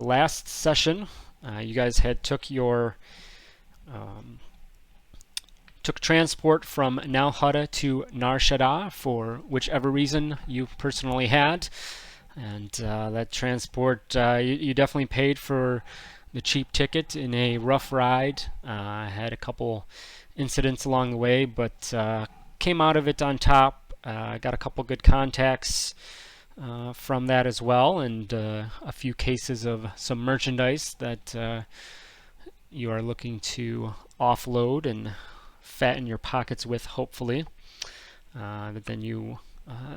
Last session, you guys had um, took transport from Nal Hutta to Nar Shaddaa for whichever reason you personally had, and that transport you definitely paid for the cheap ticket in a rough ride. Had a couple incidents along the way, but came out of it on top. Got a couple good contacts from that as well, and a few cases of some merchandise that you are looking to offload and fatten your pockets with, hopefully. But then you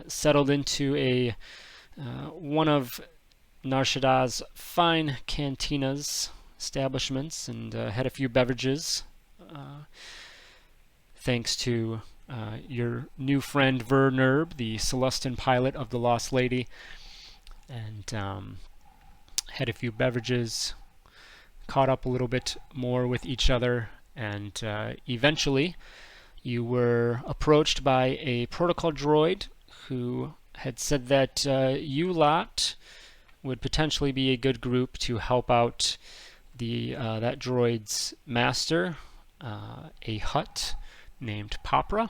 settled into a one of Nar Shaddaa's fine cantinas establishments and had a few beverages, thanks to your new friend Vernurb, the Celestin pilot of the Lost Lady, and had a few beverages, caught up a little bit more with each other, and eventually you were approached by a protocol droid who had said that you lot would potentially be a good group to help out that droid's master, a Hutt named Popra,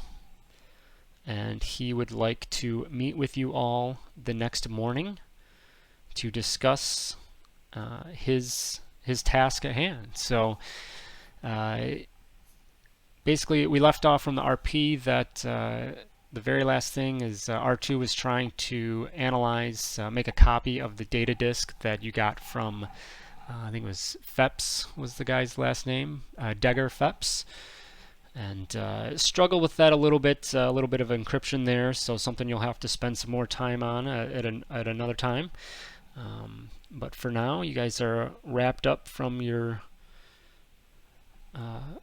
and he would like to meet with you all the next morning to discuss his task at hand. So basically, we left off from the RP that the very last thing is R2 was trying to analyze, make a copy of the data disk that you got from, I think it was Phepps was the guy's last name, Degger Phepps, and struggle with that a little bit of encryption there, so something you'll have to spend some more time on at another time. But for now, you guys are wrapped up from your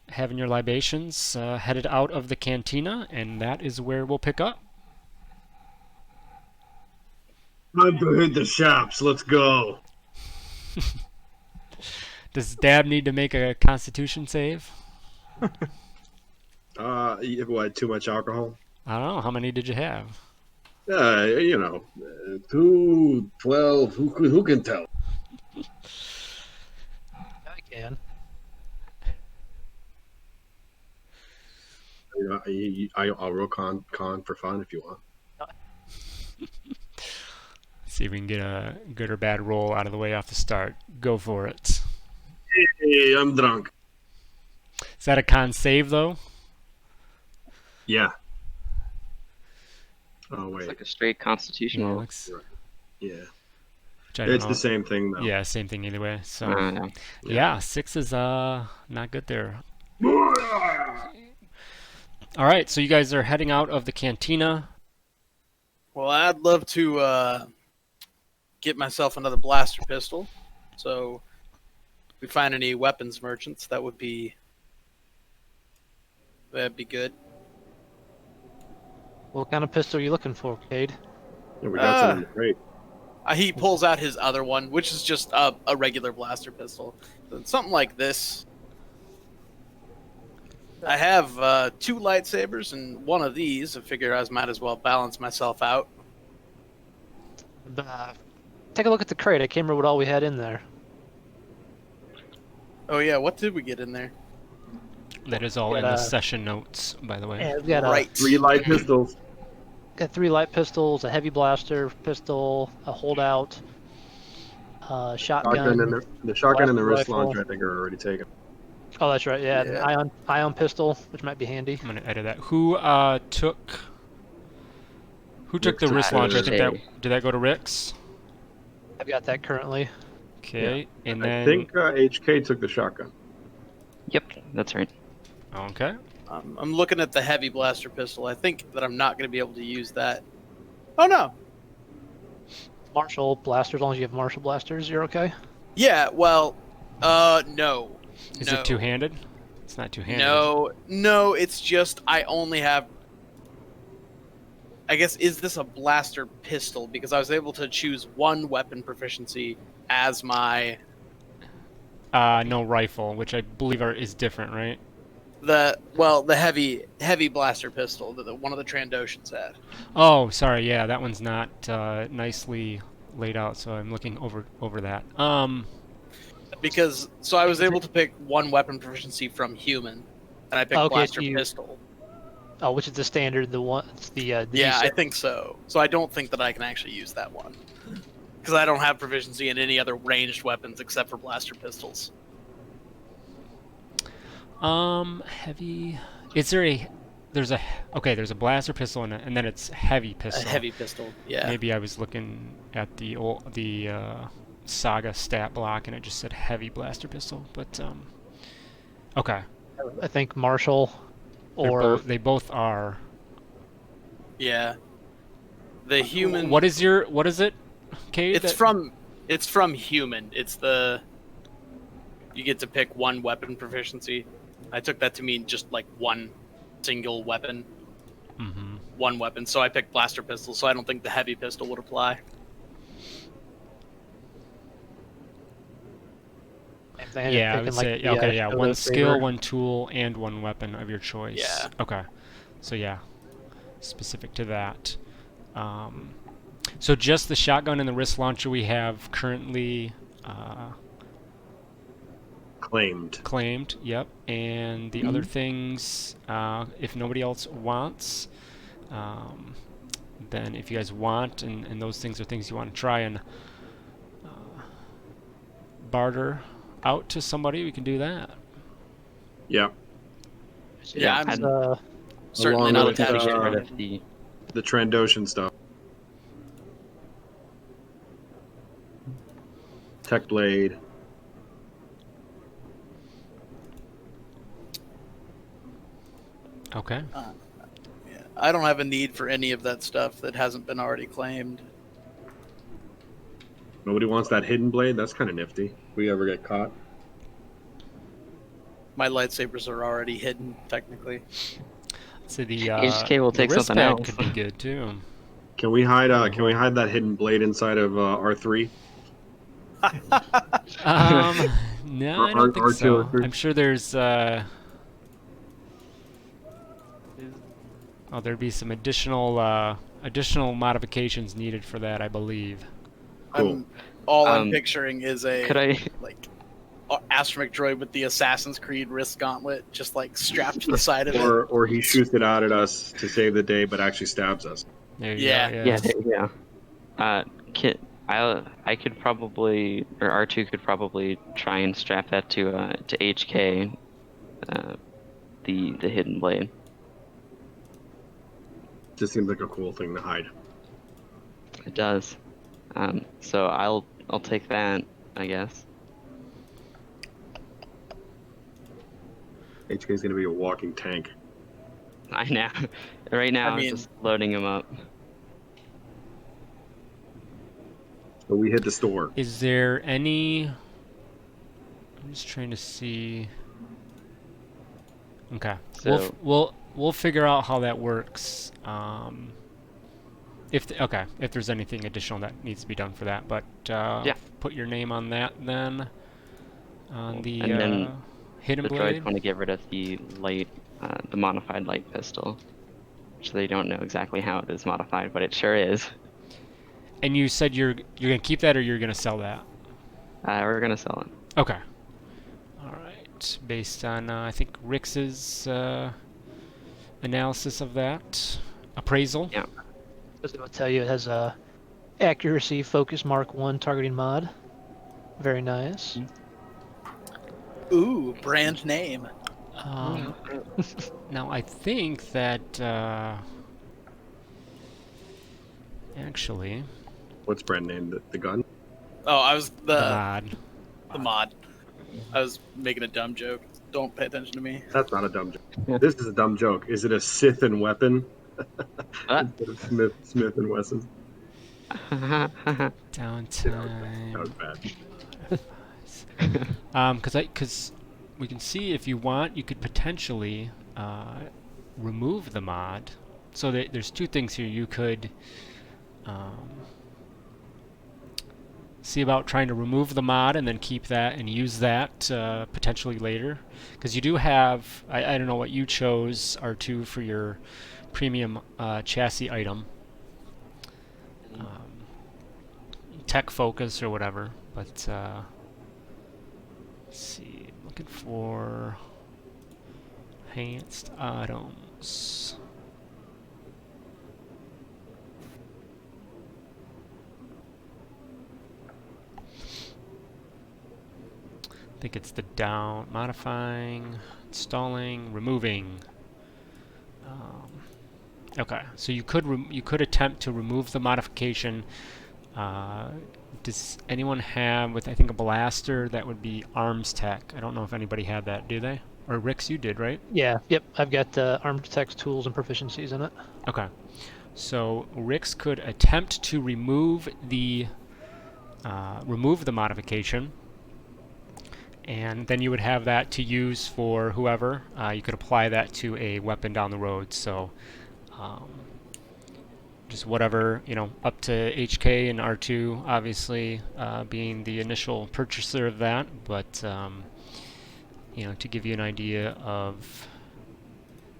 having your libations, headed out of the cantina, and that is where we'll pick up. Time to hit the shops. Let's go. Does Dab need to make a Constitution save? What? Too much alcohol? I don't know. How many did you have? 2, 12. Who can tell? I can. I'll roll con for fun if you want. See if we can get a good or bad roll out of the way off the start. Go for it. Hey, I'm drunk. Is that a con save, though? Yeah. Oh, wait. It's like a straight Constitution roll. Yeah. It's the same thing, though. Yeah, same thing either way. So, No. yeah, 6 is not good there. All right, so you guys are heading out of the cantina. Well, I'd love to get myself another blaster pistol. So, if we find any weapons merchants, that'd be good. What kind of pistol are you looking for, Cade? Yeah, we got some in the crate. He pulls out his other one, which is just a regular blaster pistol. Something like this. I have 2 lightsabers and one of these. I figure I might as well balance myself out. Take a look at the crate. I can't remember what all we had in there. Oh yeah, what did we get in there? That is all in the session notes, by the way. Yeah, we've got 3 light pistols. Got 3 light pistols, a heavy blaster pistol, a holdout, shotgun. The shotgun and the wrist rifle. launcher, I think, are already taken. Oh, that's right. Yeah, an ion pistol, which might be handy. I'm gonna edit that. Who took the wrist launcher? I think did that go to Rick's? I've got that currently. Okay, yeah. and then I think HK took the shotgun. Yep, that's right. Okay. I'm looking at the heavy blaster pistol. I think that I'm not going to be able to use that. Oh no. Martial blaster, as long as you have martial blasters, you're okay? Yeah, well, no. Is it two-handed? It's not two-handed. No, it's just I only have... I guess, is this a blaster pistol? Because I was able to choose 1 weapon proficiency as my... No, rifle, which I believe is different, right? The heavy blaster pistol that one of the Trandoshans had. Oh, sorry, yeah, that one's not nicely laid out, so I'm looking over that. because I was able to pick one weapon proficiency from human, and I picked Okay, blaster so you- pistol. Oh, which is the standard? The one? It's the Yeah, I D6. think so. So I don't think that I can actually use that one because I don't have proficiency in any other ranged weapons except for blaster pistols. Heavy. Is there a? There's a. Okay, there's a blaster pistol and then it's heavy A pistol. heavy pistol. Yeah. Maybe I was looking at the Saga stat block and it just said heavy blaster pistol, but okay. I think Marshall, or They both are. Yeah. The human. What is it, Cade? It's from human. It's the. You get to pick one weapon proficiency. I took that to mean just like one single weapon. Mm-hmm. One weapon. So I picked blaster pistol. So I don't think the heavy pistol would apply. same thing. Yeah, I Picking, would like, say the, okay. Yeah, show one the skill, favor. one tool, and one weapon of your choice. Yeah. Okay. So yeah, specific to that. So just the shotgun and the wrist launcher we have currently Claimed. Yep. And the other things, if nobody else wants, then if you guys want, and those things are things you want to try and barter out to somebody, we can do that. Yeah. Yeah, It's, Certainly Along not with, attached Get to rid it. of the The Trandoshan stuff. Tech Blade. Okay. Yeah. I don't have a need for any of that stuff that hasn't been already claimed. Nobody wants that hidden blade? That's kind of nifty. If we ever get caught. My lightsabers are already hidden, technically. So the HK will the take wrist something pad else. could be good too. Can we hide that hidden blade inside of R3? No, I Or don't think R2 so. or 3? I'm sure there's there'd be some additional modifications needed for that, I believe. Cool. I'm picturing is a Could I? like astromech droid with the Assassin's Creed wrist gauntlet just like strapped to the side of it. Or he shoots it out at us to save the day, but actually stabs us. There you Yeah. go. Yeah, there you go. I could probably, or R2 could probably try and strap that to HK, the hidden blade. Just seems like a cool thing to hide. It does. So I'll take that, I guess. HK's gonna be a walking tank. I know. Right now, I mean- I'm just loading him up. So we hit the store. Is there any? I'm just trying to see. Okay. So- We'll figure out how that works. If there's anything additional that needs to be done for that, but Yeah. put your name on that then. On the And then hidden The blade. droids want to get rid of the the modified light pistol, which they don't know exactly how it is modified, but it sure is. And you said you're gonna keep that or you're gonna sell that? We're gonna sell it. Okay. All right. Based on I think Rix's analysis of that appraisal. Yeah. I'll tell you, it has a accuracy focus Mark 1 targeting mod. Very nice. Ooh, brand name. Now I think that actually What's brand name? The gun? Oh, I was the mod. the mod. I was making a dumb joke. Don't pay attention to me. That's not a dumb joke. This is a dumb joke. Is it a Sith and weapon? Instead of Smith and Wesson? Downtime. That was bad. Because we can see if you want, you could potentially remove the mod. So there's two things here. You could see about trying to remove the mod and then keep that and use that potentially later. Because you do have, I don't know what you chose, R2, for your premium chassis item. Tech focus or whatever, but Let's see, I'm looking for enhanced items. I think it's the down, modifying, installing, removing. Okay, so you could attempt to remove the modification. Does anyone have, with I think a blaster, that would be arms tech? I don't know if anybody had that, do they? Or Rix, you did, right? Yeah, yep. I've got armed text tools and proficiencies in it. Okay, so Rix could attempt to remove the modification, and then you would have that to use for whoever. You could apply that to a weapon down the road. So. Just whatever, up to HK and R2, obviously, being the initial purchaser of that, but, to give you an idea of,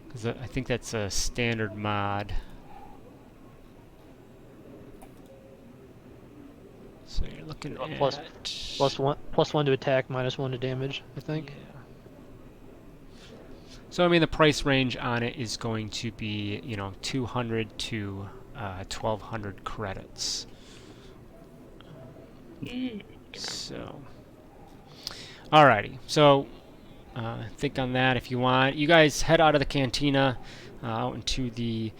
because I think that's a standard mod. So you're looking at... plus one to attack, -1 to damage, I think. Yeah. So, I mean, the price range on it is going to be, 200 to 1,200 credits. So, alrighty. So, think on that if you want. You guys head out of the cantina out into the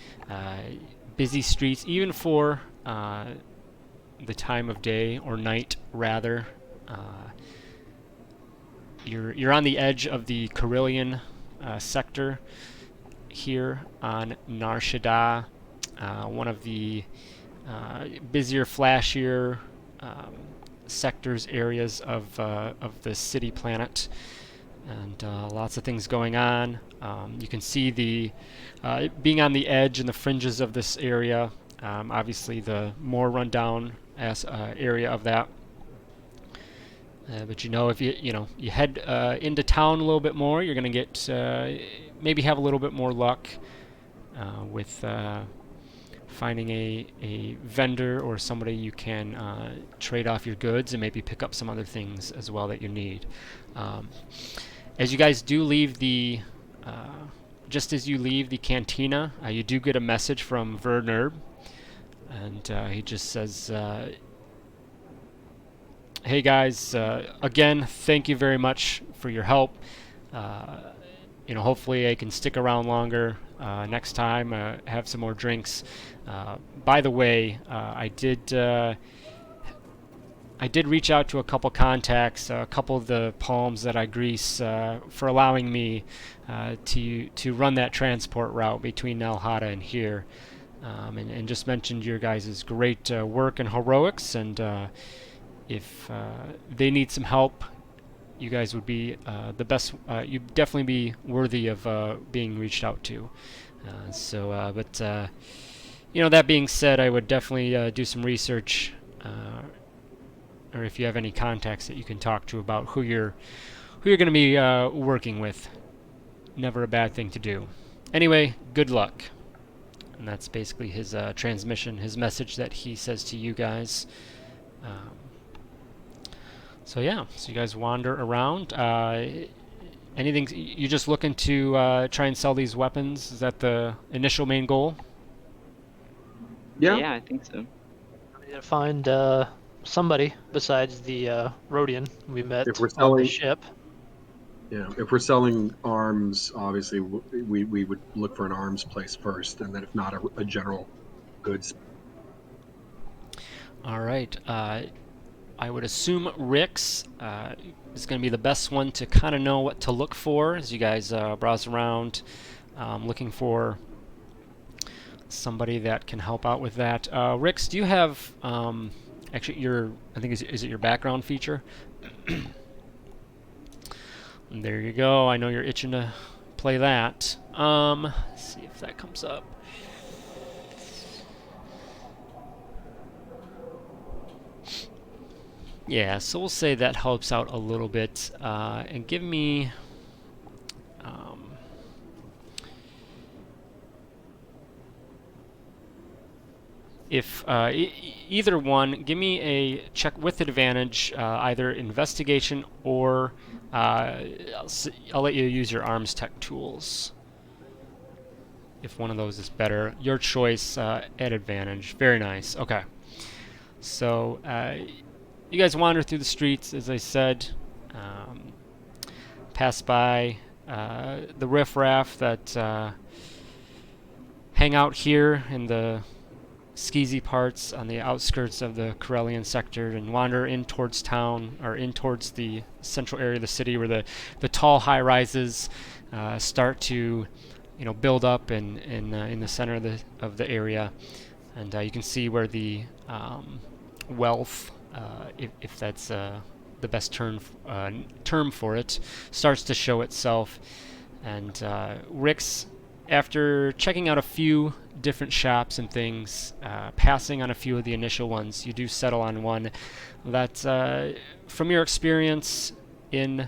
busy streets, even for the time of day or night, rather. You're on the edge of the Carillion sector here on Nar Shaddaa, one of the busier, flashier sectors, areas of the city planet, and lots of things going on. You can see the being on the edge and the fringes of this area, obviously the more rundown area of that. But if you head into town a little bit more, you're going to get maybe have a little bit more luck with finding a vendor or somebody you can trade off your goods and maybe pick up some other things as well that you need. As you guys do leave just as you leave the cantina, you do get a message from Vernerd, and he just says, hey guys, again, thank you very much for your help. Hopefully I can stick around longer next time, have some more drinks. By the way, I did reach out to a couple contacts, a couple of the palms that I grease, for allowing me to run that transport route between Nal Hutta and here, and just mentioned your guys' great work and heroics, and if they need some help, you guys would be the best. You'd definitely be worthy of being reached out to. But that being said, I would definitely do some research, or if you have any contacts that you can talk to about who you're going to be working with. Never a bad thing to do. Anyway, good luck. And that's basically his transmission, his message that he says to you guys. So you guys wander around. Anything? You just looking to try and sell these weapons? Is that the initial main goal? Yeah. Yeah, I think so. I need to find somebody besides the Rhodian we met If we're on the selling- ship. Yeah, if we're selling arms, obviously we would look for an arms place first, and then if not, a general goods. All right. I would assume Rix is going to be the best one to kind of know what to look for as you guys browse around, looking for somebody that can help out with that. Rix, do you have actually I think is it your background feature? There you go. I know you're itching to play that. Let's see if that comes up. Yeah, so we'll say that helps out a little bit. And give me... if either one, give me a check with advantage, either investigation or I'll let you use your arms tech tools. If one of those is better, your choice at advantage. Very nice. Okay. So you guys wander through the streets, as I said. Pass by the riffraff that hang out here in the skeezy parts on the outskirts of the Corellian sector, and wander in towards town, or in towards the central area of the city where the tall high rises start to build up in the center of the area, and you can see where the wealth, if that's the best term for it, starts to show itself. And Rix, after checking out a few different shops and things, passing on a few of the initial ones, you do settle on one that, from your experience in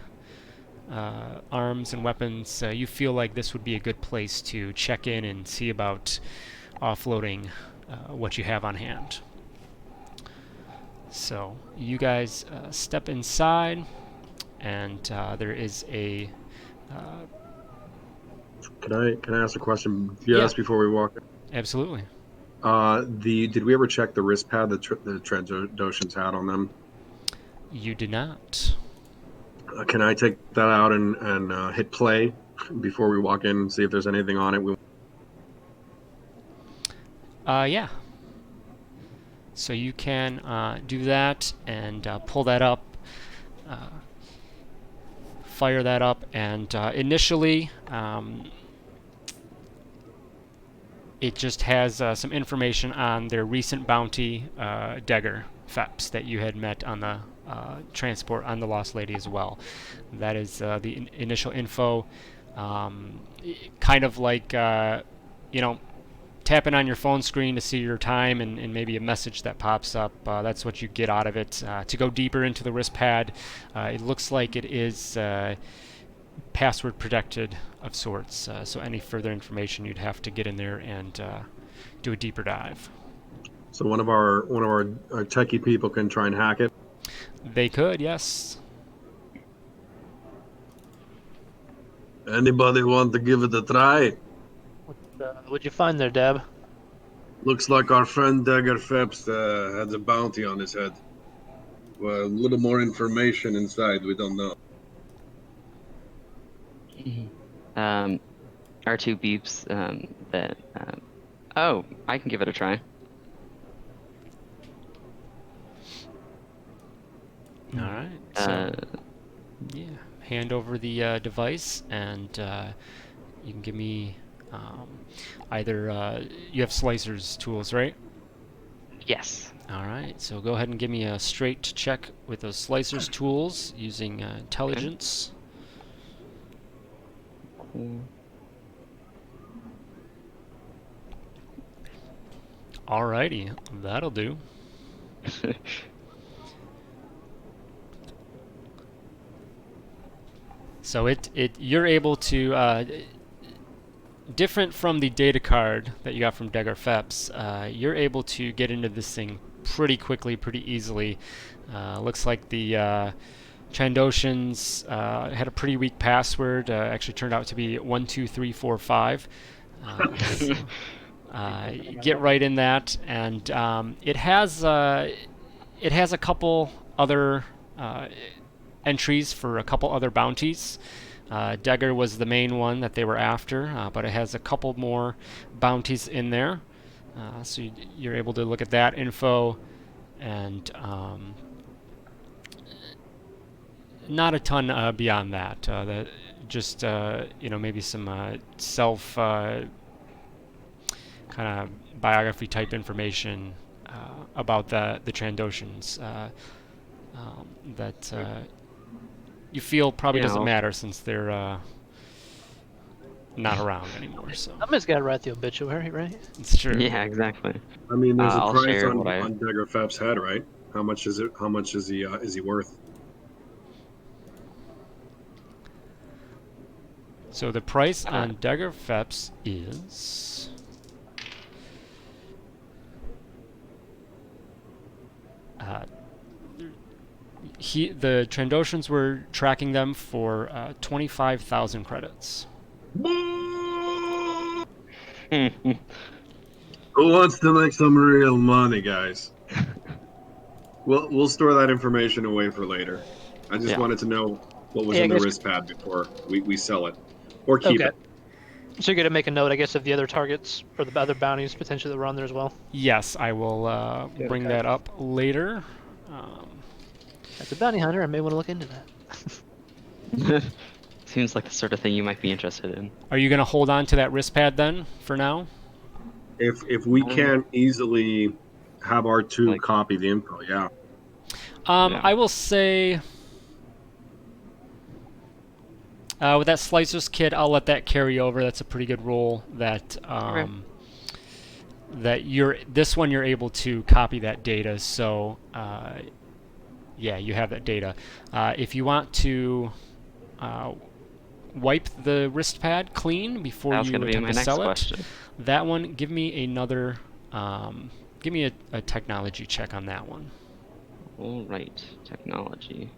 arms and weapons, you feel like this would be a good place to check in and see about offloading what you have on hand. So you guys step inside, and there is a Can I ask a question just before we walk in? Absolutely. Did we ever check the wrist pad that the Transoceans had on them? You did not. Can I take that out and hit play before we walk in and see if there's anything on it? Yeah. So you can do that and pull that up, fire that up, and initially it just has some information on their recent bounty, Dagger Feps, that you had met on the transport on the Lost Lady as well. That is the initial info. Kind of like, tapping on your phone screen to see your time and maybe a message that pops up. That's what you get out of it. To go deeper into the wrist pad, it looks like it is password protected of sorts. So any further information, you'd have to get in there and do a deeper dive. So one of our techie people can try and hack it. They could, yes. Anybody want to give it a try? What'd you find there, Dab? Looks like our friend Dagger Feps has a bounty on his head. Well, a little more information inside, we don't know. R2 beeps that. Oh, I can give it a try. All right. So, yeah, hand over the device, and you can give me either you have Slicer's tools, right? Yes. All right. So go ahead and give me a straight check with those Slicer's tools using intelligence. Alrighty, that'll do. So you're able to, different from the data card that you got from Dagger Feps, you're able to get into this thing pretty quickly, pretty easily. Looks like the Trandoshans had a pretty weak password. Actually turned out to be 12345. Get right in that, and it has a couple other entries for a couple other bounties. Dagger was the main one that they were after, but it has a couple more bounties in there. So you're able to look at that info, and not a ton beyond that. Just maybe some self kind of biography type information about the Trandoshans that you feel probably doesn't matter since they're not around anymore. So Somebody's got to write the obituary, right? it's true. Yeah, exactly. I mean, there's a I'll price share on what I- Dagger Feps' head, right? How much is it? How much is he worth? So the price on Dagger Feps is The Trandoshans were tracking them for 25,000 credits. Who wants to make some real money, guys? We'll store that information away for later. I just Yeah. wanted to know what was Yeah, I in the guess- wrist pad before we sell it or keep Okay. it. So you're gonna make a note, I guess, of the other targets or the other bounties potentially that were on there as well. Yes, I will bring okay. that up later. As a bounty hunter, I may want to look into that. Seems like the sort of thing you might be interested in. Are you going to hold on to that wrist pad then for now? If we can't easily have R2 Like- copy the info, yeah. Yeah. I will say with that slicers kit, I'll let that carry over. That's a pretty good roll. That that this one you're able to copy that data. So yeah, you have that data. If you want to wipe the wrist pad clean before That was you going to be attempt my to next sell question. it, that one, give me another. Give me a technology check on that one. All right, technology.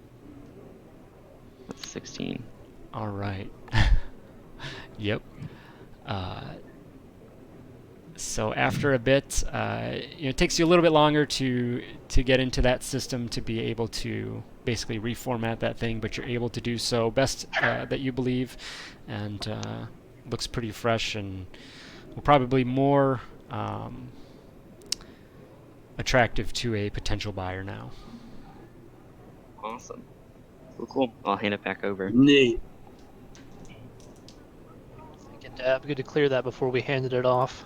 That's 16. All right. Yep. So after a bit, it takes you a little bit longer to get into that system to be able to basically reformat that thing, but you're able to do so best that you believe, and looks pretty fresh and will probably more attractive to a potential buyer now. Awesome. Cool. I'll hand it back over. Neat. It'd be good to clear that before we handed it off.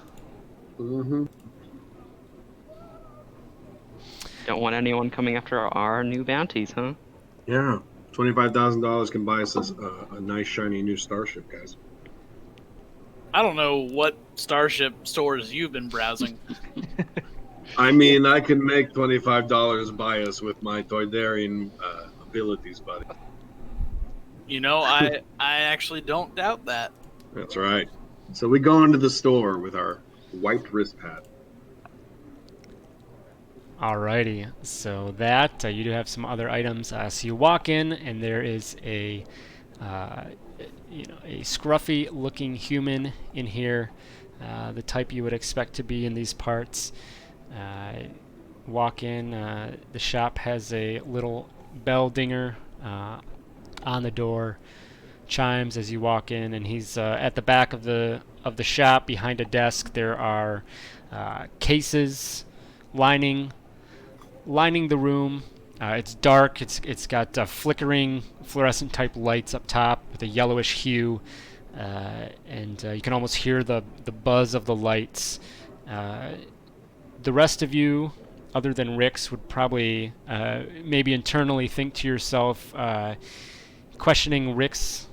Mm-hmm. Don't want anyone coming after our new bounties, huh? Yeah. $25,000 can buy us a nice shiny new starship, guys. I don't know what Starship stores you've been browsing. I mean, I can make $25 buy us with my Toydarian abilities, buddy. You know, I actually don't doubt that. That's right. So we go into the store with our wiped wrist pad. Alrighty, so that you do have some other items. So you walk in, and there is a a scruffy-looking human in here, the type you would expect to be in these parts. Walk in. The shop has a little bell dinger on the door. Chimes as you walk in, and he's at the back of the shop behind a desk. There are cases lining the room. It's dark. It's got flickering fluorescent type lights up top with a yellowish hue, and you can almost hear the buzz of the lights. The rest of you, other than Rix, would probably maybe internally think to yourself, questioning Rick's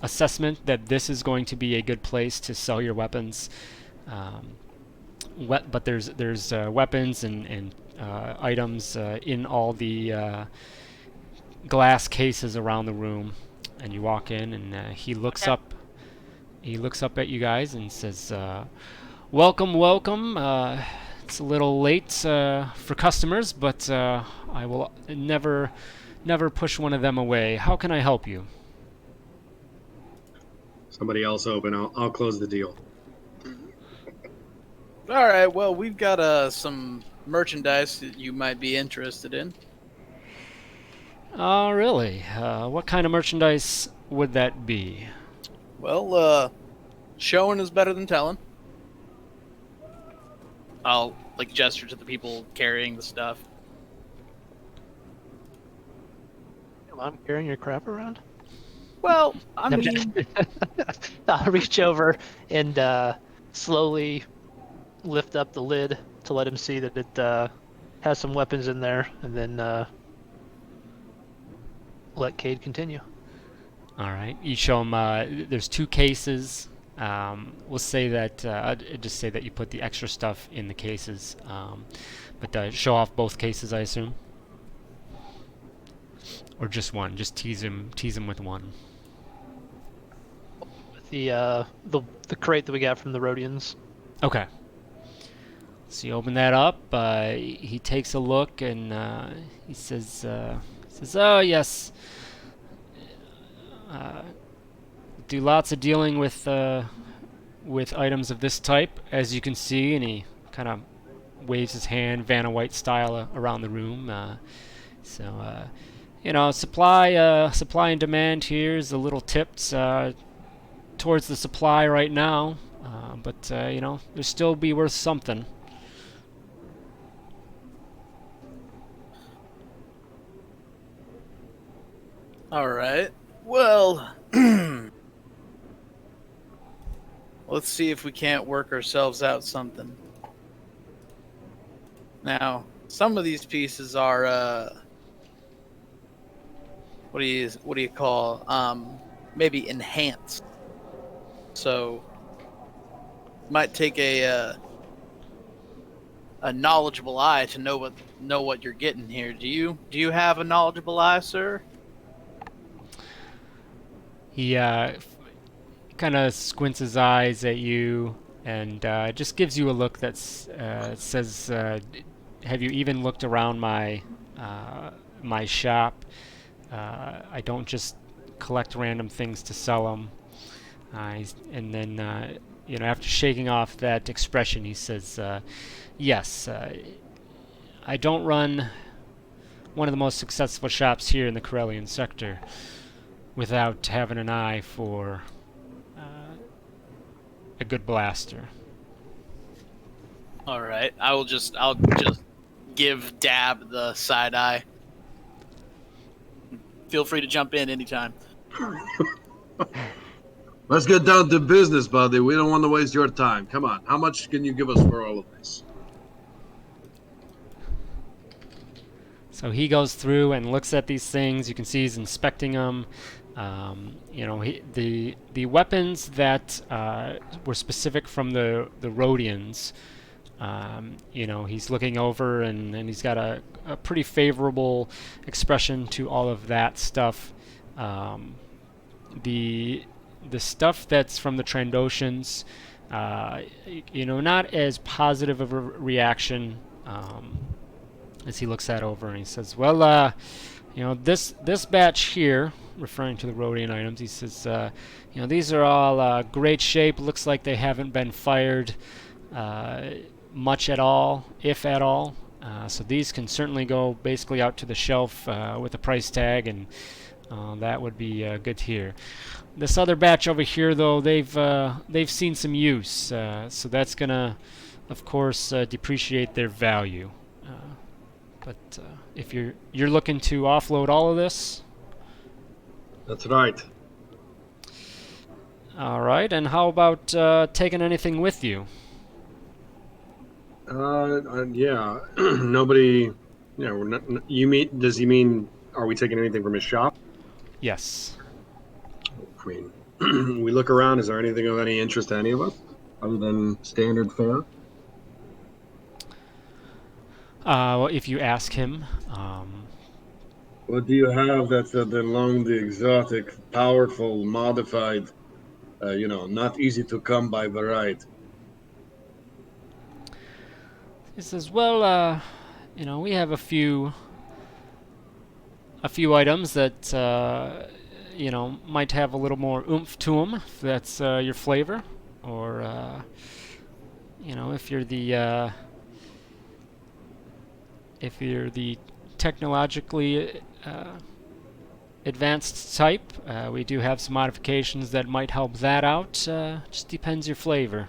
assessment that this is going to be a good place to sell your weapons. But there's weapons and items in all the glass cases around the room, and you walk in, and he looks up. He looks up at you guys and says, "Welcome, welcome. It's a little late for customers, but I will never push one of them away. How can I help you?" Somebody else open. I'll close the deal. All right, well, we've got some merchandise that you might be interested in. Oh, really? What kind of merchandise would that be? Well, showing is better than telling. I'll gesture to the people carrying the stuff. I'm carrying your crap around. Well, I mean, I'll reach over and slowly lift up the lid to let him see that it has some weapons in there, and then let Cade continue. All right. You show him. There's two cases. We'll say that. I'd just say that you put the extra stuff in the cases, but show off both cases, I assume, or just one. Just tease him with one. With the crate that we got from the Rhodians. Okay. So you open that up. He takes a look and he says, "Oh yes, uh, do lots of dealing with items of this type, as you can see." And he kind of waves his hand, Vanna White style, around the room. Supply and demand here is a little tipped towards the supply right now, but there'll still be worth something. All right. Well, let's see if we can't work ourselves out something. Now, some of these pieces are what do you call maybe enhanced. So might take a knowledgeable eye to know what you're getting here. Do you have a knowledgeable eye, sir? He kind of squints his eyes at you and just gives you a look that says, "Have you even looked around my shop? I don't just collect random things to sell them." And then, after shaking off that expression, he says, "Yes, I don't run one of the most successful shops here in the Corellian sector without having an eye for a good blaster." All right. I'll just give Dab the side eye. Feel free to jump in anytime. Let's get down to business, buddy. We don't want to waste your time. Come on. How much can you give us for all of this? So he goes through and looks at these things. You can see he's inspecting them. The weapons that were specific from the Rhodians. He's looking over and he's got a pretty favorable expression to all of that stuff. The stuff that's from the Trandoshans, not as positive of a reaction. As he looks that over and he says, "Well, this batch here," referring to the Rhodian items, he says, "these are all great shape. Looks like they haven't been fired much at all, if at all. So these can certainly go basically out to the shelf with a price tag, and that would be good to hear. This other batch over here, though, they've seen some use, so that's gonna, of course, depreciate their value. But if you're looking to offload all of this." That's right. All right, and how about taking anything with you? Yeah. Nobody. Yeah. We're not, you mean? Does he mean? Are we taking anything from his shop? Yes. I mean, we look around. Is there anything of any interest to any of us other than standard fare? Well, if you ask him. What do you have that's the long, the exotic, powerful, modified, not easy to come by variety? He says, "Well, we have a few items that might have a little more oomph to them, if that's your flavor, or if you're the technologically advanced type, we do have some modifications that might help that out. Just depends your flavor."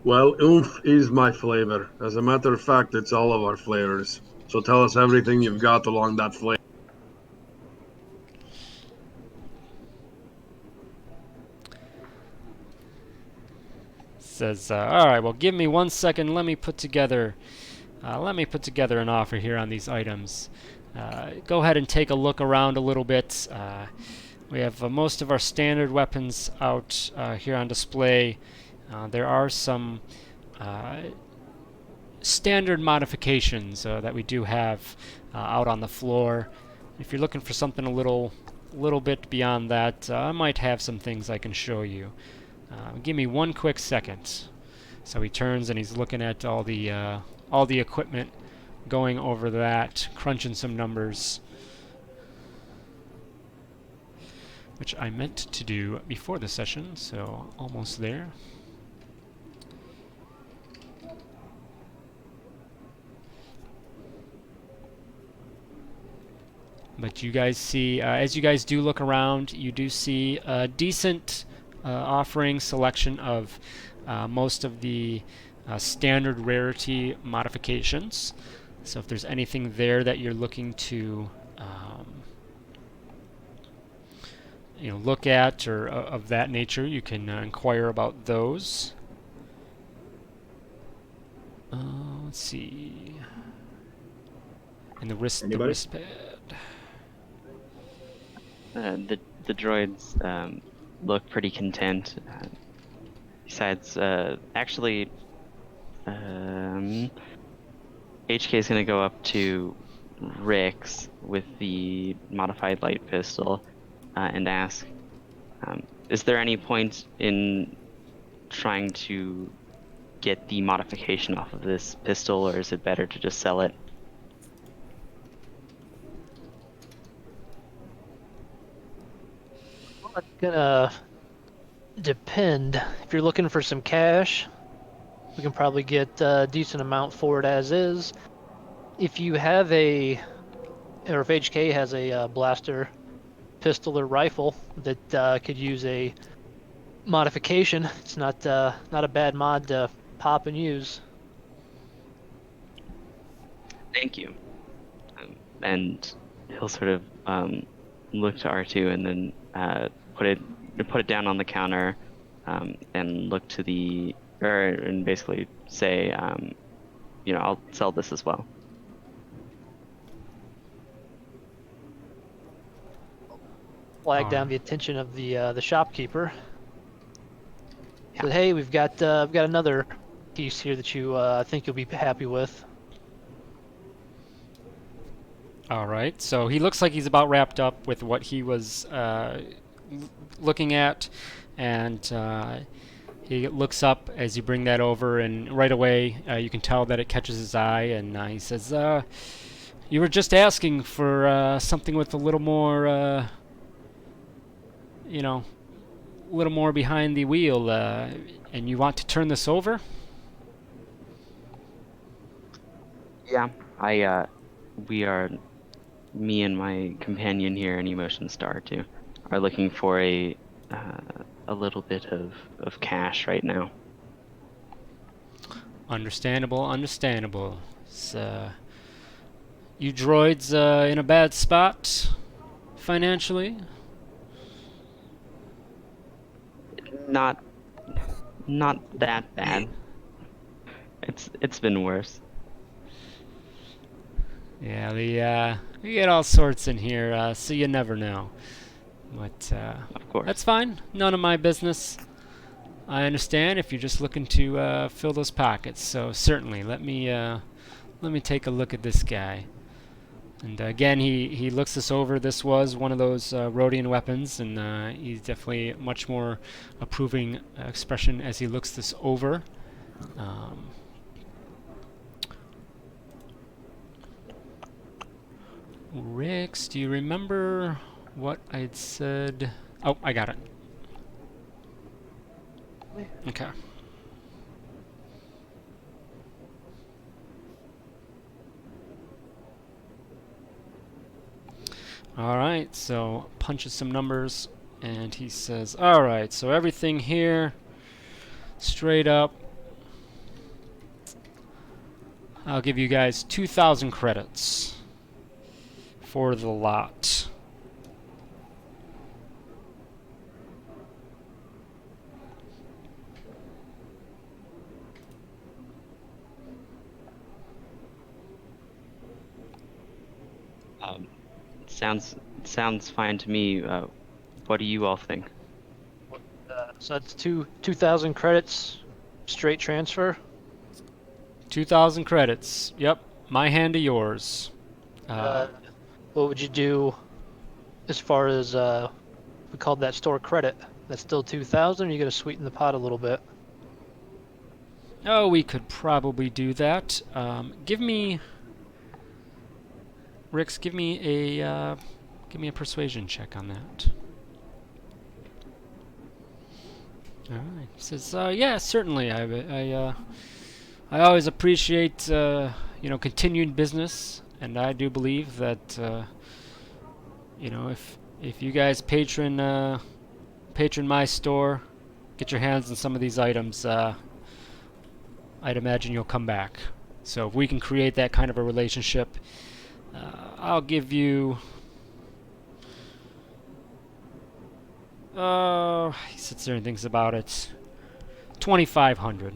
Well, oomph is my flavor. As a matter of fact, it's all of our flavors. So tell us everything you've got along that flavor. Says, "All right, well, give me 1 second. Let me put together an offer here on these items. Go ahead and take a look around a little bit. We have most of our standard weapons out here on display. There are some standard modifications that we do have out on the floor. If you're looking for something a little bit beyond that, I might have some things I can show you. Give me 1 quick second." So he turns and he's looking at all the equipment, going over that, crunching some numbers, which I meant to do before the session, so almost there. But you guys see, as you guys do look around, you do see a decent offering selection of most of the standard rarity modifications. So if there's anything there that you're looking to look at or of that nature, you can inquire about those. Let's see. And the Anybody? wristpad. The droids look pretty content. Besides, actually, HK is going to go up to Rix with the modified light pistol and ask, is there any point in trying to get the modification off of this pistol, or is it better to just sell it? It's gonna depend. If you're looking for some cash, we can probably get a decent amount for it as is. If you have or if HK has a blaster, pistol, or rifle that could use a modification, it's not a bad mod to pop and use. Thank you. And he'll sort of look to R2 and then put it down on the counter and look to and basically say, I'll sell this as well. Flag down the attention of the shopkeeper. Said, hey, we've got another piece here that you think you'll be happy with. All right, so he looks like he's about wrapped up with what he was looking at, and he looks up as you bring that over, and right away you can tell that it catches his eye, and he says, you were just asking for something with a little more, a little more behind the wheel, and you want to turn this over? Yeah, me and my companion here in Emotion Star too, are looking for a little bit of cash right now. Understandable. So, you droids in a bad spot financially? Not that bad. It's been worse. Yeah, we get all sorts in here, so you never know. But Of course. that's fine. None of my business. I understand if you're just looking to fill those pockets. So certainly, let me take a look at this guy. And again, he looks this over. This was one of those Rhodian weapons, and he's definitely much more approving expression as he looks this over. Rix, do you remember what I'd said? Oh, I got it. Okay. Alright, so punches some numbers, and he says, alright, so everything here, straight up, I'll give you guys 2,000 credits for the lot. Sounds fine to me. What do you all think? So that's 2,000 credits, straight transfer. 2,000 credits. Yep, my hand to yours. What would you do as far as we called that store credit? That's still 2,000. Or you got to sweeten the pot a little bit. Oh, we could probably do that. Give me, Rix. Give me a persuasion check on that. All right. He says, yeah, certainly. I always appreciate continued business, and I do believe that if you guys patron my store, get your hands on some of these items, I'd imagine you'll come back. So if we can create that kind of a relationship, I'll give you. He sits there and thinks about it. 2,500.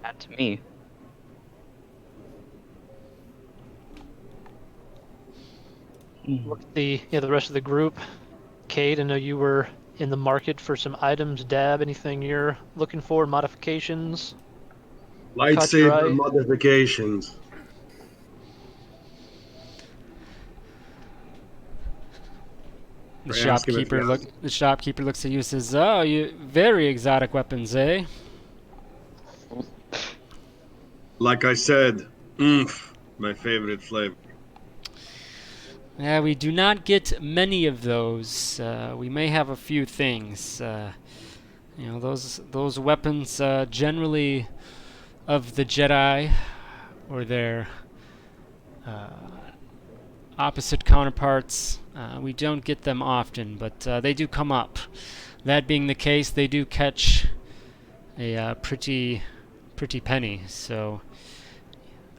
That to me. Look at the rest of the group. Kate, I know you were in the market for some items. Dab, anything you're looking for? Modifications? Caught your Lightsaber eye? modifications. The I ask him if he has- the shopkeeper looks at you and says, "Oh, you very exotic weapons, eh?" Like I said, oomph, my favorite flavor. Yeah, we do not get many of those. We may have a few things. Those weapons generally of the Jedi or their opposite counterparts. We don't get them often, but they do come up. That being the case, they do catch a pretty penny. So,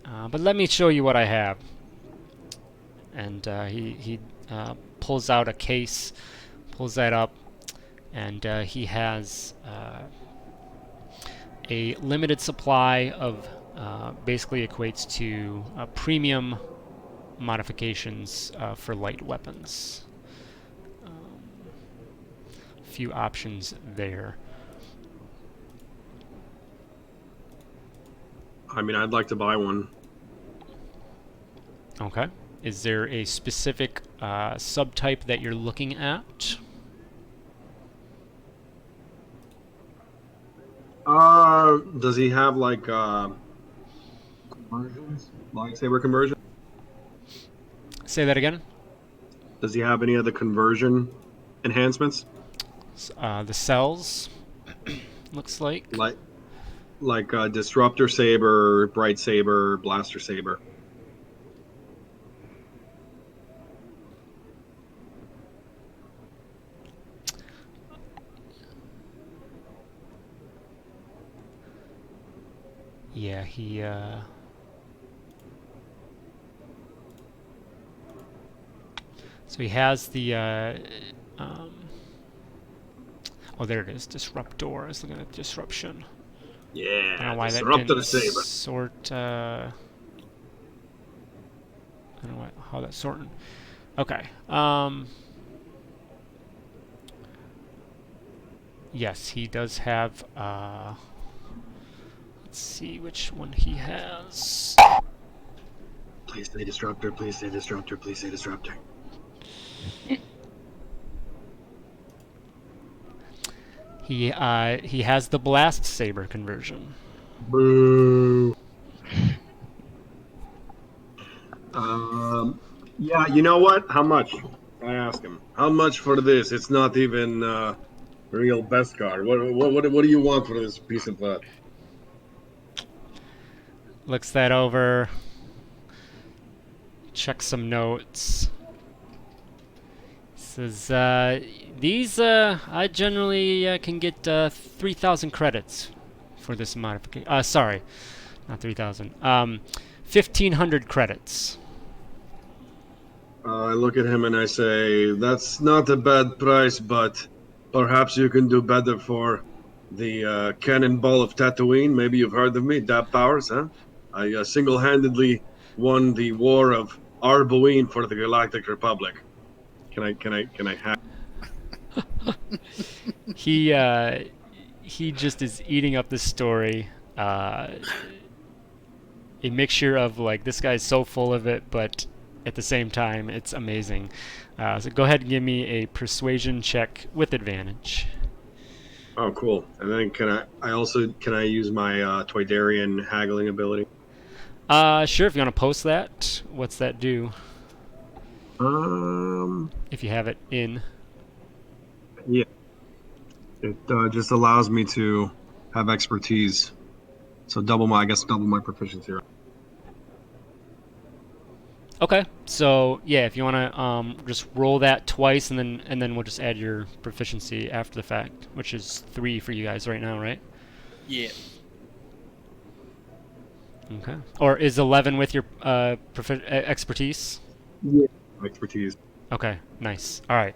but let me show you what I have. And he pulls out a case, pulls that up, and he has a limited supply of basically equates to premium modifications for light weapons. A few options there. I mean, I'd like to buy one. Okay. Is there a specific subtype that you're looking at? Does he have like conversions? Lightsaber conversion? Say that again. Does he have any other conversion enhancements? The cells, looks like. Like disruptor saber, bright saber, blaster saber. Yeah, he so he has the oh, there it is. Disruptor. I was looking at disruption. I don't Yeah, know why that disruptor didn't saber. sort. I don't know how that's sorting. Okay. Yes, he does have. Let's see which one he has. Please say disruptor. Please say disruptor. Please say disruptor. He has the blast saber conversion. Boo. Yeah, you know what? How much? I ask him. How much for this? It's not even real Beskar. What do you want for this piece of Looks that over. Check some notes. Says these I generally can get 3,000 credits for this modification. Sorry, not 3,000. 1,500 credits. I look at him and I say, that's not a bad price, but perhaps you can do better for the Cannonball of Tatooine. Maybe you've heard of me, Dab Powers, huh? I single-handedly won the war of Arboine for the Galactic Republic. Can I have? He just is eating up the story. A mixture of like, this guy's so full of it, but at the same time. It's amazing. So go ahead and give me a persuasion check with advantage. Oh, cool. And then can I use my Toydarian haggling ability? Sure, if you want to post that. What's that do? If you have it in. Yeah. It just allows me to have expertise. So double my proficiency. Okay, so yeah, if you want to just roll that twice, and then we'll just add your proficiency after the fact, which is 3 for you guys right now, right? Yeah. Okay. Or is 11 with your expertise? Yeah. Expertise. Okay, nice. All right.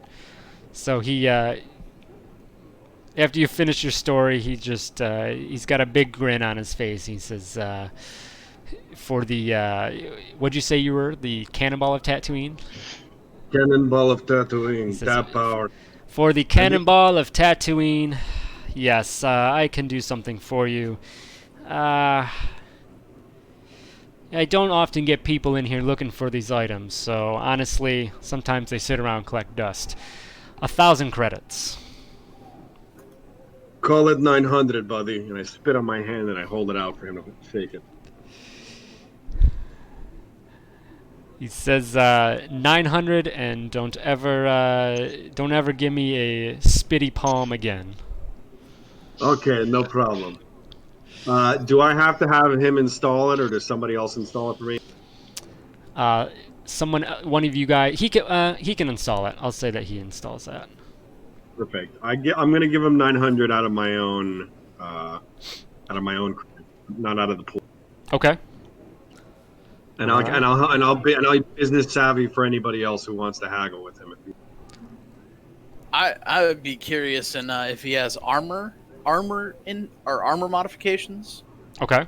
So he, after you finish your story, he just he's got a big grin on his face. He says, "For the what'd you say you were? The Cannonball of Tatooine?" Cannonball of He Tatooine. says, That power. "For the Cannonball of Tatooine, yes, I can do something for you. I don't often get people in here looking for these items, so honestly, sometimes they sit around and collect dust. 1,000 credits." Call it 900, buddy. And I spit on my hand and I hold it out for him to shake it. He says 900, and don't ever give me a spitty palm again. Okay, no problem. Do I have to have him install it, or does somebody else install it for me? One of you guys, he can install it. I'll say that he installs that. Perfect. I'm gonna give him 900 out of my own, not out of the pool. Okay. And Alright. I'll be business savvy for anybody else who wants to haggle with him. I would be curious in if he has armor modifications. Okay.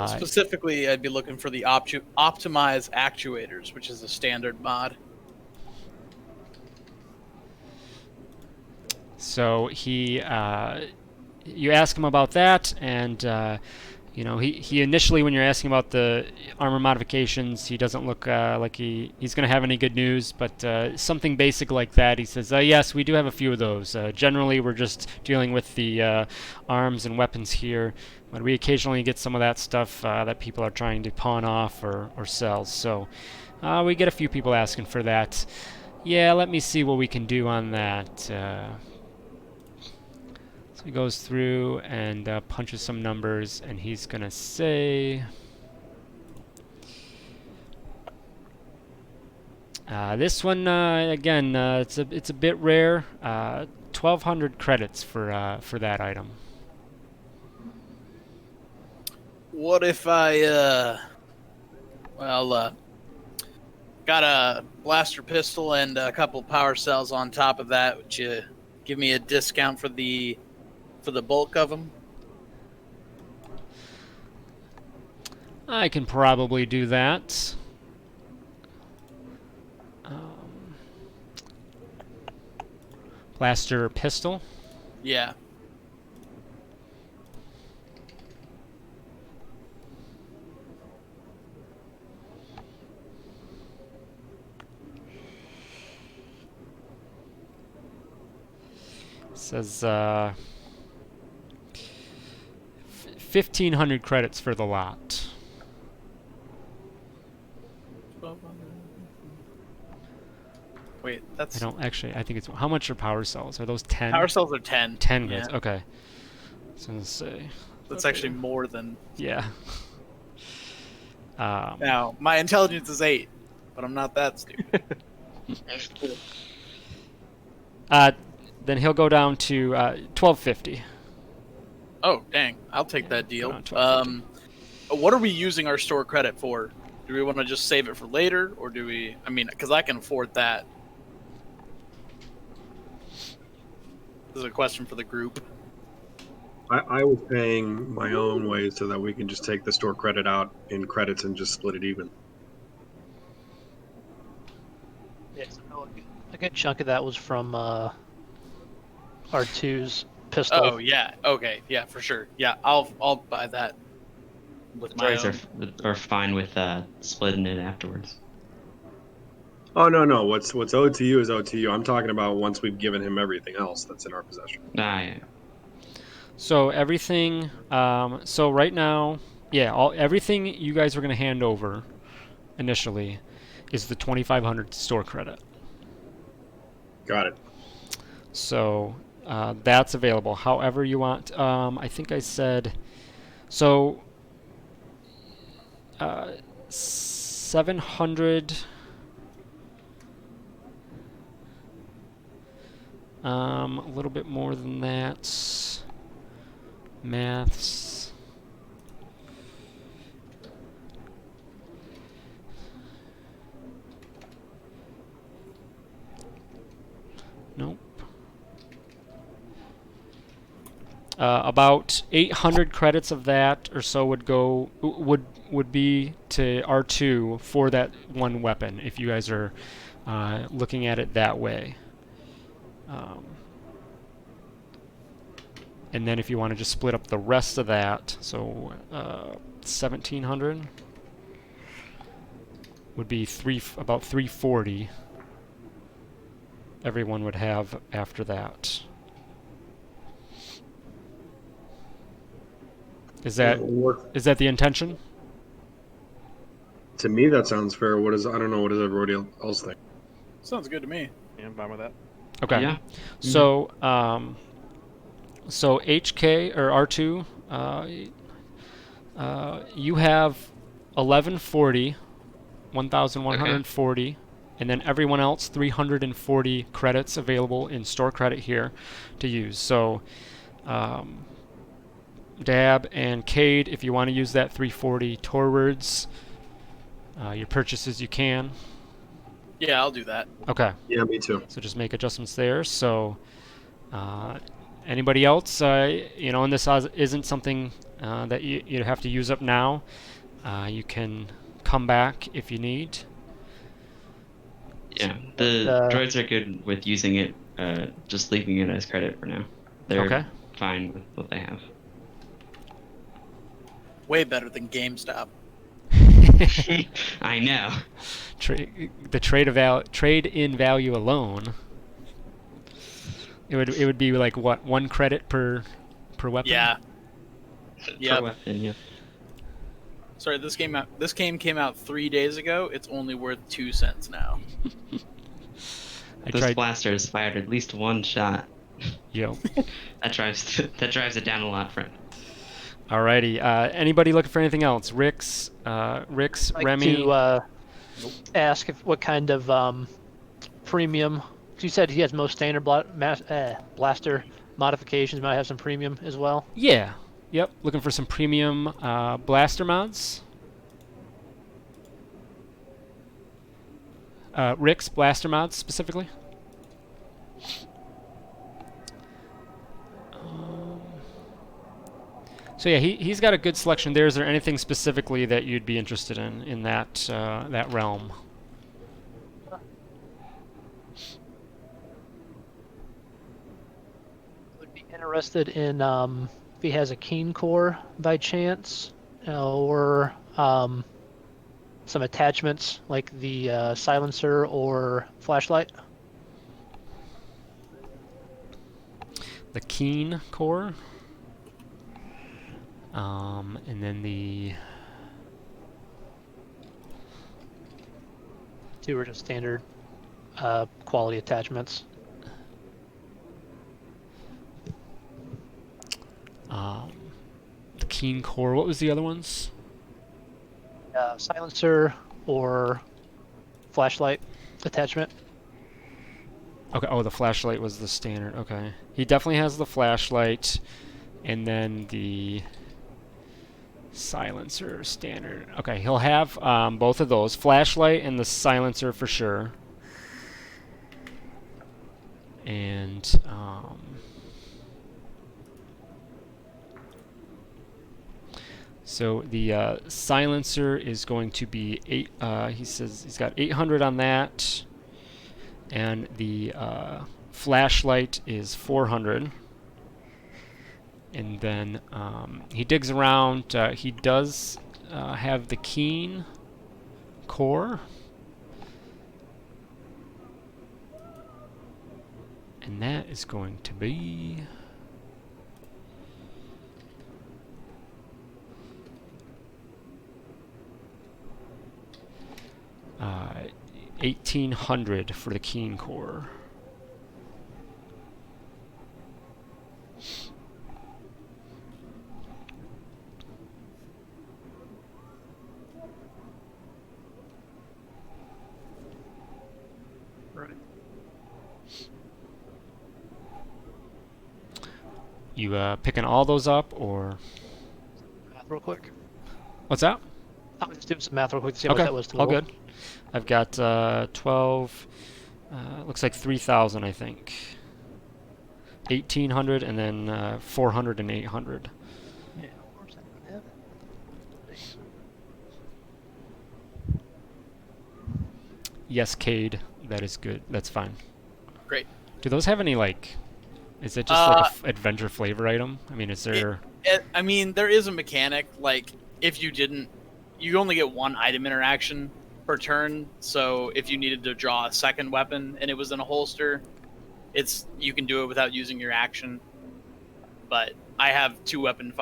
Specifically, I'd be looking for the optimize actuators, which is a standard mod. So you ask him about that, and he initially, when you're asking about the armor modifications, he doesn't look like he's going to have any good news, but something basic like that, he says, yes, we do have a few of those. Generally, we're just dealing with the arms and weapons here, but we occasionally get some of that stuff that people are trying to pawn off or sell, so we get a few people asking for that. Yeah, let me see what we can do on that. So he goes through and punches some numbers, and he's gonna say this one again. It's a bit rare. 1,200 credits for that item. What if I got a blaster pistol and a couple power cells on top of that? Would you give me a discount for the bulk of them? I can probably do that. Blaster pistol. Yeah. Says 1,500 credits for the lot. Wait, that's I think it's, how much are power cells? Are those 10? power cells are 10. 10 Yeah. credits. Okay. So let's say. That's actually more than. Yeah. Now my intelligence is 8, but I'm not that stupid. Then he'll go down to 1,250. Oh dang! I'll take that deal. Go down to What are we using our store credit for? Do we want to just save it for later, or do we? I mean, because I can afford that. This is a question for the group. I was paying my own way so that we can just take the store credit out in credits and just split it even. Yeah, a good chunk of that was from R2's pistol. Oh yeah. Okay. Yeah, for sure. Yeah, I'll buy that. with The my droids own. are fine with splitting it afterwards. Oh no. What's owed to you is owed to you. I'm talking about once we've given him everything else that's in our possession. Ah, yeah. So everything. So right now, yeah, everything you guys are going to hand over initially is the 2,500 store credit. Got it. So that's available. However you want. I think I said. So 700. A little bit more than that. Maths. Nope. About 800 credits of that or so would be to R2 for that one weapon if you guys are looking at it that way. And then if you want to just split up the rest of that, so 1,700 would be about 340. Everyone would have after that. Is that the intention? To me, that sounds fair. I don't know. What does everybody else think? Sounds good to me. Yeah, I'm fine with that. Okay. Yeah. So, so HK or R2, you have 1140, 1,140, and then everyone else 340 credits available in store credit here to use. So, Dab and Cade, if you want to use that 340 towards your purchases, you can. Yeah, I'll do that. Okay. Yeah, me too. So just make adjustments there. So anybody else, and this isn't something that you have to use up now. You can come back if you need. Yeah, the droids are good with using it, just leaving it as credit for now. They're fine with what they have. Way better than GameStop. I know. The trade-in value alone, it would be like what, 1 credit per weapon? Yeah. Yeah. Per weapon, yeah. Sorry, this game came out 3 days ago. It's only worth 2 cents now. This blaster has fired at least one shot. Yep. that drives it down a lot, friend. Alrighty. Anybody looking for anything else? Rix, Remy. To ask what kind of premium. You said he has most standard blaster modifications. Might have some premium as well. Yeah. Yep. Looking for some premium blaster mods. Rix blaster mods specifically. So yeah, he's got a good selection there. Is there anything specifically that you'd be interested in that that realm? Would be interested in if he has a keen core by chance, or some attachments like the silencer or flashlight. The keen core. And then the two are just standard quality attachments. The keen core. What was the other ones? Silencer or flashlight attachment. Okay. Oh, the flashlight was the standard. Okay. He definitely has the flashlight, and then the silencer standard. Okay, he'll have both of those, flashlight and the silencer for sure. And so the silencer is going to be 8. He says he's got 800 on that, and the flashlight is 400. And then he digs around. He does have the keen core. And that is going to be... 1800 for the keen core. Right. You picking all those up, or Math real quick. what's that? I'm just doing some math real quick to see what Okay, that was total. all good. I've got 12. Looks like 3,000, I think. 1,800 and then 400 and 800. Yeah, where's that one at? Yes, Cade. That is good. That's fine. Great. Do those have any, like... Is it just like a adventure flavor item? I mean, is there... I mean, there is a mechanic, like, if you didn't... You only get one item interaction per turn, so if you needed to draw a second weapon and it was in a holster, you can do it without using your action. But I have two weapon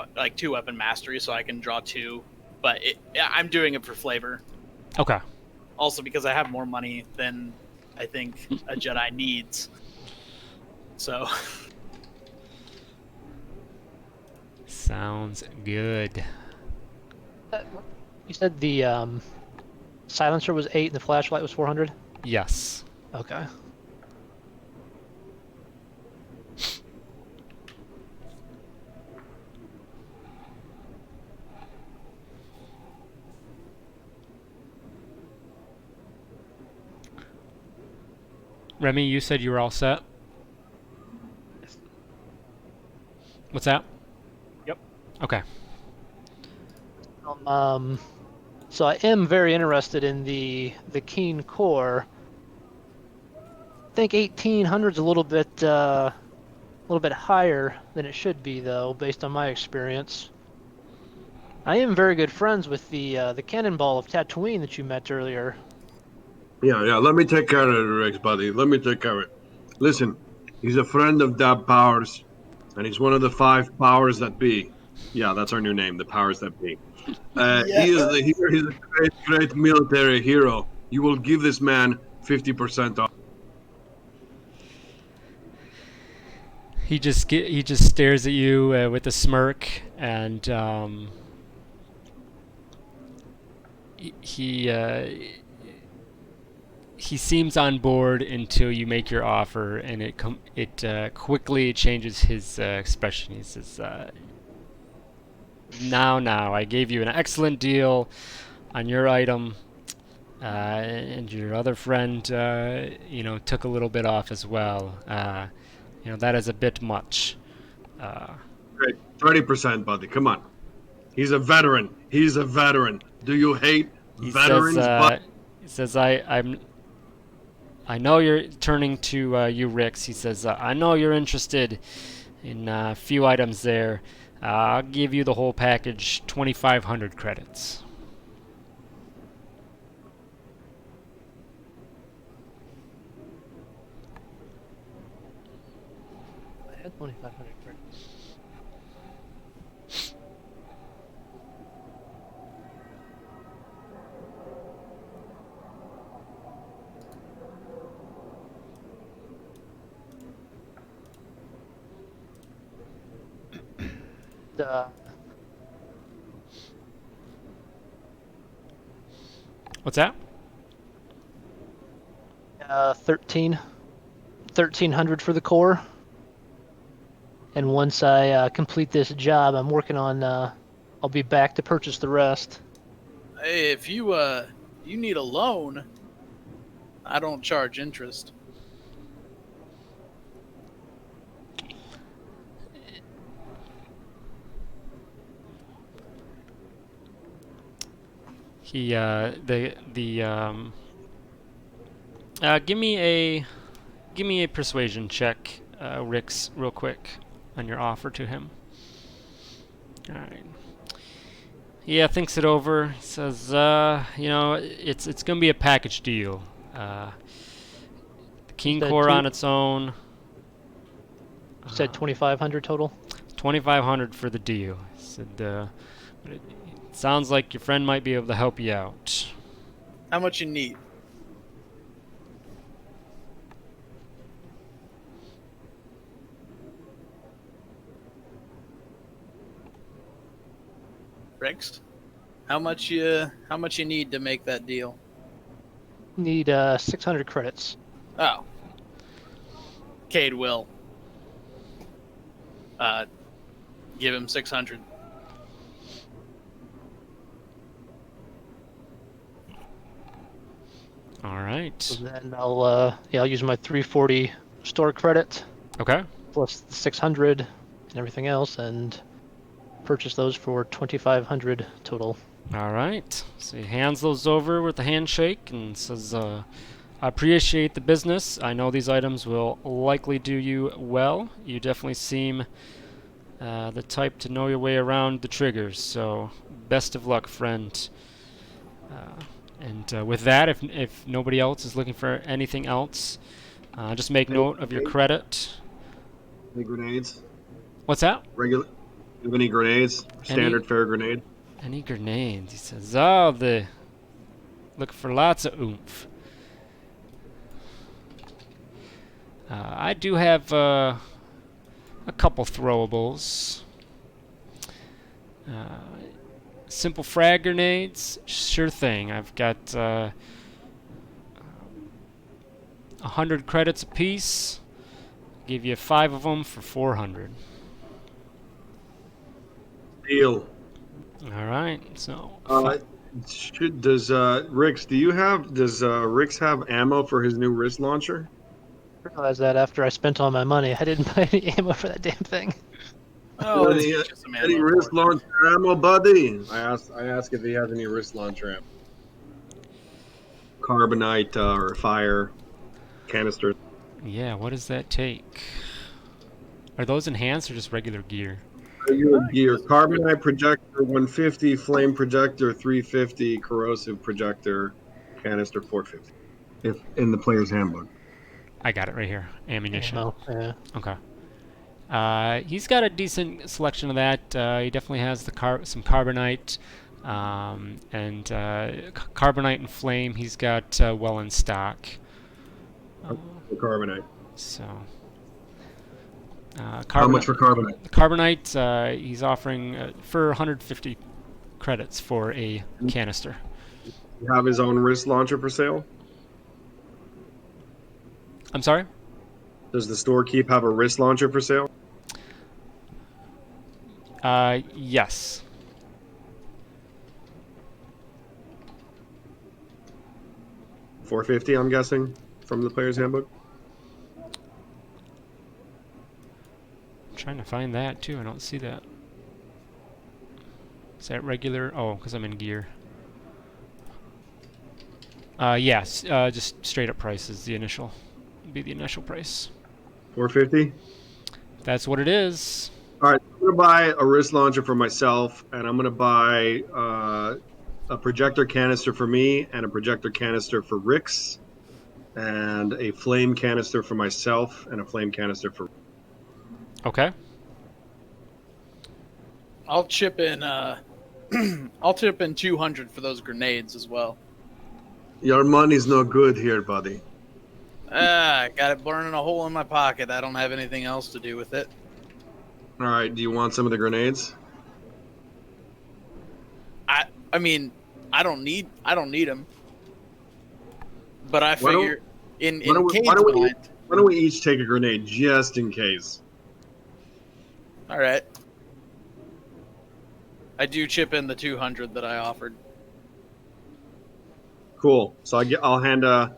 mastery, so I can draw two. But I'm doing it for flavor. Okay. Also because I have more money than I think a Jedi needs. So... Sounds good. You said the silencer was 8 and the flashlight was 400? Yes. Okay. Remy, you said you were all set? What's that? Yep. Okay. So I am very interested in the keen core. I think 1800's a little bit higher than it should be, though, based on my experience. I am very good friends with the cannonball of Tatooine that you met earlier. Yeah. Let me take care of it, Rex, buddy. Let me take care of it. Listen, he's a friend of Dab Powers, and he's one of the 5 powers that be. Yeah, that's our new name, the powers that be. He is he's a great military hero. You will give this man 50% off. He just stares at you with a smirk, and he seems on board until you make your offer, and it quickly changes his expression. He says, "Now, I gave you an excellent deal on your item, and your other friend, took a little bit off as well. That is a bit much." Great, 30%, buddy. Come on. He's a veteran. Do you hate He veterans? says, I know you're turning to you, Rix. He says, I know you're interested in a few items there. I'll give you the whole package, 2,500 credits. I had 2,500 credits. What's that? 1,300 for the core. And once I complete this job, I'm working on. I'll be back to purchase the rest. Hey, if you need a loan, I don't charge interest. He give me a persuasion check, Rix, real quick, on your offer to him. All right. Yeah, thinks it over. Says, it's gonna be a package deal. The King Said Core two- on its own. Said 2,500 total. 2,500 for the deal. Said, but it sounds like your friend might be able to help you out. How much you need? Rex, how much you need to make that deal? Need 600 credits. Oh, Cade will give him 600. All right. So then I'll use my 340 store credit Okay. plus the 600 and everything else, and purchase those for 2,500 total. All right. So he hands those over with a handshake and says, I appreciate the business. I know these items will likely do you well. You definitely seem the type to know your way around the triggers. So best of luck, friend. And with that, if nobody else is looking for anything else, just make note of your credit. Any grenades? What's that? Regular? You have any grenades? Standard fare grenade? Any grenades? He says, oh, look for lots of oomph. I do have a couple throwables. Simple frag grenades, sure thing. I've got 100 credits apiece. Give you 5 of them for 400. Deal. All right, so Does Rix have ammo for his new wrist launcher? I realized that after I spent all my money, I didn't buy any ammo for that damn thing. Oh, any it's just some any ammo wrist for it. launcher ammo, buddy? I ask if he has any wrist launcher ammo. Carbonite or fire canister. yeah, what does that take? Are those enhanced or just regular gear? Regular gear. Carbonite projector 150, flame projector 350, corrosive projector canister 450. If in the player's handbook. I got it right here. Ammunition. Ammo, yeah. Okay. He's got a decent selection of that. He definitely has some carbonite, and carbonite and flame. He's got well in stock. The carbonite. So. How much for carbonite? The carbonite, he's offering for 150 credits for a canister. You have his own wrist launcher for sale? I'm sorry? Does the storekeep have a wrist launcher for sale? Yes. $450, I'm guessing, from the player's handbook. I'm trying to find that too. I don't see that. Is that regular? Oh, because I'm in gear. Yes, just straight up price is the initial. Be the initial price. $450. That's what it is. All right, I'm gonna buy a wrist launcher for myself, and I'm gonna buy a projector canister for me, and a projector canister for Rix, and a flame canister for myself, and a flame canister for. Okay. I'll chip in. I'll chip in 200 for those grenades as well. Your money's no good here, buddy. I got it burning a hole in my pocket. I don't have anything else to do with it. All right, do you want some of the grenades? I mean, I don't need them. But I Why don't- figure in why don't we- Cade's why don't we- mind. Why don't we each take a grenade just in case? All right. I do chip in the 200 that I offered. Cool. So I'll hand a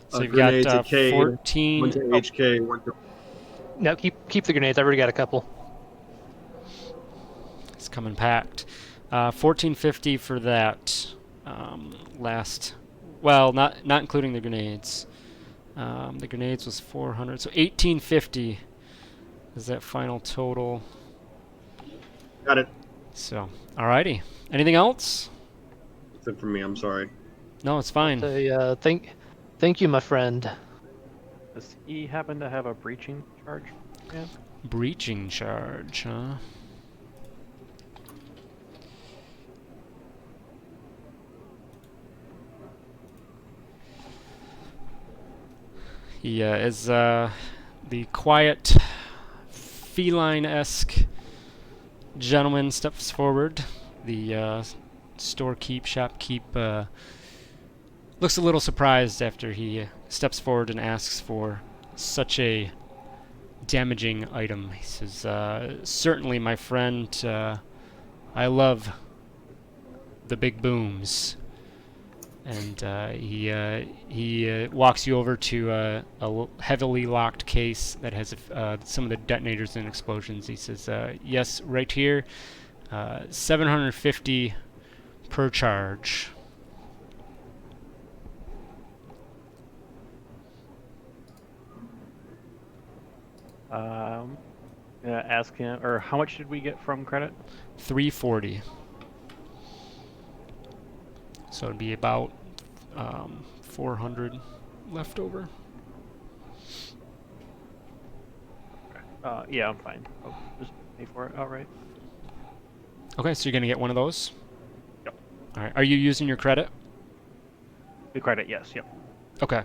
So you've grenade got to Cade, 14. one to HK, one to. No, keep the grenades. I've already got a couple. It's coming packed. 1450 for that last. Well, not including the grenades. The grenades was 400, so 1850 is that final total. Got it. So, alrighty. Anything else? That's it for me. I'm sorry. No, it's fine. So, thank you, my friend. Does he happen to have a breaching charge? Yeah. Breaching charge, huh? He is the quiet, feline-esque gentleman steps forward. The shopkeep looks a little surprised after he steps forward and asks for such a damaging item. He says, certainly, my friend, I love the big booms. And he walks you over to a heavily locked case that has some of the detonators and explosions. He says, yes, right here, 750 per charge. Ask him, or how much did we get from credit? 340. So it'd be about 400 left over. Yeah, I'm fine. I'll just pay for it outright. Okay, so you're gonna get one of those. Yep. All right. Are you using your credit? The credit, yes. Yep. Okay.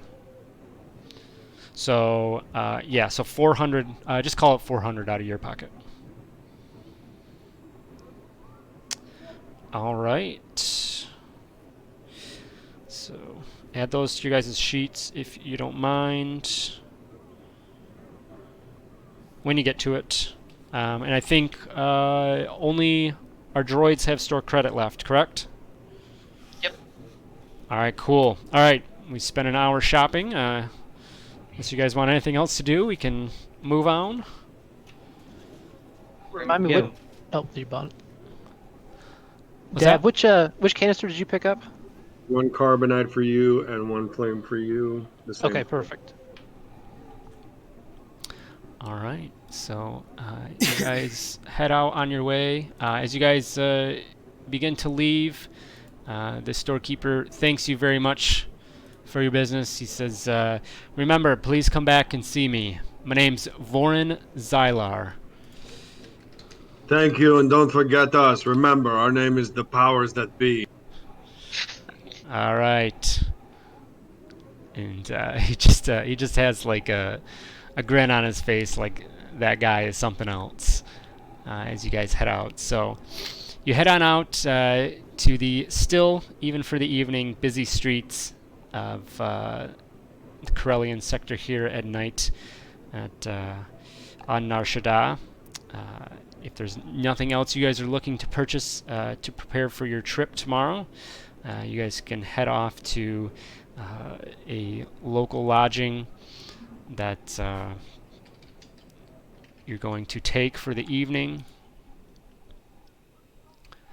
So yeah, so 400. Just call it 400 out of your pocket. All right. So add those to your guys' sheets if you don't mind. When you get to it. And I think only our droids have store credit left, correct? Yep. All right, cool. All right, we spent an hour shopping. Unless you guys want anything else to do, we can move on. Remind me Yeah. what. Oh, you bought it. What's Dad, that? which canister did you pick up? One carbonite for you and one flame for you. The same. Okay, perfect. All right, so you guys head out on your way. As you guys begin to leave, the storekeeper thanks you very much for your business. He says, remember, please come back and see me. My name's Vorin Xylar. Thank you, and don't forget us. Remember, our name is the powers that be. All right. And he just has like a grin on his face, like that guy is something else. As you guys head out, so you head on out to the still, even for the evening, busy streets of the Corellian sector here at night at on Nar Shaddaa. If there's nothing else you guys are looking to purchase to prepare for your trip tomorrow, you guys can head off to a local lodging that you're going to take for the evening.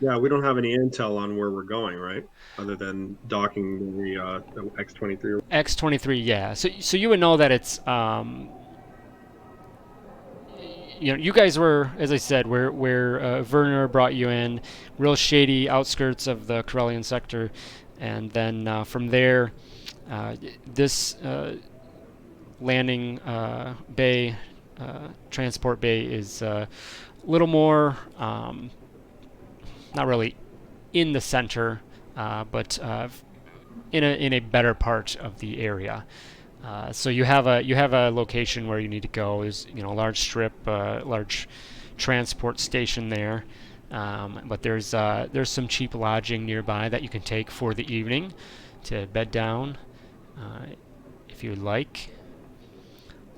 Yeah, we don't have any intel on where we're going, right? Other than docking the X-23. X-23, yeah. So you would know that it's you guys were, as I said, where Werner brought you in, real shady outskirts of the Corellian sector, and then from there, this landing bay, transport bay, is a little more, not really in the center, but in a better part of the area. So you have a location where you need to go. Is a large strip, large transport station there. But there's some cheap lodging nearby that you can take for the evening to bed down, if you would like.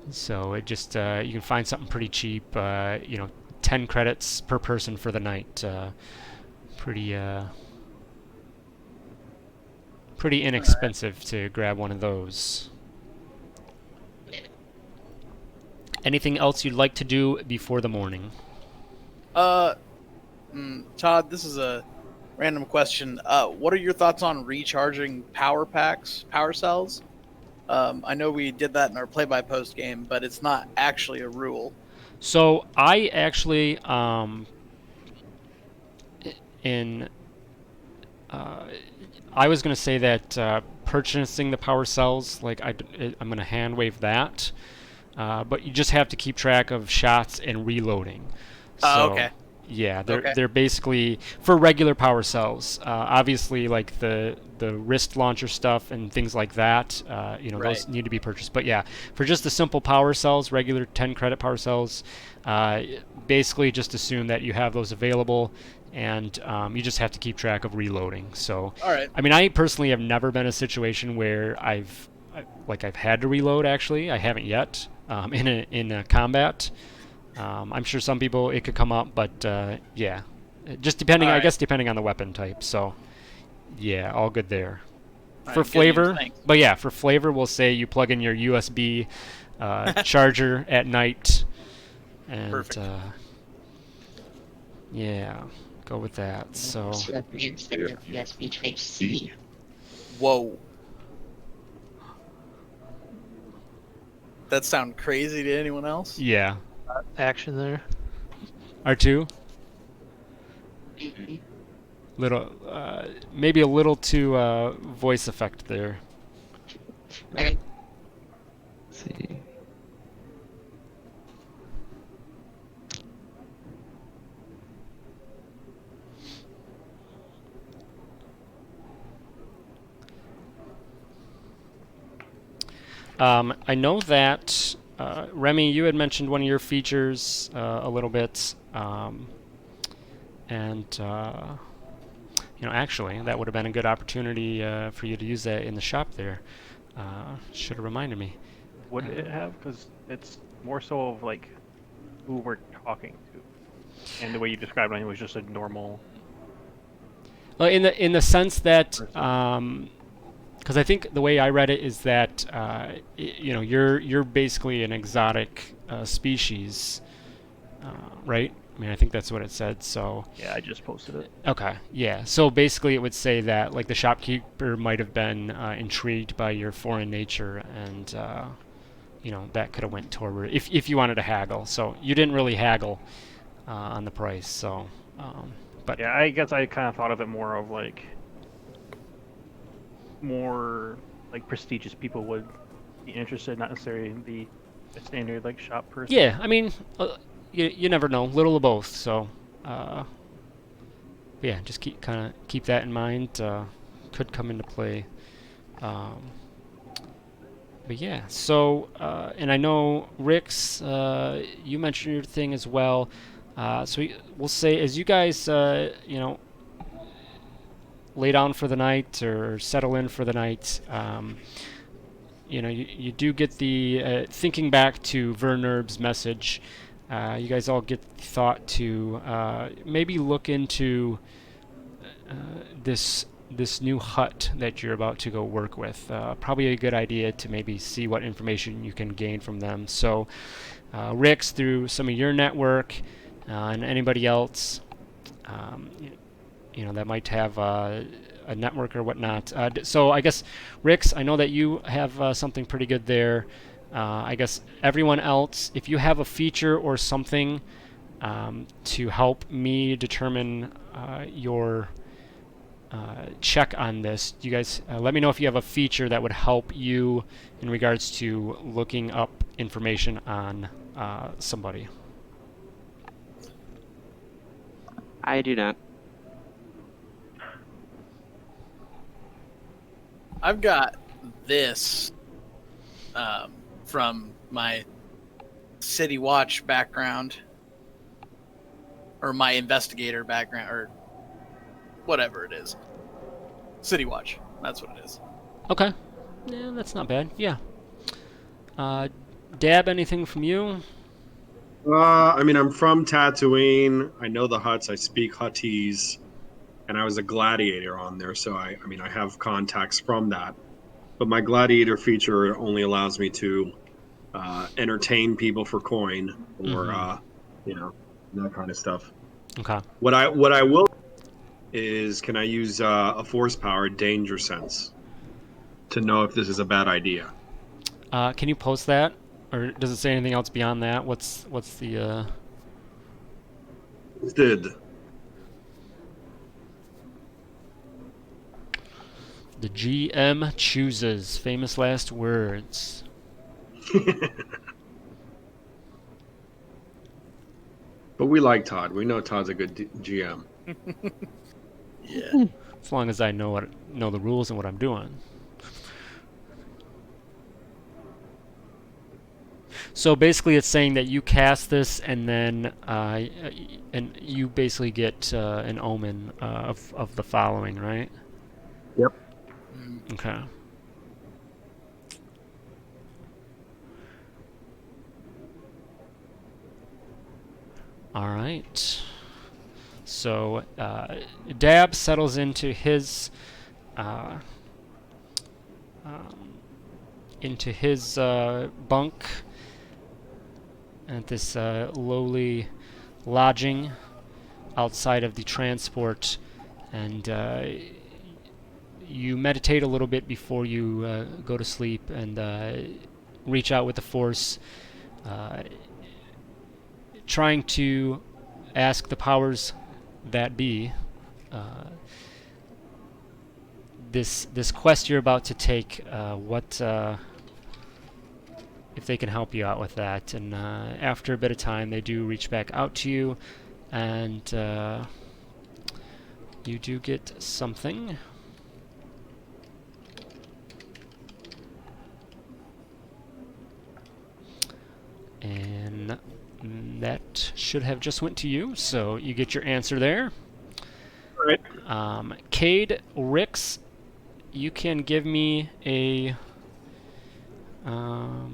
So it just you can find something pretty cheap. 10 credits per person for the night. Pretty inexpensive to grab one of those. Anything else you'd like to do before the morning? Todd, this is a random question. What are your thoughts on recharging power packs, power cells? I know we did that in our play-by-post game, but it's not actually a rule. So I actually in I was going to say that purchasing the power cells, like I'm going to hand wave that, but you just have to keep track of shots and reloading. Oh, So, okay. yeah, Okay. they're basically for regular power cells. Obviously, like the wrist launcher stuff and things like that, those Right. need to be purchased. But yeah, for just the simple power cells, regular 10 credit power cells, basically just assume that you have those available, and you just have to keep track of reloading. So, All right. I mean, I personally have never been in a situation where I've had to reload. Actually, I haven't yet in a combat. I'm sure some people it could come up, but yeah, just depending, All I right. guess, depending on the weapon type. So yeah, all good there. All For right, good news, flavor, thanks. but yeah, for flavor, we'll say you plug in your USB charger at night, and Perfect. yeah, go with that. So USB Type C. Whoa. That sound crazy to anyone else? yeah, Action there. R2, little maybe a little too voice effect there. Right. Let's see. I know that Remy, you had mentioned one of your features a little bit, and actually, that would have been a good opportunity for you to use that in the shop there. Should have reminded me. Would it have? Because it's more so of like who we're talking to, and the way you described it was just a normal. Well, in the sense that, person. because I think the way I read it is that you're basically an exotic species, right? I mean, I think that's what it said. So Yeah, I just posted it. okay, yeah. So basically, it would say that like the shopkeeper might have been intrigued by your foreign nature, and that could have went toward if you wanted to haggle. So you didn't really haggle on the price. So, but Yeah, I guess I kind of thought of it more of like more like prestigious people would be interested, not necessarily the standard like shop person. yeah, I mean, you never know. Little of both. So, yeah, just keep that in mind. Could come into play. Um, but yeah, so and I know Rick's. You mentioned your thing as well. So we'll say as you guys, lay down for the night or settle in for the night. You do get the thinking back to Vernerb's message. You guys all get the thought to maybe look into this new hut that you're about to go work with. Probably a good idea to maybe see what information you can gain from them. So, Rick's through some of your network, and anybody else, that might have a network or whatnot. So I guess, Rick's, I know that you have something pretty good there. I guess everyone else, if you have a feature or something to help me determine your check on this, you guys let me know if you have a feature that would help you in regards to looking up information on somebody. I do not. I've got this from my City Watch background, or my investigator background, or whatever it is. City Watch. That's what it is. Okay. Yeah, that's not bad. Yeah. Dab, anything from you? I mean, I'm from Tatooine. I know the Hutts. I speak Huttese, and I was a gladiator on there, so I mean, I have contacts from that. But my gladiator feature only allows me to entertain people for coin, or that kind of stuff. Okay. What I will is, can I use a force power danger sense to know if this is a bad idea? Can you post that, or does it say anything else beyond that? What's the? Did The GM chooses. Famous last words. But we like Todd. We know Todd's a good GM. Yeah. As long as I know the rules and what I'm doing. So basically, it's saying that you cast this, and then and you basically get an omen of the following, right? Yep. Okay. All right. So Dab settles into his bunk at this lowly lodging outside of the transport, and you meditate a little bit before you go to sleep and reach out with the Force, trying to ask the powers that be this quest you're about to take, what if they can help you out with that. And after a bit of time, they do reach back out to you, and you do get something. And that should have just went to you, so you get your answer there. All right. Cade, Rix, you can give me a I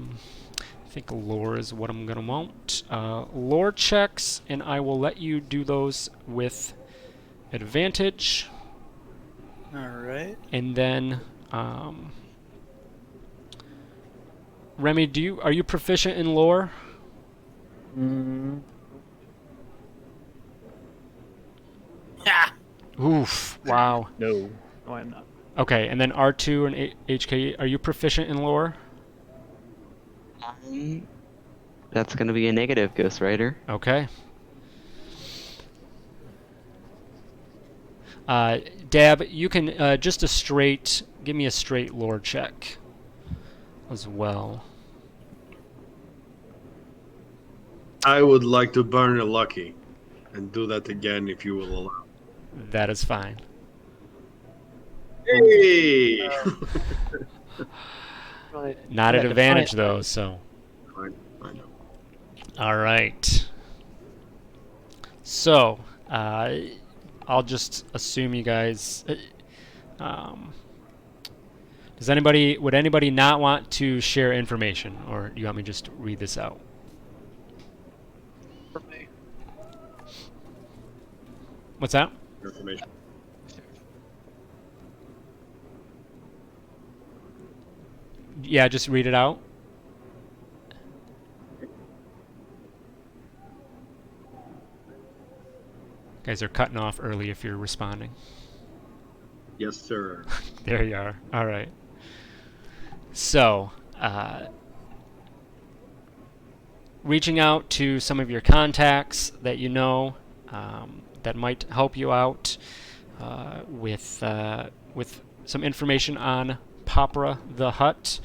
think lore is what I'm gonna want. Lore checks, and I will let you do those with advantage. All right. And then Remy, are you proficient in lore? Yeah. Oof! Wow. No, I'm not. Okay, and then R2 and HK, are you proficient in lore? That's going to be a negative, Ghost Rider. Okay. Dab, you can give me a straight lore check as well. I would like to burn a lucky and do that again if you will allow. That is fine. Hey! Not at advantage though, so. I know. All right. So, I'll just assume you guys. Would anybody not want to share information, or do you want me to just read this out? For me. What's that? Information. Yeah, just read it out. Guys are cutting off early if you're responding. Yes, sir. There you are. All right. So, reaching out to some of your contacts that you know that might help you out with some information on Papra the Hutt.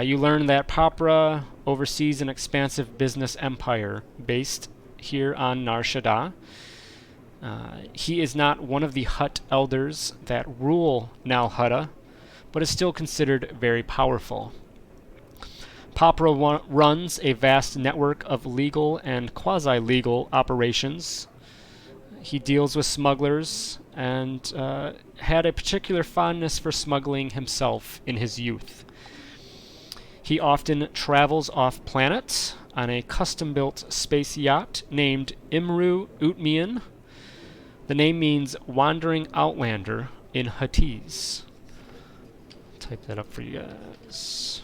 You learn that Papra oversees an expansive business empire based here on Nar Shaddaa. He is not one of the Hutt elders that rule Nal Hutta, but is still considered very powerful. Papra runs a vast network of legal and quasi-legal operations. He deals with smugglers and had a particular fondness for smuggling himself in his youth. He often travels off-planet on a custom-built space yacht named Imru Utmian. The name means wandering outlander in Huttese. Type that up for you guys.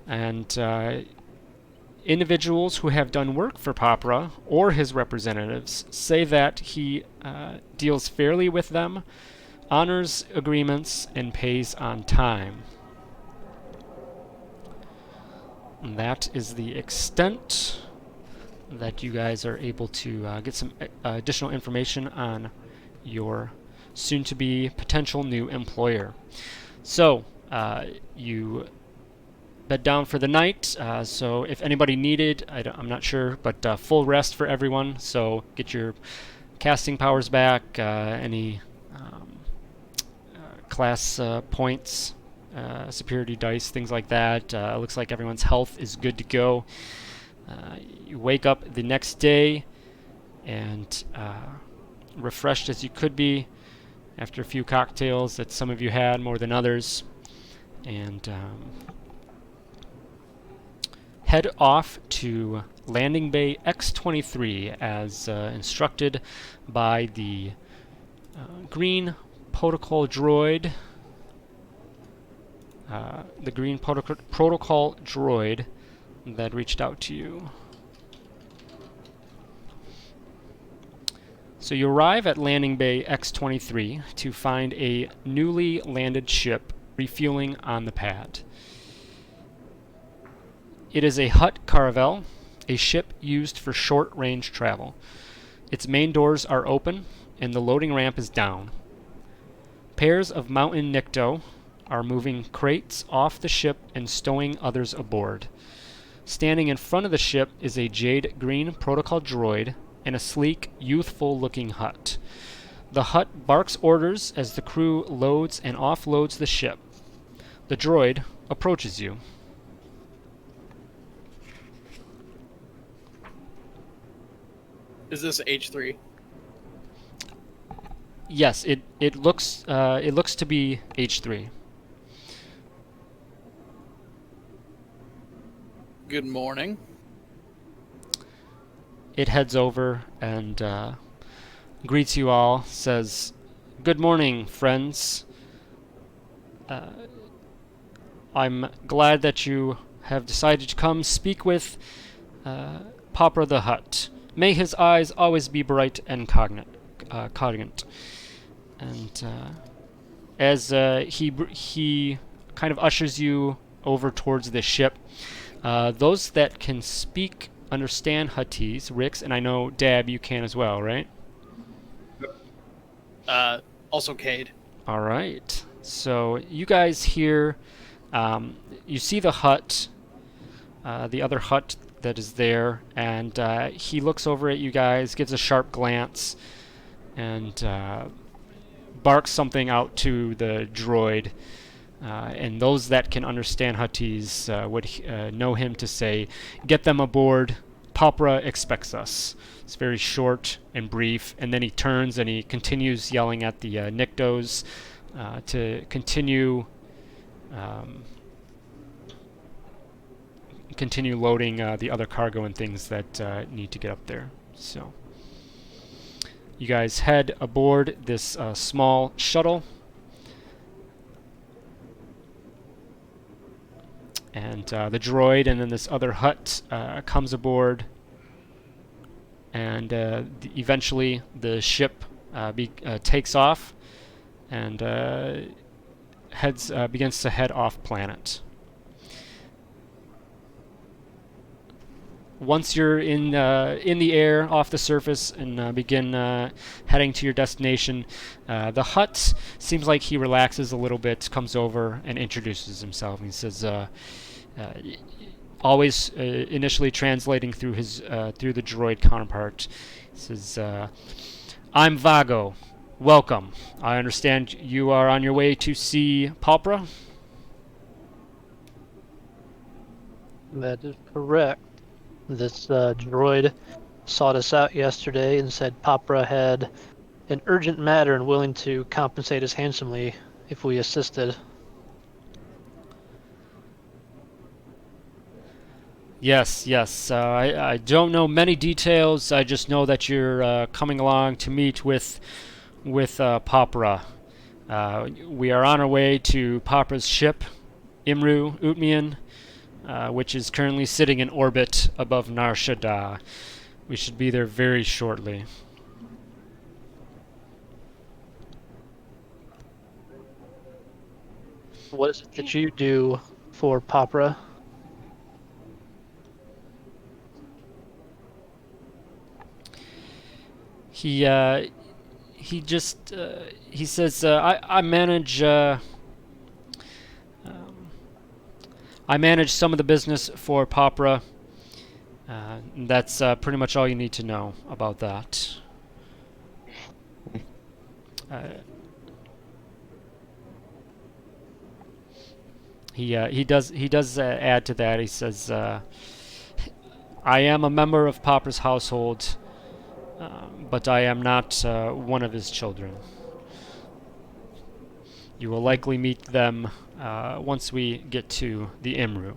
And individuals who have done work for Papra or his representatives say that he deals fairly with them, honors agreements, and pays on time. And that is the extent that you guys are able to get some additional information on your soon-to-be potential new employer. So you bed down for the night. So if anybody needed, I'm not sure, but full rest for everyone. So get your casting powers back, any class points, superiority dice, things like that. Looks like everyone's health is good to go. You wake up the next day and refreshed as you could be after a few cocktails that some of you had more than others, and head off to Landing Bay X-23 as instructed by the green protocol droid. The green protocol droid that reached out to you. So you arrive at Landing Bay X-23 to find a newly landed ship refueling on the pad. It is a Hutt Caravel, a ship used for short-range travel. Its main doors are open and the loading ramp is down. Pairs of Mountain Nikto are moving crates off the ship and stowing others aboard. Standing in front of the ship is a jade green protocol droid and a sleek, youthful-looking Hutt. The Hutt barks orders as the crew loads and offloads the ship. The droid approaches you. Is this H3? Yes, it looks to be H3. Good morning. It heads over and greets you all, says, "Good morning, friends. I'm glad that you have decided to come speak with Papa the Hutt. May his eyes always be bright and cognate." And as he kind of ushers you over towards the ship, those that can speak understand Huttese, Rix, and I know Dab, you can as well, right? Also Cade. All right. So you guys hear, you see the Hutt, the other Hutt that is there, and he looks over at you guys, gives a sharp glance, and barks something out to the droid. And those that can understand Huttese would know him to say, "Get them aboard. Papra expects us." It's very short and brief, and then he turns and he continues yelling at the Niktos to continue loading the other cargo and things that need to get up there. So you guys head aboard this small shuttle. And the droid and then this other Hutt comes aboard, and eventually the ship takes off and begins to head off planet. Once you're in the air off the surface and begin heading to your destination, the Hutt seems like he relaxes a little bit, comes over and introduces himself. He says, always initially translating through through the droid counterpart. He says, "I'm Vago. Welcome. I understand you are on your way to see Palpra?" That is correct. This droid sought us out yesterday and said Papra had an urgent matter and willing to compensate us handsomely if we assisted. Yes, yes. I don't know many details. I just know that you're coming along to meet with Papra. We are on our way to Papra's ship, Imru Utmian, which is currently sitting in orbit above Nar Shaddaa. We should be there very shortly. What is it that you do for Papra? he says, I manage some of the business for Papra. That's pretty much all you need to know about that. He does add to that. He says, I am a member of Papra's household, but I am not one of his children. You will likely meet them once we get to the Imru.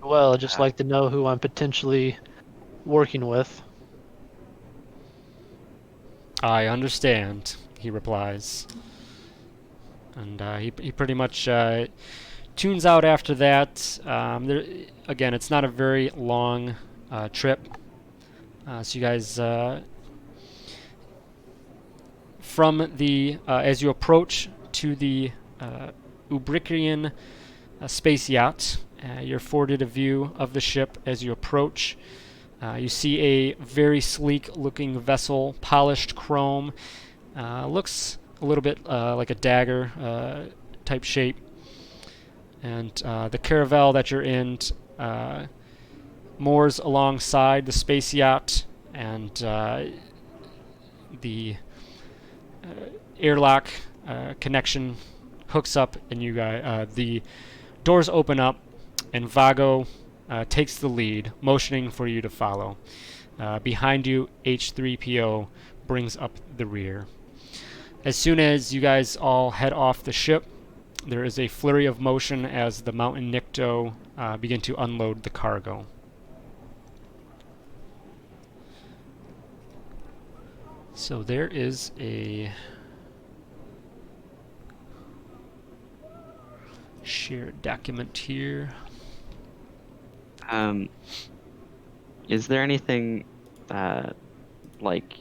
Well, I'd just like to know who I'm potentially working with. I understand, he replies. And he pretty much tunes out after that. Again, it's not a very long trip. So you guys, as you approach to the Ubrikian space yacht, you're afforded a view of the ship as you approach. You see a very sleek-looking vessel, polished chrome. Looks a little bit like a dagger type shape. And the caravel that you're in moors alongside the space yacht, and the airlock connection hooks up, and the doors open up, and Vago takes the lead, motioning for you to follow. Behind you, H3PO brings up the rear. As soon as you guys all head off the ship, there is a flurry of motion as the Mountain Nikto begin to unload the cargo. So there is a shared document here. Is there anything like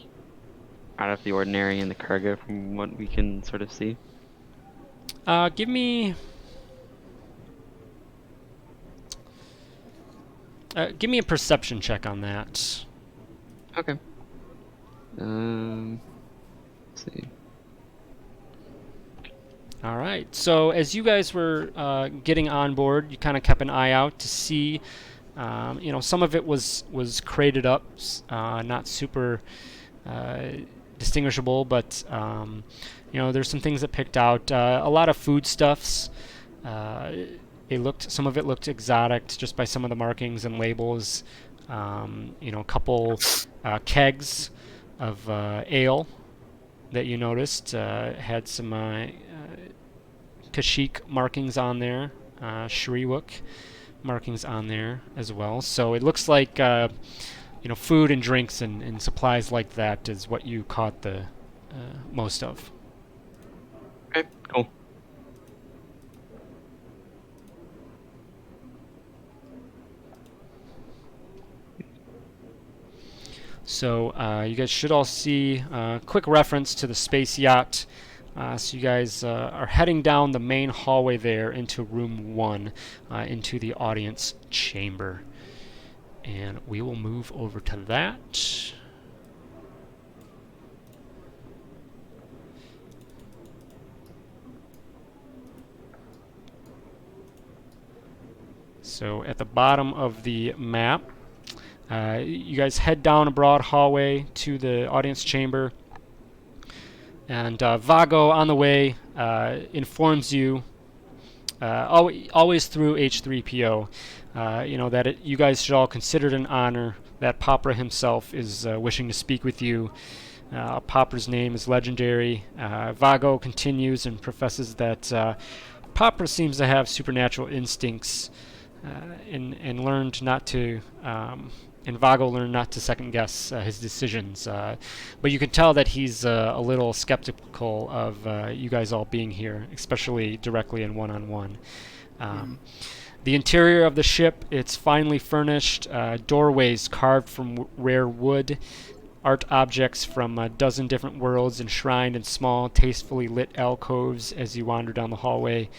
out of the ordinary in the cargo from what we can sort of see? Give me a perception check on that. Okay. Let's see. All right. So as you guys were getting on board, you kind of kept an eye out to see. Some of it was crated up, not super distinguishable, but there's some things that picked out. A lot of foodstuffs. Some of it looked exotic just by some of the markings and labels. A couple kegs of ale that you noticed had some Kashyyyk markings on there, Shriwook markings on there as well. So it looks like food and drinks and supplies like that is what you caught the most of. Okay, cool. So you guys should all see a quick reference to the space yacht. So you guys are heading down the main hallway there into room 1, into the audience chamber. And we will move over to that. So at the bottom of the map, you guys head down a broad hallway to the audience chamber. And Vago, on the way, informs you, always through H3PO, that you guys should all consider it an honor that Papra himself is wishing to speak with you. Papra's name is legendary. Vago continues and professes that Papra seems to have supernatural instincts and learned not to... and Vago learned not to second-guess his decisions. But you can tell that he's a little skeptical of you guys all being here, especially directly and one-on-one. The interior of the ship, it's finely furnished, doorways carved from rare wood, art objects from a dozen different worlds enshrined in small, tastefully lit alcoves as you wander down the hallway.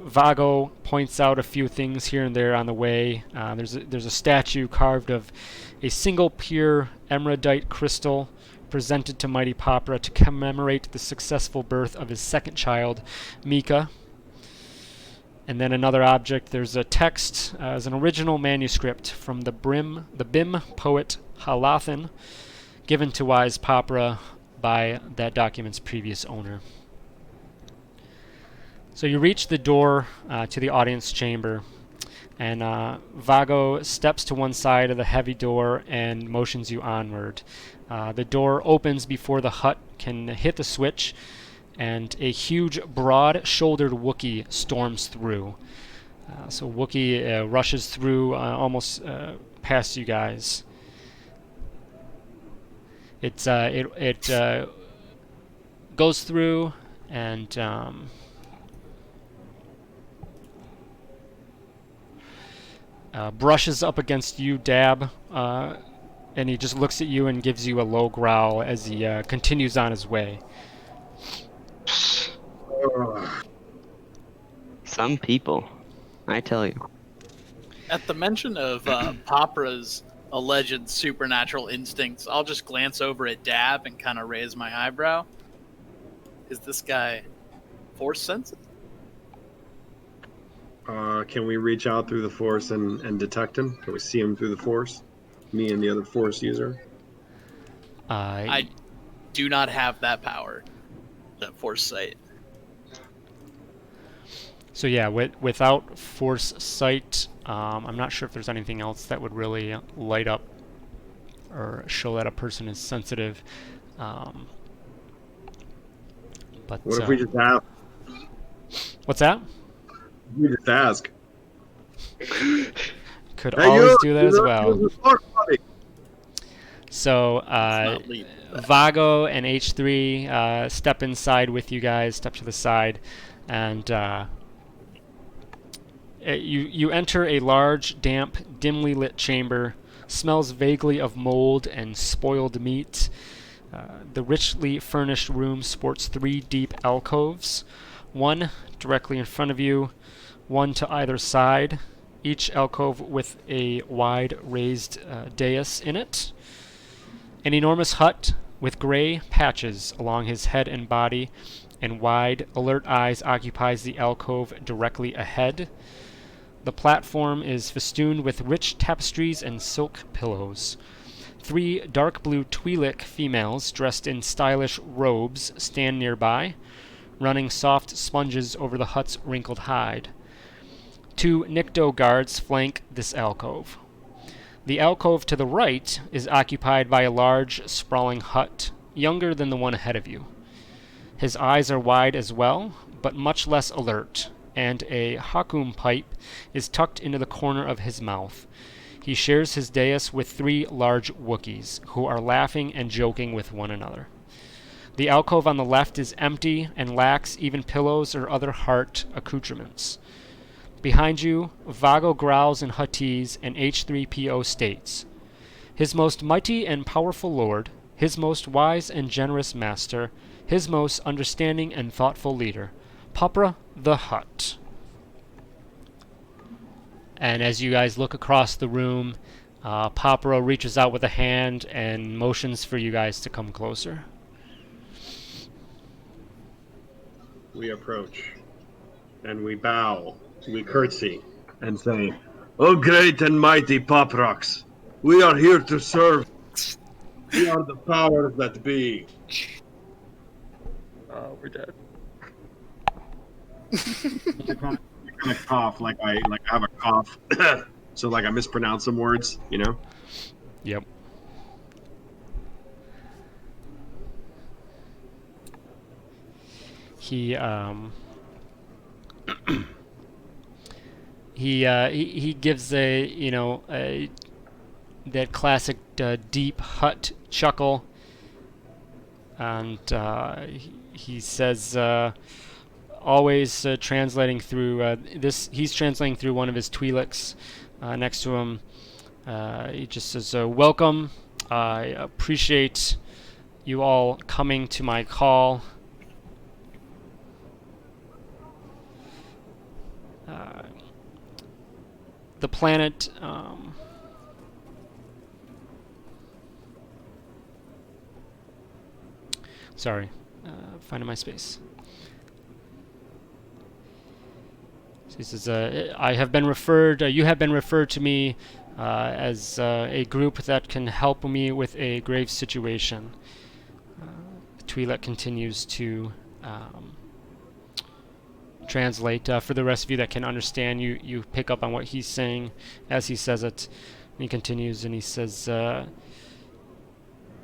Vago points out a few things here and there on the way. There's a statue carved of a single pure emeraldite crystal presented to Mighty Popra to commemorate the successful birth of his second child, Mika. And then another object, there's a text as an original manuscript from the BIM poet Halathan, given to Wise Popra by that document's previous owner. So you reach the door to the audience chamber, and Vago steps to one side of the heavy door and motions you onward. The door opens before the Hutt can hit the switch, and a huge, broad-shouldered Wookiee storms through. So Wookiee rushes through almost past you guys. It goes through and brushes up against you, Dab, and he just looks at you and gives you a low growl as he continues on his way. Some people, I tell you. At the mention of Popra's alleged supernatural instincts, I'll just glance over at Dab and kind of raise my eyebrow. Is this guy force sensitive? Can we reach out through the Force and detect him? Can we see him through the Force? Me and the other Force user? I do not have that power, that force sight. So yeah, without force sight, I'm not sure if there's anything else that would really light up or show that a person is sensitive. But what if we just ask? What's that? We just ask. Could Hey, always do that as well. use the Force, buddy. So not leading to that. Vago and H3 step inside with you guys, step to the side, and you enter a large, damp, dimly lit chamber. Smells vaguely of mold and spoiled meat. The richly furnished room sports 3 deep alcoves, one directly in front of you, one to either side, each alcove with a wide raised dais in it. An enormous Hutt with gray patches along his head and body and wide, alert eyes occupies the alcove directly ahead. The platform is festooned with rich tapestries and silk pillows. 3 dark blue Twi'lek females dressed in stylish robes stand nearby, running soft sponges over the Hutt's wrinkled hide. 2 Nikto guards flank this alcove. The alcove to the right is occupied by a large, sprawling Hutt, younger than the one ahead of you. His eyes are wide as well, but much less alert, and a Hakum pipe is tucked into the corner of his mouth. He shares his dais with 3 large Wookiees, who are laughing and joking with one another. The alcove on the left is empty and lacks even pillows or other heart accoutrements. Behind you, Vago growls in Huttese and H3PO states, "His most mighty and powerful lord, his most wise and generous master, his most understanding and thoughtful leader, Popra the Hutt." And as you guys look across the room, Popra reaches out with a hand and motions for you guys to come closer. We approach, and we bow, we curtsy, and say, "O great and mighty Poprox, we are here to serve. We are the powers that be." We're dead. You're gonna cough like I have a cough, so like I mispronounce some words, you know. Yep. He he gives that classic deep Hutt chuckle, and he says, always translating through this. He's translating through one of his Twi'leks next to him. He just says, "Welcome. I appreciate you all coming to my call. the planet. Sorry, finding my space. He says, "I have been referred. You have been referred to me as a group that can help me with a grave situation." Twi'lek continues to translate. For the rest of you that can understand, you pick up on what he's saying as he says it. And he continues and he says,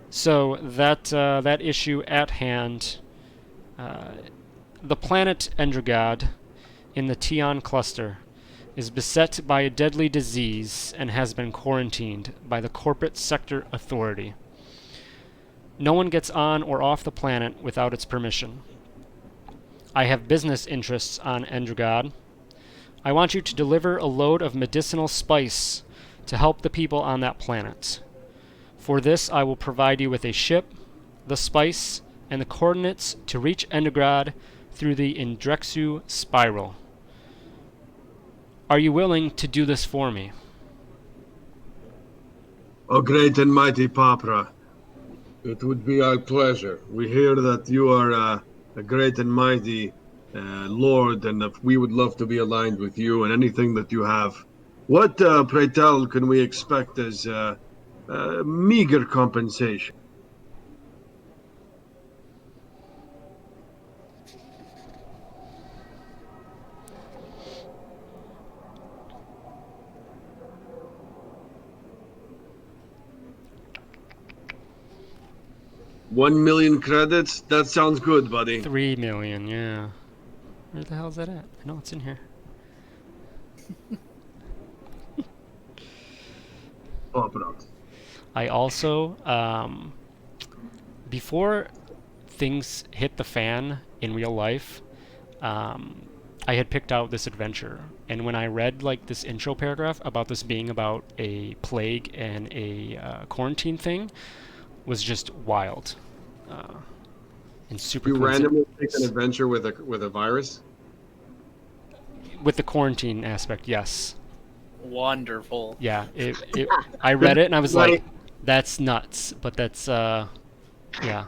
"So that issue at hand, the planet Endragod in the Tion cluster is beset by a deadly disease and has been quarantined by the corporate sector authority. No one gets on or off the planet without its permission. I have business interests on Endragod. I want you to deliver a load of medicinal spice to help the people on that planet. For this, I will provide you with a ship, the spice, and the coordinates to reach Endragod through the Indrexu spiral. Are you willing to do this for me?" O great and mighty Papra, it would be our pleasure. We hear that you are a great and mighty lord, and that we would love to be aligned with you and anything that you have. What, pray tell, can we expect as meager compensation? $1,000,000 credits? That sounds good, buddy. 3 million, yeah. Where the hell is that at? I know it's in here. I also, before things hit the fan in real life, I had picked out this adventure, and when I read like this intro paragraph about this being about a plague and a quarantine thing, was just wild and super. You randomly pick an adventure with a virus? With the quarantine aspect, yes. Wonderful. Yeah, I read it and I was like, that's nuts, but that's yeah,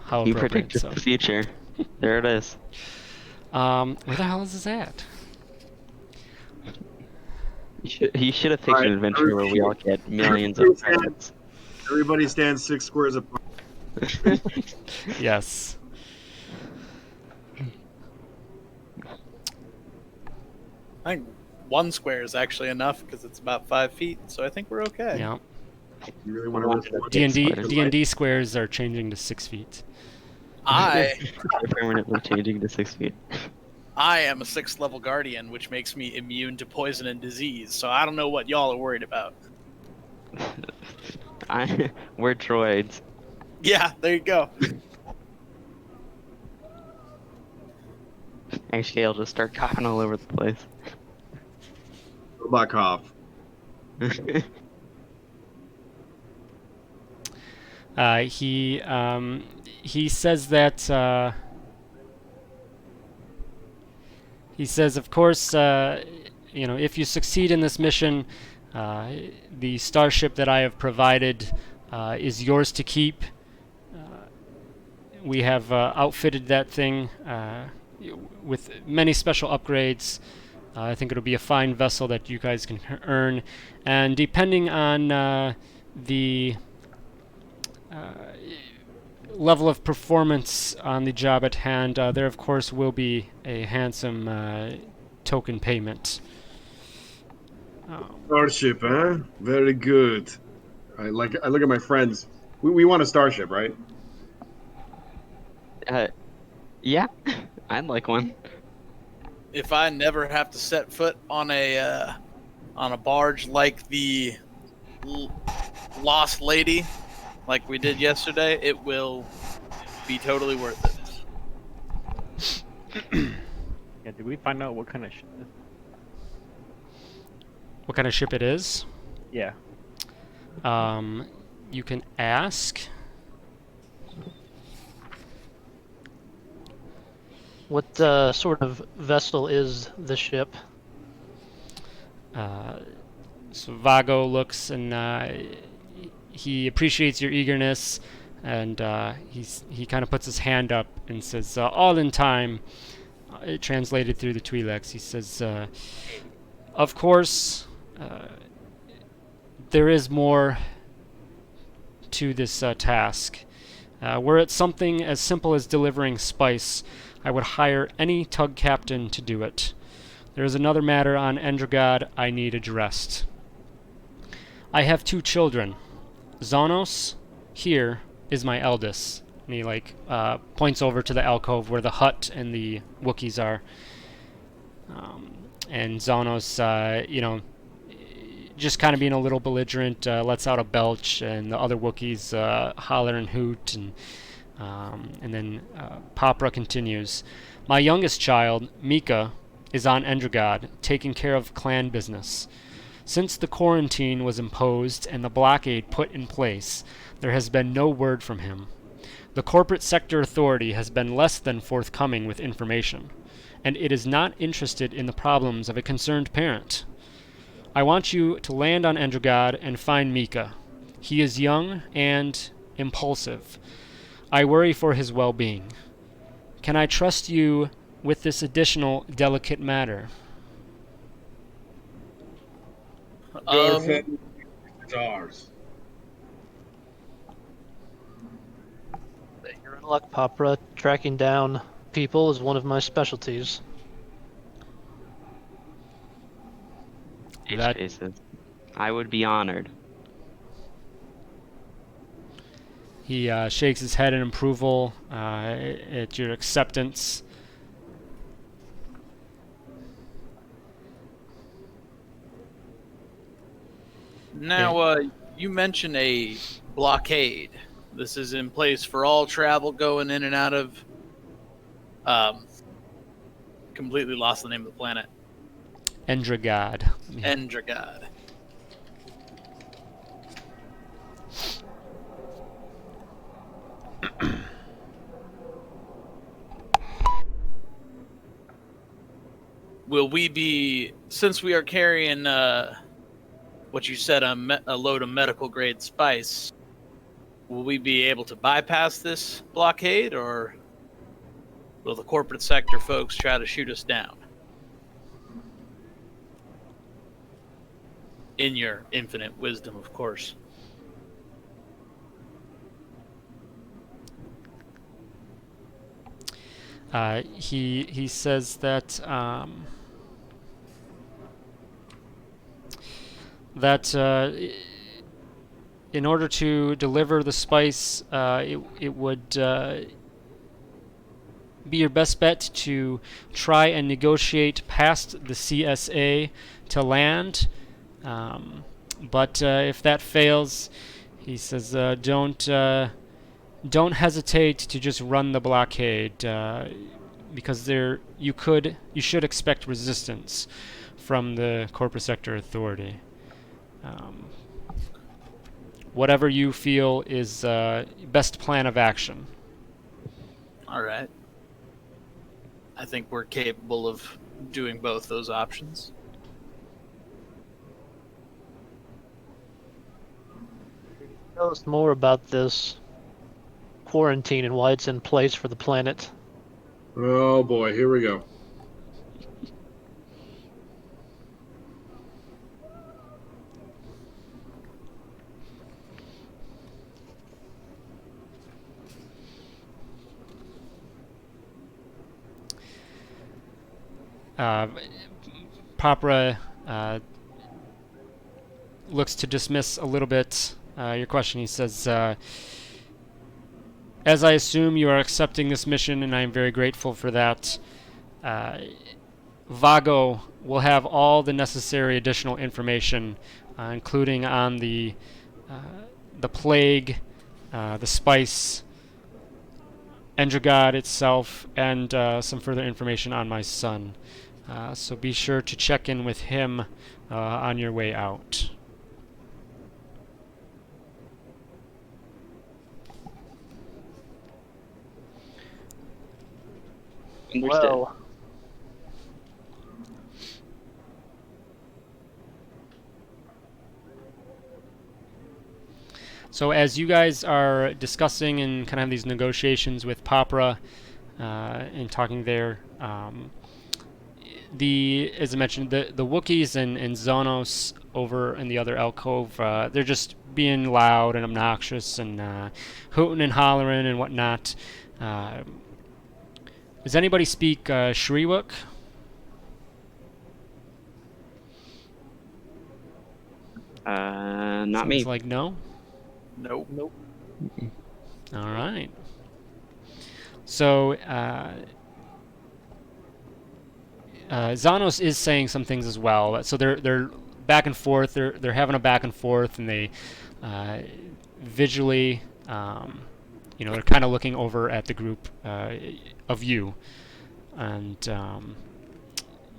how You appropriate. predicted the future. There it is. Where the hell is this at? You should have picked an adventure where we all get millions of credits. Everybody stands 6 squares apart. Yes. I think 1 square is actually enough because it's about 5 feet, so I think we're okay. Yeah. You really want to D&D squares are changing to 6 feet. I They're permanently changing to 6 feet. I am a 6th level guardian, which makes me immune to poison and disease, so I don't know what y'all are worried about. We're droids. Yeah, there you go. Actually, I'll just start coughing all over the place. Robot cough. He says that he says, of course, if you succeed in this mission, the starship that I have provided is yours to keep. We have outfitted that thing with many special upgrades. I think it'll be a fine vessel that you guys can earn, and depending on the level of performance on the job at hand, there of course will be a handsome token payment. Starship, huh? Very good. I look at my friends. We want a starship, right? Yeah, I'd like one. If I never have to set foot on a barge like the Lost Lady, like we did yesterday, it will be totally worth it. Yeah, did we find out what kind of ship this is? What kind of ship it is? Yeah. You can ask. What sort of vessel is the ship? So Vago looks and he appreciates your eagerness, and he kind of puts his hand up and says, "All in time." Translated through the Twi'leks, he says, "Of course, there is more to this task. Were it something as simple as delivering spice, I would hire any tug captain to do it. There is another matter on Endrogod I need addressed. I have 2 children. Xanos, here, is my eldest." And he points over to the alcove where the Hutt and the Wookiees are. And Xanos, just kind of being a little belligerent, lets out a belch, and the other Wookiees holler and hoot, and then Papra continues. "My youngest child, Mika, is on Endrogod, taking care of clan business. Since the quarantine was imposed and the blockade put in place, there has been no word from him. The corporate sector authority has been less than forthcoming with information, and it is not interested in the problems of a concerned parent. I want you to land on Endrogod and find Mika. He is young and impulsive. I worry for his well-being. Can I trust you with this additional delicate matter?" Your family is ours. You're in luck, Papra. Tracking down people is one of my specialties. That- HK says, "I would be honored." He shakes his head in approval at your acceptance. Now, you mentioned a blockade. This is in place for all travel going in and out of. Completely lost the name of the planet. Endrogod. Endrogod. Will we be, since we are carrying what you said, a load of medical grade spice, will we be able to bypass this blockade, or will the corporate sector folks try to shoot us down? In your infinite wisdom, of course. He says that in order to deliver the spice, it would be your best bet to try and negotiate past the CSA to land. But if that fails, he says, don't hesitate to just run the blockade, because you should expect resistance from the corporate sector authority. Whatever you feel is best plan of action. All right. I think we're capable of doing both those options. Tell us more about this quarantine and why it's in place for the planet. Oh boy, here we go. Papra looks to dismiss a little bit your question. He says, as I assume you are accepting this mission, and I am very grateful for that, Vago will have all the necessary additional information, including on the plague, the spice, Endrogod itself, and some further information on my son. So be sure to check in with him on your way out. Understood. Well, So as you guys are discussing and kind of have these negotiations with Papra and talking there, as I mentioned, the Wookiees and Zonos over in the other alcove, they're just being loud and obnoxious and hooting and hollering and whatnot. Does anybody speak Shriwook? Not Seems me. like no. Nope. All right. So Zanos is saying some things as well. So they're back and forth. They're having a back and forth, and they visually, they're kind of looking over at the group of you, and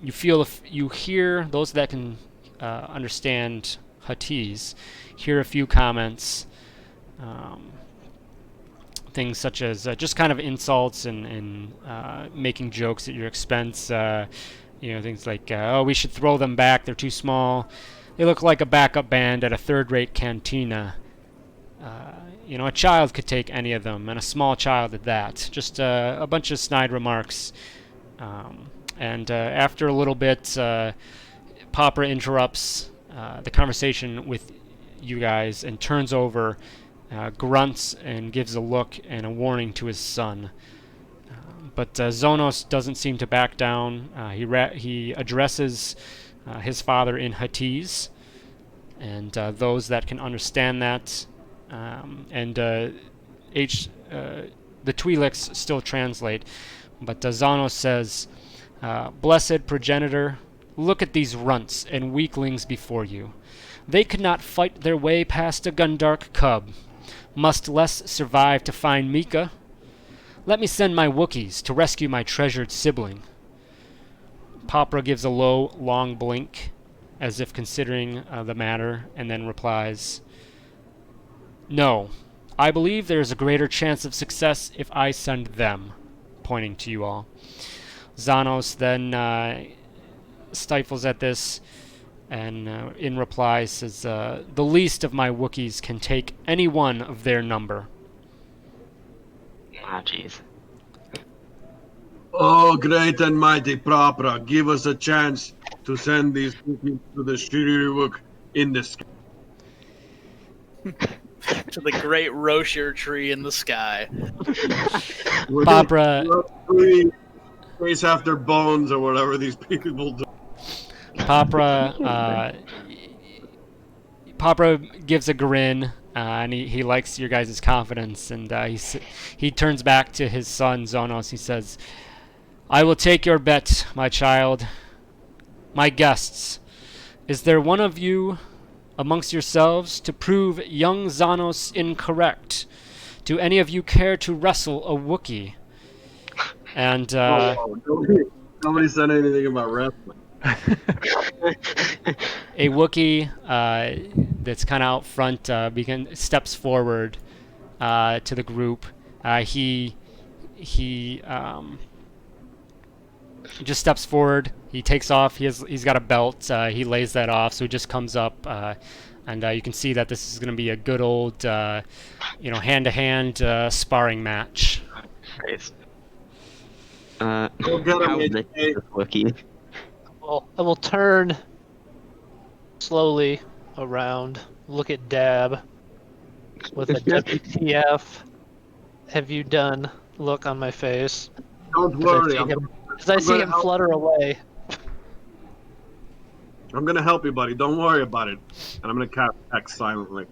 you hear those that can understand Huttese hear a few comments. Things such as just kind of insults and making jokes at your expense. Things like, oh, we should throw them back. They're too small. They look like a backup band at a third-rate cantina. A child could take any of them, and a small child at that. Just a bunch of snide remarks. And after a little bit, Papra interrupts the conversation with you guys and turns over, grunts and gives a look and a warning to his son. But Zonos doesn't seem to back down. He addresses his father in Huttese, and those that can understand that, and the Twi'leks still translate. But Zonos says, "Blessed progenitor, look at these runts and weaklings before you. They could not fight their way past a Gundark cub. Must less survive to find Mika. Let me send my Wookiees to rescue my treasured sibling." Papra gives a low, long blink, as if considering the matter, and then replies, "No, I believe there is a greater chance of success if I send them," pointing to you all. Zanos then stifles at this, and in reply says, "The least of my Wookiees can take any one of their number." Ah, jeez. Oh, great and mighty Prapra, give us a chance to send these cookies to the Shiriwook in the sky. To the great Roshir tree in the sky. Papra Chase after bones or whatever these people do. Papra gives a grin, and he likes your guys' confidence, and he turns back to his son Zonos. He says, "I will take your bet, my child. My guests, is there one of you amongst yourselves to prove young Zanos incorrect? Do any of you care to wrestle a Wookiee?" And Nobody said anything about wrestling. a Wookiee that's kind of out front steps forward to the group. He just steps forward. He takes off. He's got a belt. He lays that off, so he just comes up, and you can see that this is going to be a good old, hand-to-hand sparring match. Christ. Go get him, How rich HK. is this Wookiee? Well, I will turn slowly around, look at Dab with a WTF have you done look on my face. Don't worry, As I see him help. flutter away. I'm gonna help you, buddy. Don't worry about it. And I'm gonna cast X silently.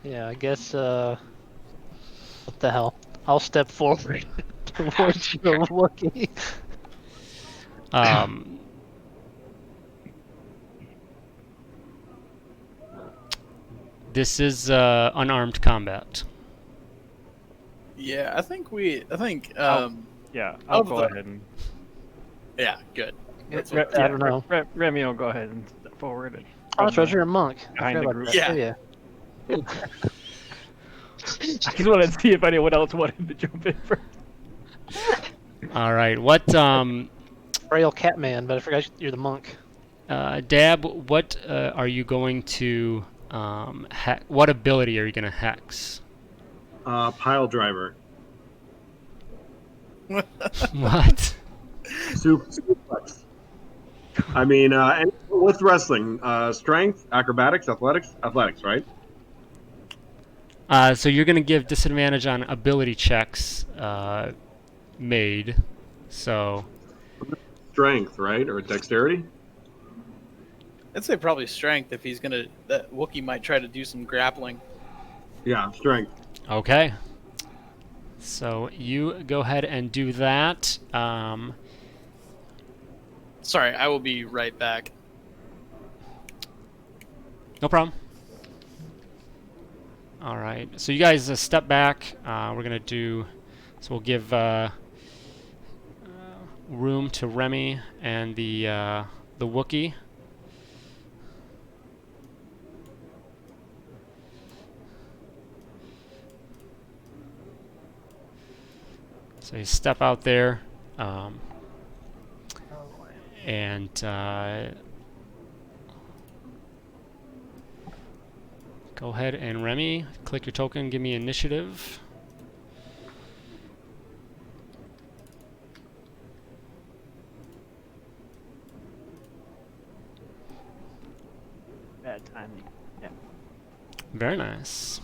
Yeah, I guess, what the hell? I'll step forward towards your Wookiee. This is unarmed combat. Yeah, I think. Yeah, I'll Of go the- ahead and Yeah, good. That's Re- what- I don't know. Remy will go ahead and step forward and Oh, treasure a monk. I Behind forgot the about group. that. Yeah. Yeah. I just wanted to see if anyone else wanted to jump in first. All right. What Frail Catman, but I forgot you're the monk. Dab, what are you going to what ability are you going to hex? Pile driver. What? Suplex. I mean, and what's wrestling? Strength, acrobatics, athletics, athletics, right? So you're going to give disadvantage on ability checks made. So Strength, right, or dexterity? I'd say probably strength if he's gonna. That Wookiee might try to do some grappling. Yeah, strength. okay. So you go ahead and do that. Sorry, I will be right back. No problem. All right. So you guys step back. We're gonna do. So we'll give room to Remy and the Wookiee. So you step out there, and go ahead and Remy, click your token, give me initiative. Bad timing. Yeah. Very nice.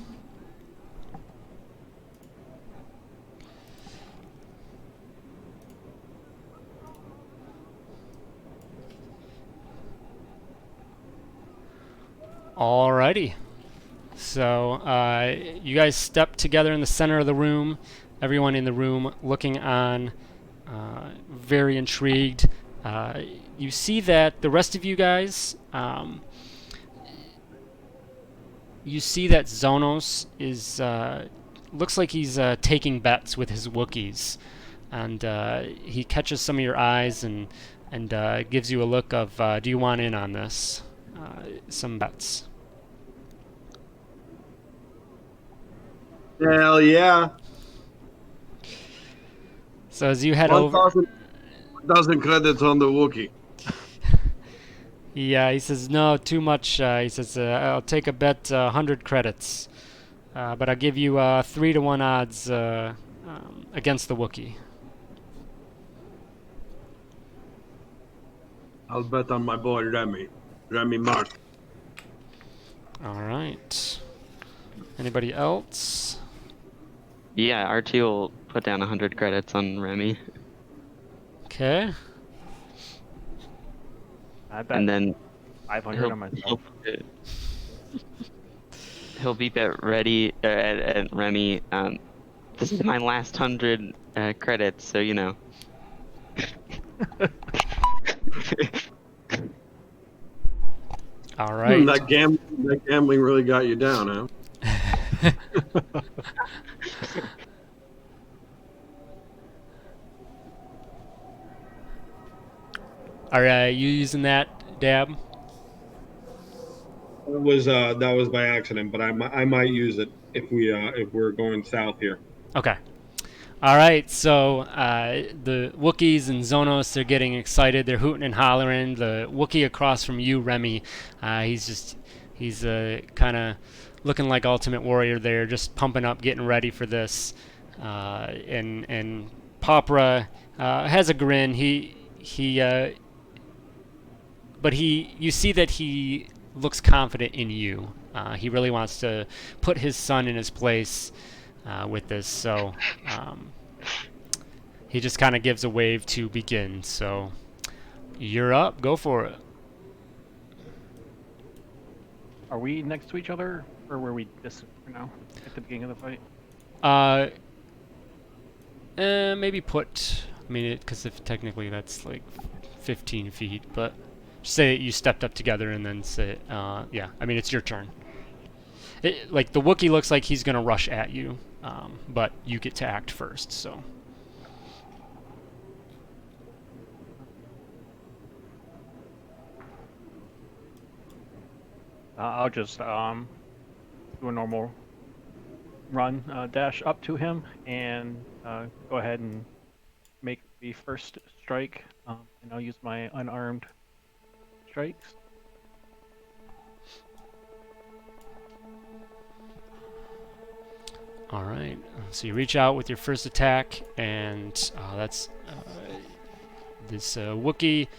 Alrighty. So you guys step together in the center of the room. Everyone in the room looking on, very intrigued. You see that the rest of you guys, you see that Zonos is looks like he's taking bets with his Wookiees, and he catches some of your eyes and gives you a look of, do you want in on this? Some bets. Hell yeah. So as you head over, 1,000 credits on the Wookiee. he says no, too much. He says I'll take a bet, 100 credits, but I'll give you 3-to-1 odds against the Wookiee. I'll bet on my boy Remy. Remy Martin. All right. Anybody else? Yeah, RT will put down 100 credits on Remy, Okay. I bet and then 500 on myself. he'll beep at ready at Remy. This is my last 100 credits, so you know. All right. That gambling really got you down, huh? Are you using that, Dab? That was by accident, but I might use it if we're going south here. Okay. All right. So the Wookiees and Zonos, they're getting excited. They're hooting and hollering. The Wookiee across from you, Remy, he's kind of looking like Ultimate Warrior there, just pumping up, getting ready for this. And Popra has a grin. But you see that he looks confident in you. He really wants to put his son in his place with this. So he just kind of gives a wave to begin. So you're up. Go for it. Are we next to each other, or were we distant for now at the beginning of the fight? Maybe put. I mean, because if technically that's like 15 feet, but say that you stepped up together and then say, yeah. I mean, it's your turn. Like the Wookiee looks like he's gonna rush at you, but you get to act first. So. I'll just do a normal run, dash up to him, and go ahead and make the first strike. And I'll use my unarmed strikes. All right. So you reach out with your first attack, and that's this Wookiee.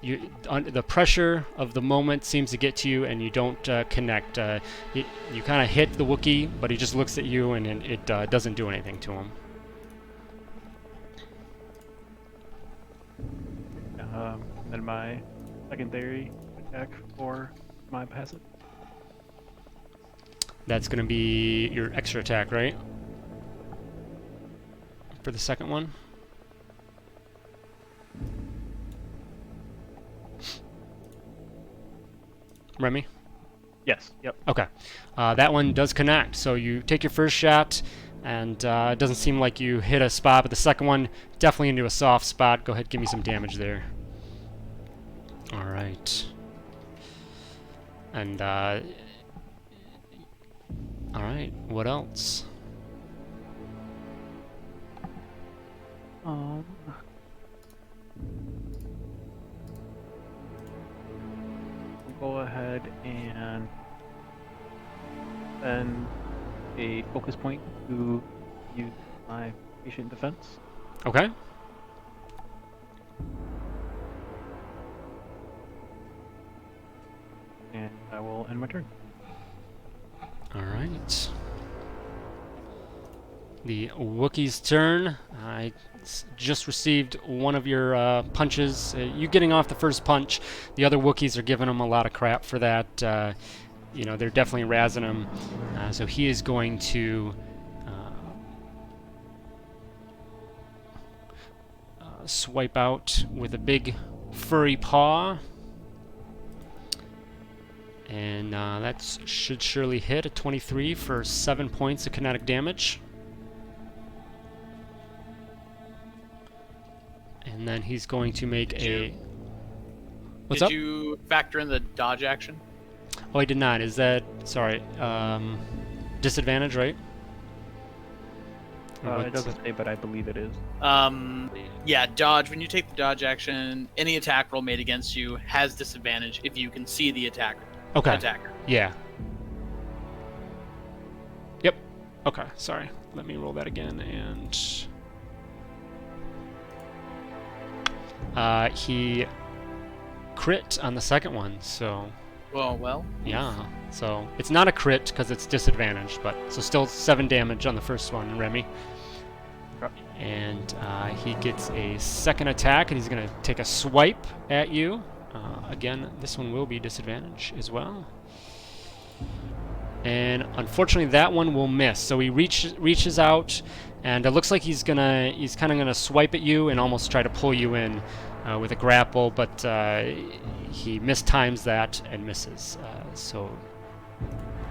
The pressure of the moment seems to get to you, and you don't connect. You kind of hit the Wookiee, but he just looks at you, and it doesn't do anything to him. Then my secondary attack for my passive. That's going to be your extra attack, right? For the second one. Remy? Yes. Yep. Okay. That one does connect. So you take your first shot, and it doesn't seem like you hit a spot, but the second one definitely into a soft spot. Go ahead, give me some damage there. All right. And, all right, what else? We'll go ahead and send a focus point to use my patient defense. Okay. And I will end my turn. All right. The Wookiee's turn. I just received one of your punches. You getting off the first punch. The other Wookiees are giving him a lot of crap for that. You know, they're definitely razzing him. So he is going to swipe out with a big furry paw. And that should surely hit a 23 for 7 points of kinetic damage. And then he's going to make a... What's up? Did you factor in the dodge action? Oh, I did not. Is that... Sorry. Disadvantage, right? Or It what's doesn't say, but I believe it is. Yeah, dodge. When you take the dodge action, any attack roll made against you has disadvantage if you can see the attacker. Okay. Attacker. Yeah. Yep. Okay, sorry. Let me roll that again, and... he crit on the second one, so... Well. Yeah. So, it's not a crit because it's disadvantaged, but... So still 7 damage on the first one, Remy. And he gets a second attack, and he's going to take a swipe at you. Again, this one will be disadvantage as well. And unfortunately, that one will miss. So he reaches out, and it looks like he's kind of gonna swipe at you and almost try to pull you in with a grapple, but he mistimes that and misses. So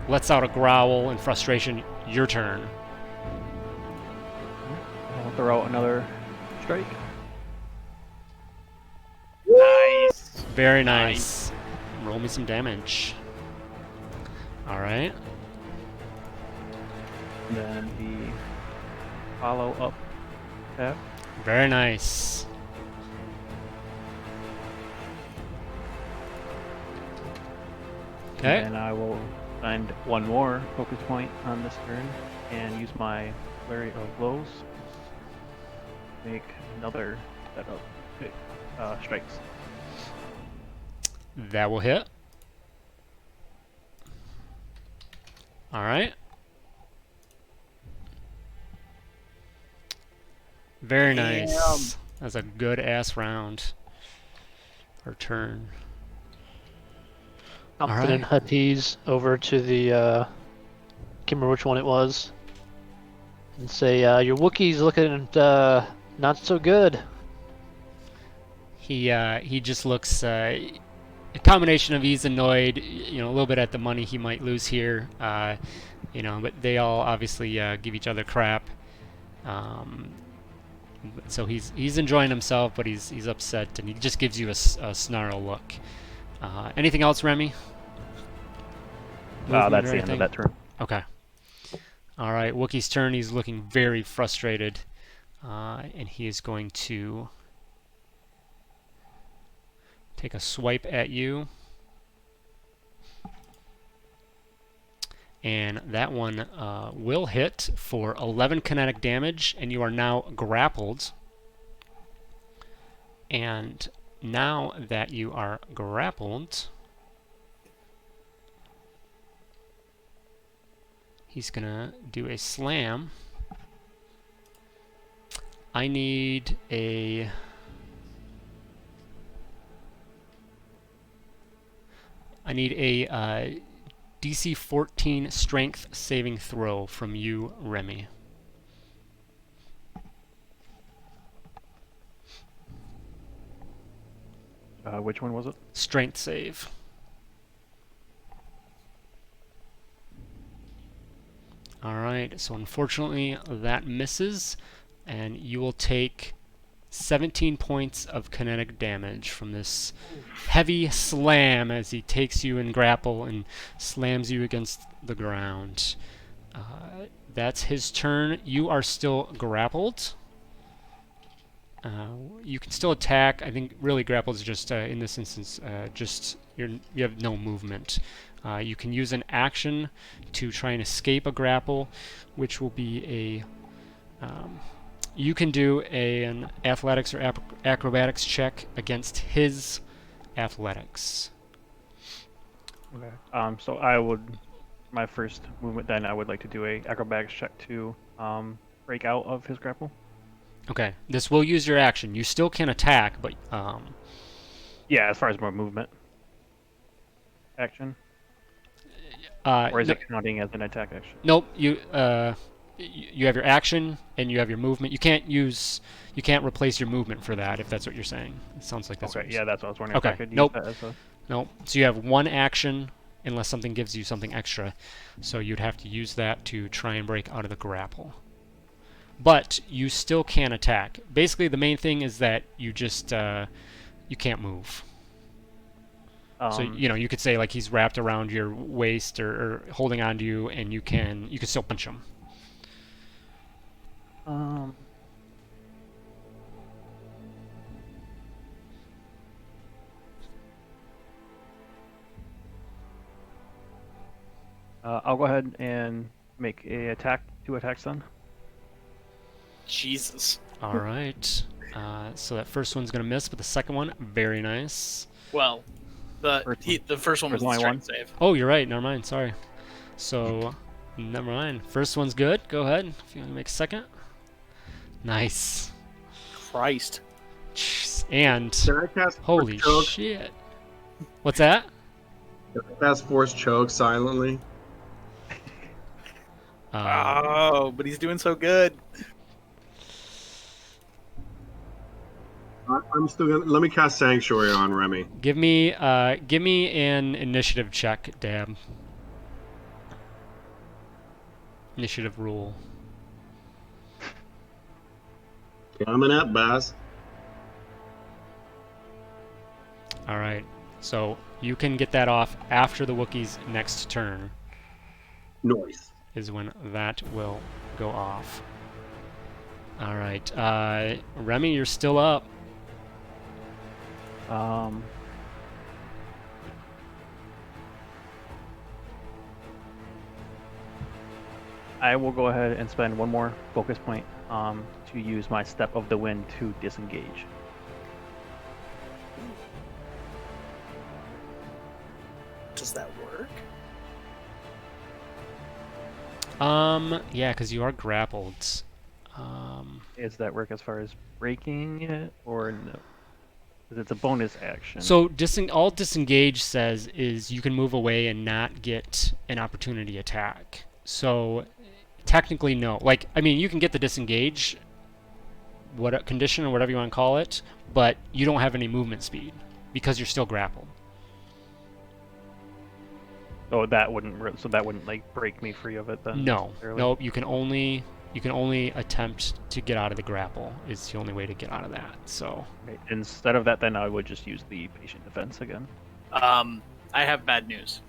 lets out a growl in frustration. Your turn. I'll throw out another strike. Nice. Very nice. Roll me some damage. All right. And then the follow-up attack. Very nice. Okay. And I will find one more focus point on this turn and use my flurry of blows. Make another set of strikes. That will hit. All right. Very nice. That's a good ass round. Or turn. I'm All putting right. Hutties over to the, can't remember which one it was, and say, your Wookiee's looking not so good. He just looks a combination of he's annoyed, you know, a little bit at the money he might lose here, you know, but they all obviously give each other crap. So he's enjoying himself, but he's upset, and he just gives you a snarl look. Anything else, Remy? Movement That's or the end of anything? that turn. Okay. All right, Wookiee's turn. He's looking very frustrated, and he is going to take a swipe at you. And that one will hit for 11 kinetic damage, and you are now grappled. And now that you are grappled, he's gonna do a slam. I need a DC 14 strength saving throw from you, Remy. Which one was it? Strength save. Alright, so unfortunately that misses, and you will take 17 points of kinetic damage from this heavy slam as he takes you in grapple and slams you against the ground. That's his turn. You are still grappled. You can still attack. I think really grappled is just in this instance you have no movement. You can use an action to try and escape a grapple, which will be you can do an athletics or acrobatics check against his athletics. Okay. So my first movement then, I would like to do a acrobatics check to break out of his grapple. Okay, this will use your action. You still can attack, but yeah, as far as more movement action, or is it counting as an attack action? Nope. You have your action and you have your movement. You can't replace your movement for that if that's what you're saying. It sounds like that's okay. what Yeah, that's what I was wondering. Okay. If I could Nope. use that as a... Nope. So you have one action unless something gives you something extra. So you'd have to use that to try and break out of the grapple. But you still can attack. Basically, the main thing is that you just you can't move. So you could say like he's wrapped around your waist or holding onto you, and you can still punch him. I'll go ahead and make two attacks then. Jesus. All right. So that first one's gonna miss, but the second one, very nice. Well, the first one was the strength save. Oh, you're right. Never mind. Sorry. So, never mind. First one's good. Go ahead if you want to make a second. Nice. Christ. Jeez. And Can I cast holy Force Choke? shit. What's that? Can I cast Force Choke silently? Oh, but he's doing so good. I'm still gonna let me cast Sanctuary on Remy. Give me an initiative check, Dab. Initiative rule. Coming up, Bass. All right. So you can get that off after the Wookiee's next turn. Noise. Is when that will go off. All right. Remy, you're still up. I will go ahead and spend one more focus point to use my Step of the Wind to disengage. Does that work? Yeah, because you are grappled. Does that work as far as breaking it, or no? Because it's a bonus action. So all disengage says is you can move away and not get an opportunity attack. So technically no. Like, I mean, you can get the disengage condition or whatever you want to call it, but you don't have any movement speed because you're still grappled. Oh, that wouldn't like break me free of it then? No. Nope, you can only attempt to get out of the grapple is the only way to get out of that. So instead of that, then I would just use the patient defense again. I have bad news.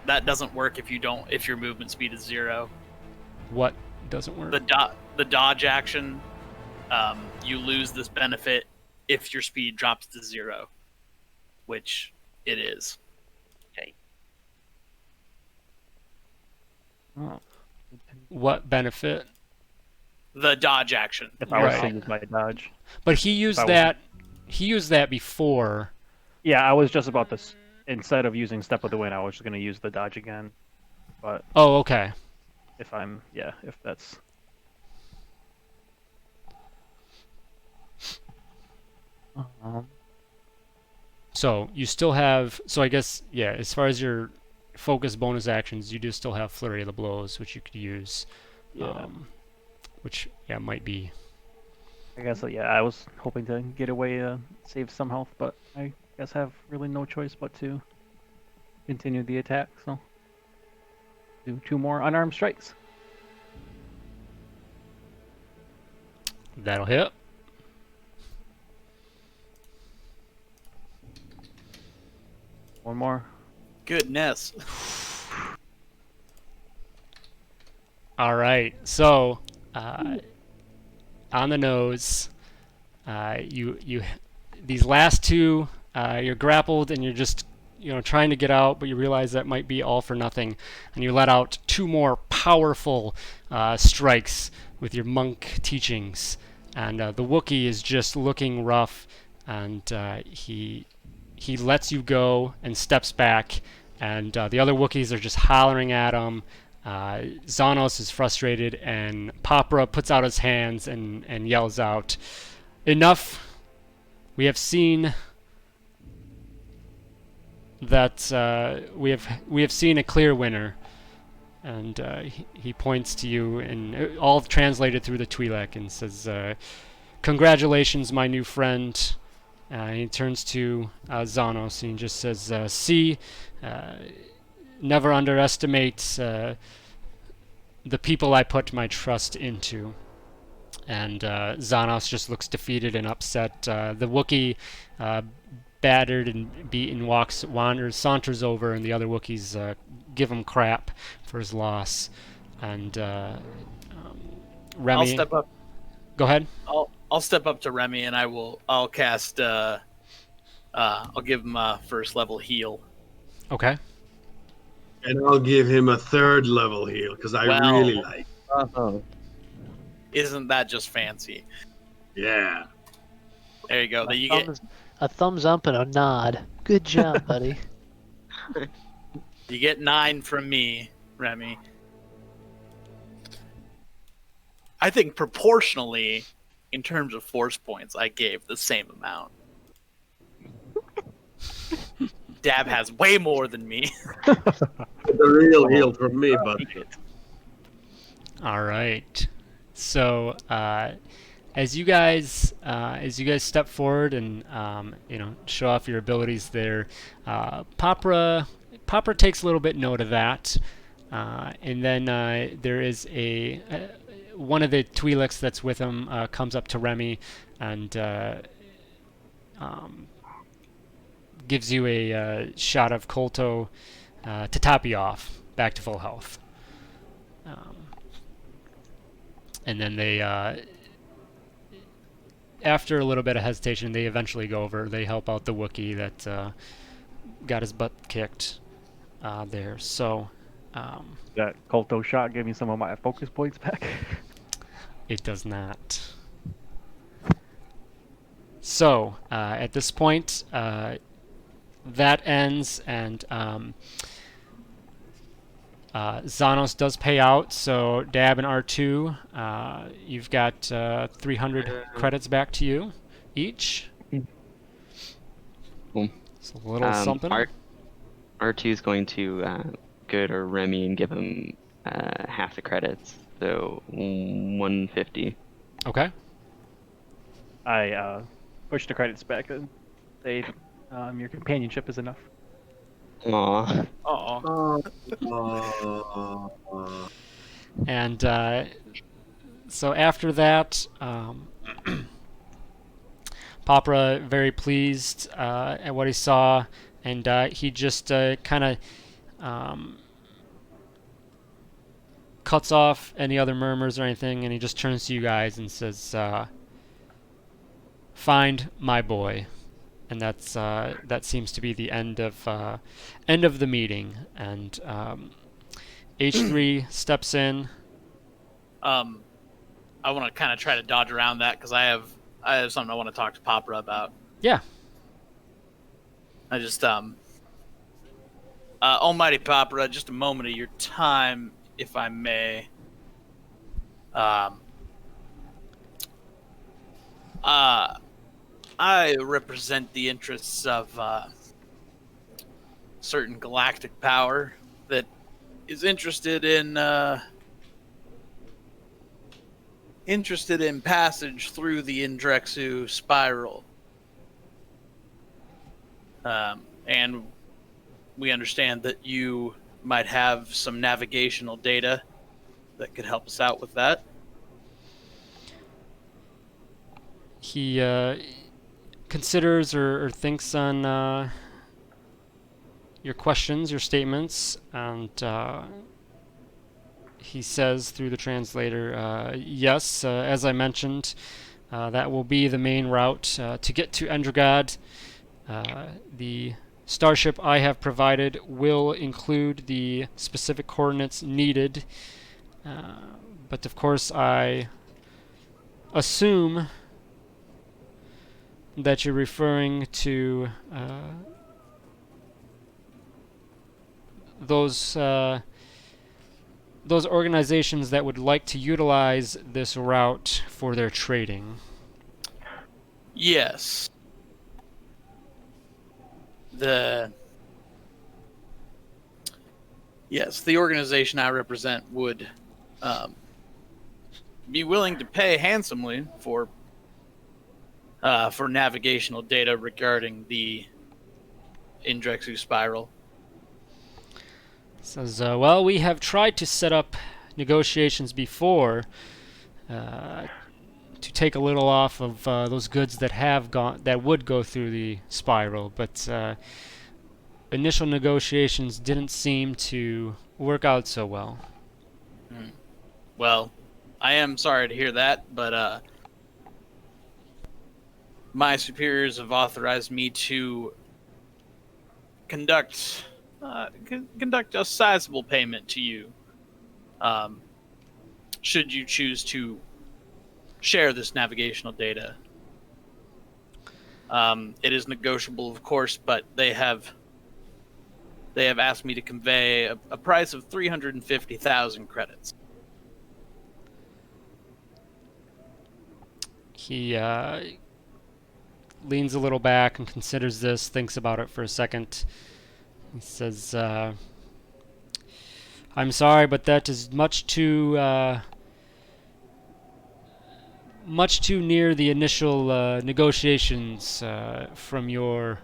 That doesn't work if your movement speed is 0. What doesn't work? The dodge action, you lose this benefit if your speed drops to 0. which it is. Oh. What benefit? The dodge action. If I was Right. to use my dodge. But he used I was- that. He used that before. Yeah, I was just about this. Instead of using Step of the Wind, I was just going to use the dodge again. But Oh, okay. if that's. So you still have. So I guess yeah. As far as your focus bonus actions, you do still have Flurry of the Blows, which you could use. Yeah. Which yeah might be. I guess, yeah, I was hoping to get away, save some health, but I guess I have really no choice but to continue the attack, so do 2 more unarmed strikes. That'll hit. One more. Goodness. All right. So, on the nose, you these last two, you're grappled and you're just trying to get out, but you realize that might be all for nothing, and you let out 2 more powerful strikes with your monk teachings, and the Wookiee is just looking rough, and he lets you go and steps back, and the other Wookiees are just hollering at him. Xanos is frustrated, and Papra puts out his hands and yells out, "Enough! We have seen that we have seen a clear winner." And he points to you, and all translated through the Twi'lek, and says, "Congratulations, my new friend." He turns to Xanos and he just says, "See, never underestimate the people I put my trust into." And Xanos just looks defeated and upset. The Wookiee, battered and beaten, saunters over, and the other Wookiees give him crap for his loss. And Remy, I'll step up. Go ahead. I'll step up to Remy and I'll cast. I'll give him a 1st level heal. Okay. And I'll give him a 3rd level heal because I Well. really like. Isn't that just fancy? Yeah. There you go. Then you get A thumbs up and a nod. Good job, buddy. 9 from me, Remy. I think proportionally, in terms of force points, I gave the same amount. Dab has way more than me. The real heal from me, but All right. So as you guys step forward and show off your abilities there, Papra takes a little bit note of that, and then there is one of the Twi'leks that's with him comes up to Remy and gives you a shot of Kolto to top you off back to full health. And then they, after a little bit of hesitation, they eventually go over. They help out the Wookiee that got his butt kicked there. So That Kolto shot gave me some of my focus points back. it does not. So at this point, that ends, and Xanos does pay out. So Dab and R2, you've got 300 credits back to you each. Cool. It's a little something. R2 is going to go to Remy and give him half the credits, so 150. Okay. I push the credits back and say, your companionship is enough. Aww. And so after that, Papra very pleased at what he saw, and he just kind of cuts off any other murmurs or anything, and he just turns to you guys and says, "Find my boy." and that seems to be the end of the meeting. And H3 steps in. I want to kind of try to dodge around that because I have something I want to talk to Papra about. Yeah. I just Almighty Papra, just a moment of your time, if I may. I represent the interests of certain galactic power that is interested in passage through the Indrexu spiral. And we understand that you might have some navigational data that could help us out with that. He considers or thinks on your questions, your statements, and he says through the translator, yes, as I mentioned, that will be the main route to get to Endragad. The starship I have provided will include the specific coordinates needed, but of course I assume that you're referring to those organizations that would like to utilize this route for their trading. Yes. The organization I represent would be willing to pay handsomely for navigational data regarding the Indrexu spiral. Says, well, we have tried to set up negotiations before to take a little off of those goods that would go through the spiral, but initial negotiations didn't seem to work out so well. Well, I am sorry to hear that, but my superiors have authorized me to conduct a sizable payment to you, should you choose to share this navigational data. It is negotiable, of course, but they have asked me to convey a price of 350,000 credits. He leans a little back and considers this, thinks about it for a second. He says, I'm sorry, but that is much too near the initial negotiations from your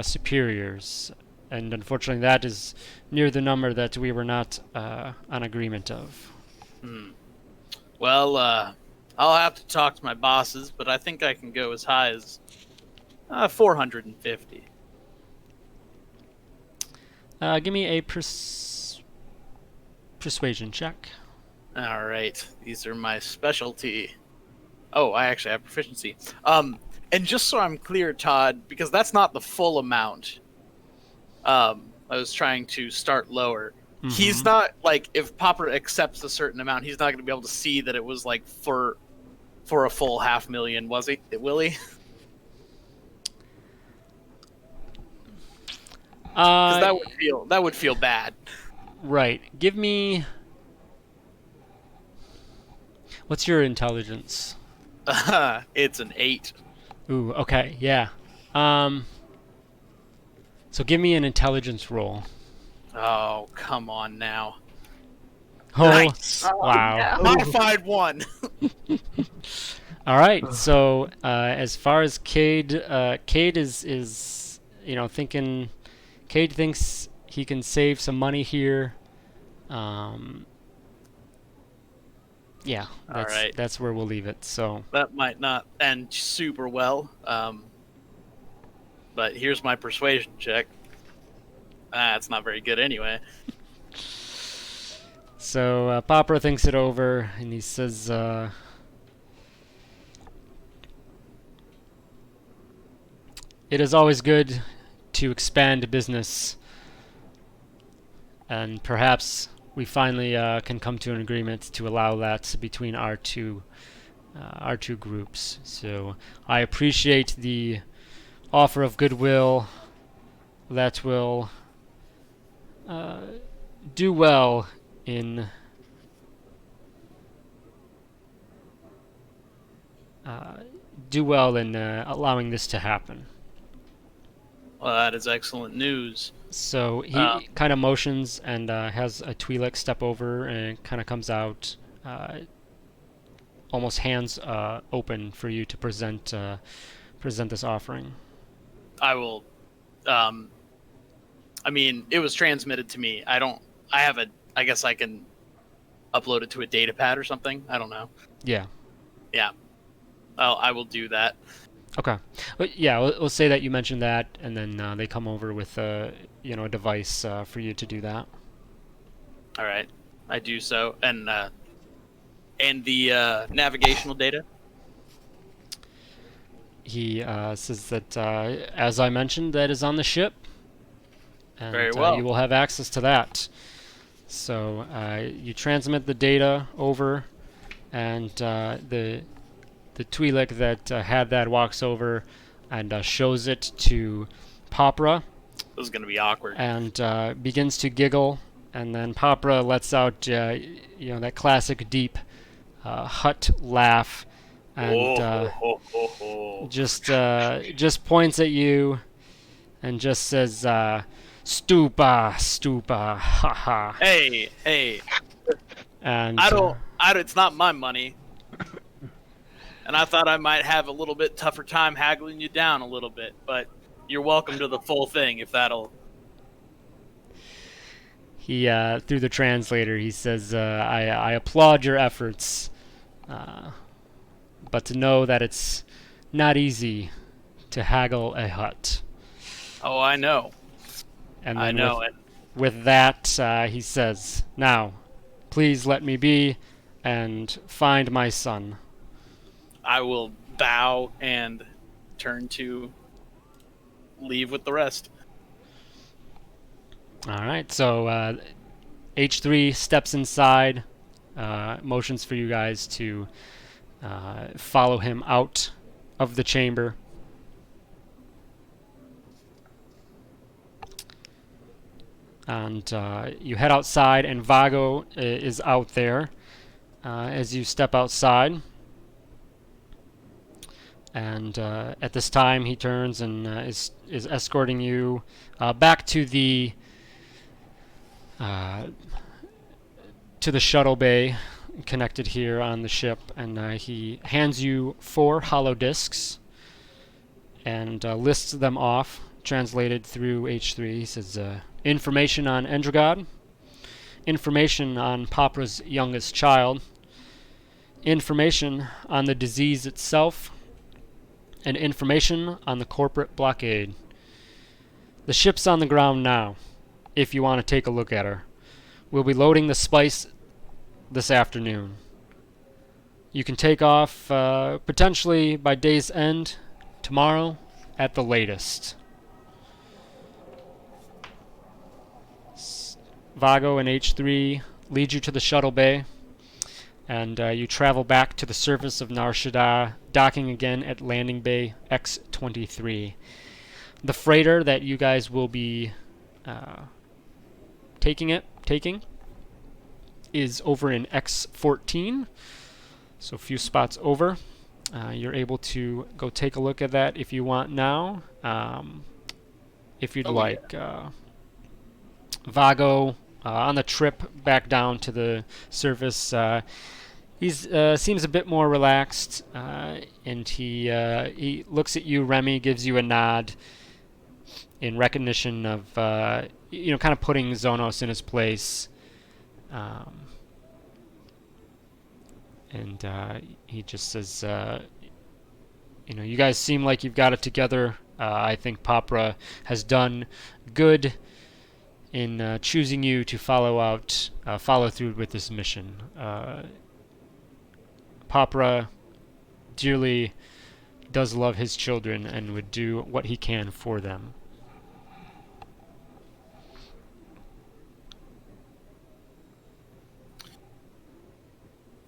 superiors, and unfortunately that is near the number that we were not on agreement of. Well, I'll have to talk to my bosses, but I think I can go as high as 450. Give me a persuasion check. All right, these are my specialty. Oh, I actually have proficiency. And just so I'm clear, Todd, because that's not the full amount. I was trying to start lower. Mm-hmm. He's not, like, if Popper accepts a certain amount, he's not going to be able to see that it was, like, for a full 500,000, was he? Will he? Because that would feel bad. Right. Give me. What's your intelligence? It's an 8. Ooh. Okay. Yeah. So give me an intelligence roll. Oh, come on now. Oh, nice. Wow. Modified 1. All right. So as far as Cade, Cade is thinking. Cade thinks he can save some money here. Yeah, that's where we'll leave it. So that might not end super well. But here's my persuasion check. It's not very good anyway. So Popper thinks it over, and he says, it is always good to expand business, and perhaps we finally can come to an agreement to allow that between our two groups. So I appreciate the offer of goodwill that will do well in allowing this to happen. Well, that is excellent news. So he kind of motions and has a Twi'lek step over and kind of comes out, almost hands open for you to present this offering. I will. I mean, it was transmitted to me. I guess I can upload it to a data pad or something. I don't know. Yeah. Yeah. I will do that. Okay. But yeah, we'll say that you mentioned that, and then they come over with a device for you to do that. All right. I do so, and the navigational data. He says that, as I mentioned, that is on the ship, and Very well. you will have access to that. So you transmit the data over, and the Twi'lek that had that walks over and shows it to Popra. This is going to be awkward. And begins to giggle, and then Popra lets out that classic deep Hutt laugh, and just points at you and just says, "Stupa, haha." Hey. And I don't. It's not my money. And I thought I might have a little bit tougher time haggling you down a little bit, but you're welcome to the full thing if that'll. He, through the translator, he says, I applaud your efforts, but to know that it's not easy to haggle a Hutt. Oh, I know. And I then know. with that, he says, "Now, please let me be and find my son." I will bow and turn to leave with the rest. All right, so H3 steps inside, motions for you guys to follow him out of the chamber. And you head outside, and Vago is out there as you step outside. And at this time, he turns and is escorting you back to the shuttle bay connected here on the ship, and he hands you 4 hollow discs and lists them off, translated through H3. He says, information on Endragod, information on Popra's youngest child, information on the disease itself, and information on the corporate blockade. The ship's on the ground now, if you want to take a look at her. We'll be loading the spice this afternoon. You can take off potentially by day's end, tomorrow at the latest. Vago and H3 lead you to the shuttle bay, and you travel back to the surface of Nar Shaddaa, docking again at landing bay X-23. The freighter that you guys will be taking is over in X-14, so a few spots over. You're able to go take a look at that if you want now, if you'd like. Yeah. Vago, on the trip back down to the surface, he seems a bit more relaxed, and he looks at you, Remy, gives you a nod in recognition of kind of putting Zonos in his place, and he just says, you guys seem like you've got it together. I think Popra has done good in choosing you to follow through with this mission. Popra dearly does love his children and would do what he can for them.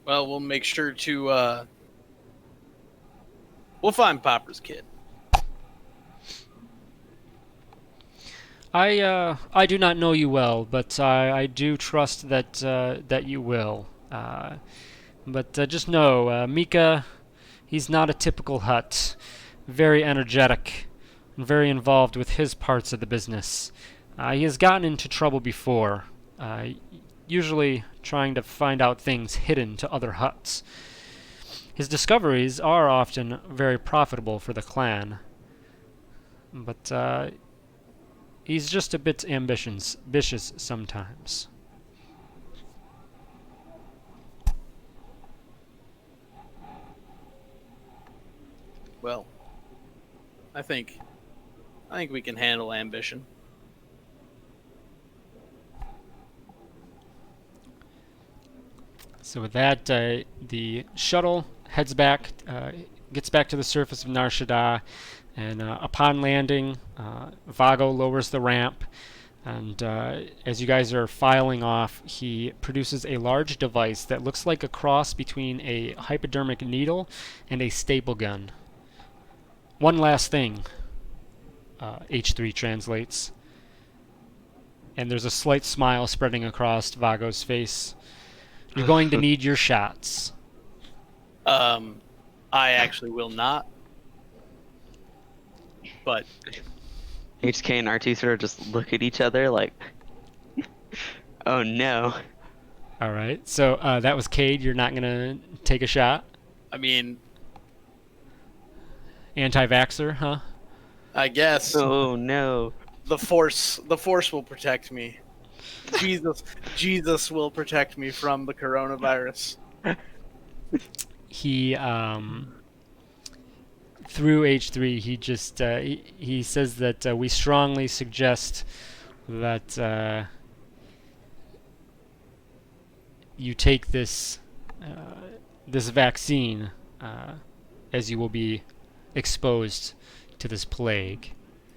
Well, we'll make sure to we'll find Popper's kid. I do not know you well, but I do trust that that you will. But just know, Mika, he's not a typical Hutt. Very energetic, and very involved with his parts of the business. He has gotten into trouble before, usually trying to find out things hidden to other Hutts. His discoveries are often very profitable for the clan, but he's just a bit ambitious sometimes. Well, I think we can handle ambition. So with that, the shuttle heads back, gets back to the surface of Nar Shaddaa, and upon landing, Vago lowers the ramp, and as you guys are filing off, he produces a large device that looks like a cross between a hypodermic needle and a staple gun. One last thing, H3 translates, and there's a slight smile spreading across Vago's face. You're going to need your shots. I actually will not. But HK and RT sort of just look at each other like, oh no. All right. So that was Cade. You're not gonna take a shot. I mean, Anti-vaxxer, huh? I guess Oh no. the force will protect me. Jesus will protect me from the coronavirus. He through H3, he just he says that we strongly suggest that you take this this vaccine, as you will be exposed to this plague.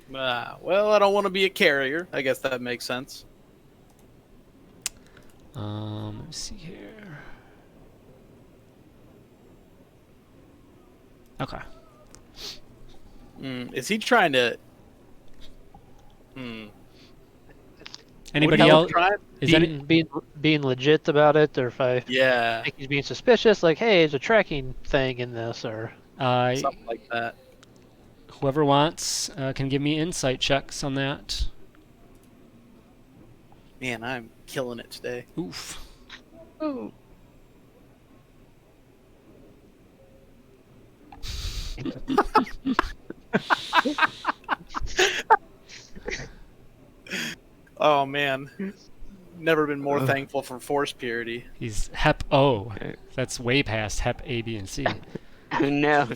Well, I don't want to be a carrier. I guess that makes sense. Let me see here. Okay. Is he trying to? Anybody What else? trying? Is any? Being legit about it, or if I Yeah, think he's being suspicious, like, hey, there's a tracking thing in this, or something like that. Whoever wants can give me insight checks on that. Man, I'm killing it today. Oof. Oh. Oh man, never been more thankful for force purity. He's Hep O. That's way past Hep A, B, and C. No.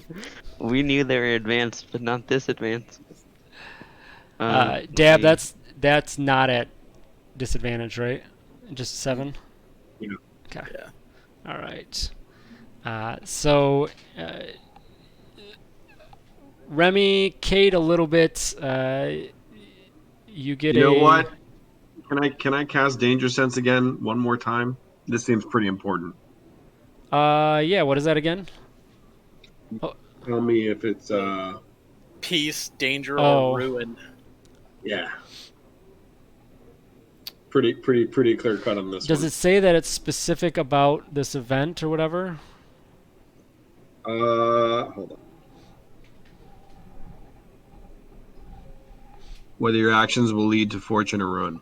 We knew they were advanced, but not this advanced. Dab, that's not at disadvantage, right? Just 7? Yeah. Okay. Yeah. All right. So, Remy, Kate, a little bit. You get You know a. what? Can I cast Danger Sense again one more time? This seems pretty important. Yeah. What is that again? Tell me if it's Peace, danger, Oh. or ruin. yeah. Pretty clear cut on this Does one. it say that it's specific about this event or whatever? Hold on. Whether your actions will lead to fortune or ruin.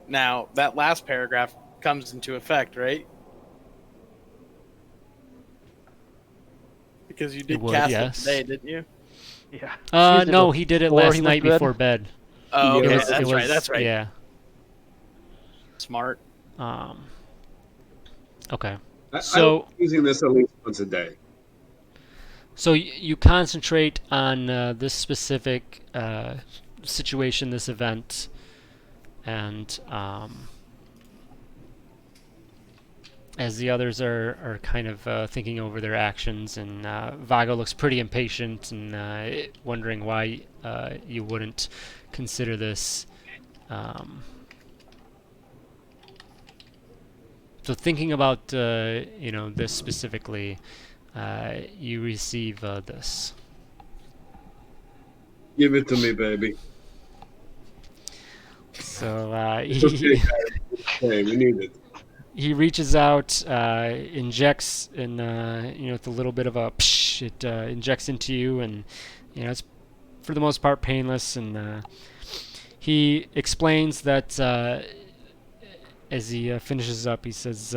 Now, that last paragraph comes into effect, right? Because you did would, cast yes. it today, didn't you? Yeah. Used it No, he did it before last he went night to bed? before bed. Oh, okay, It was- that's right. That's right. Yeah. Smart. Okay. I'm using this at least once a day. So you concentrate on this specific situation, this event, and as the others are kind of thinking over their actions, and Vago looks pretty impatient and wondering why you wouldn't consider this. So thinking about this specifically, you receive this. Give it to me, baby. So It's okay, guys. Hey, we need it. he reaches out, injects, and with a little bit of a psh, it injects into you, and it's for the most part painless. And he explains that as he finishes up, he says,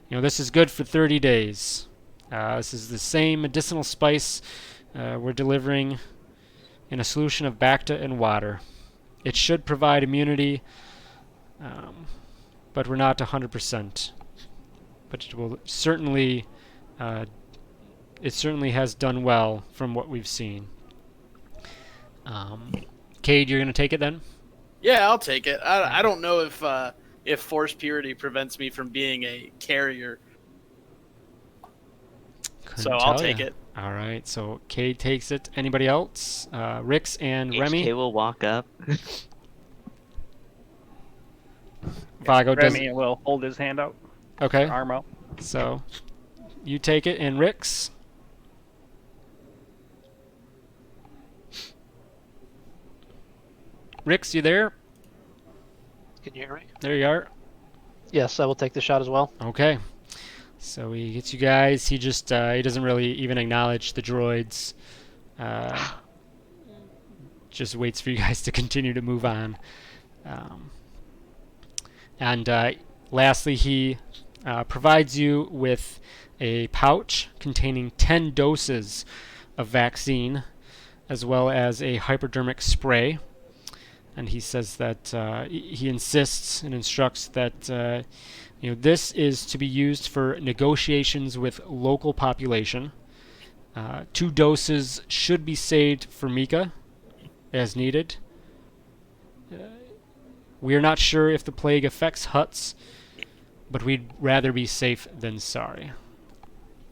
this is good for 30 days. This is the same medicinal spice we're delivering in a solution of Bacta and water. It should provide immunity. But we're not 100%. But it will certainly, it certainly has done well from what we've seen. Cade, you're gonna take it then? Yeah, I'll take it. I don't know if force purity prevents me from being a carrier, Couldn't so I'll tell take ya. it. All right, so Cade takes it. Anybody else? Rix and Remy. HK will walk up. Vago does. Remy will hold his hand out, Okay, arm out. so you take it, and Rix. Rix, you there? Can you hear me? There you are. Yes, I will take the shot as well. Okay. So he gets you guys. He just he doesn't really even acknowledge the droids. Just waits for you guys to continue to move on. And lastly, he provides you with a pouch containing 10 doses of vaccine, as well as a hypodermic spray. And he says that he insists and instructs that this is to be used for negotiations with local population. 2 doses should be saved for Mika, as needed. We are not sure if the plague affects Hutts, but we'd rather be safe than sorry.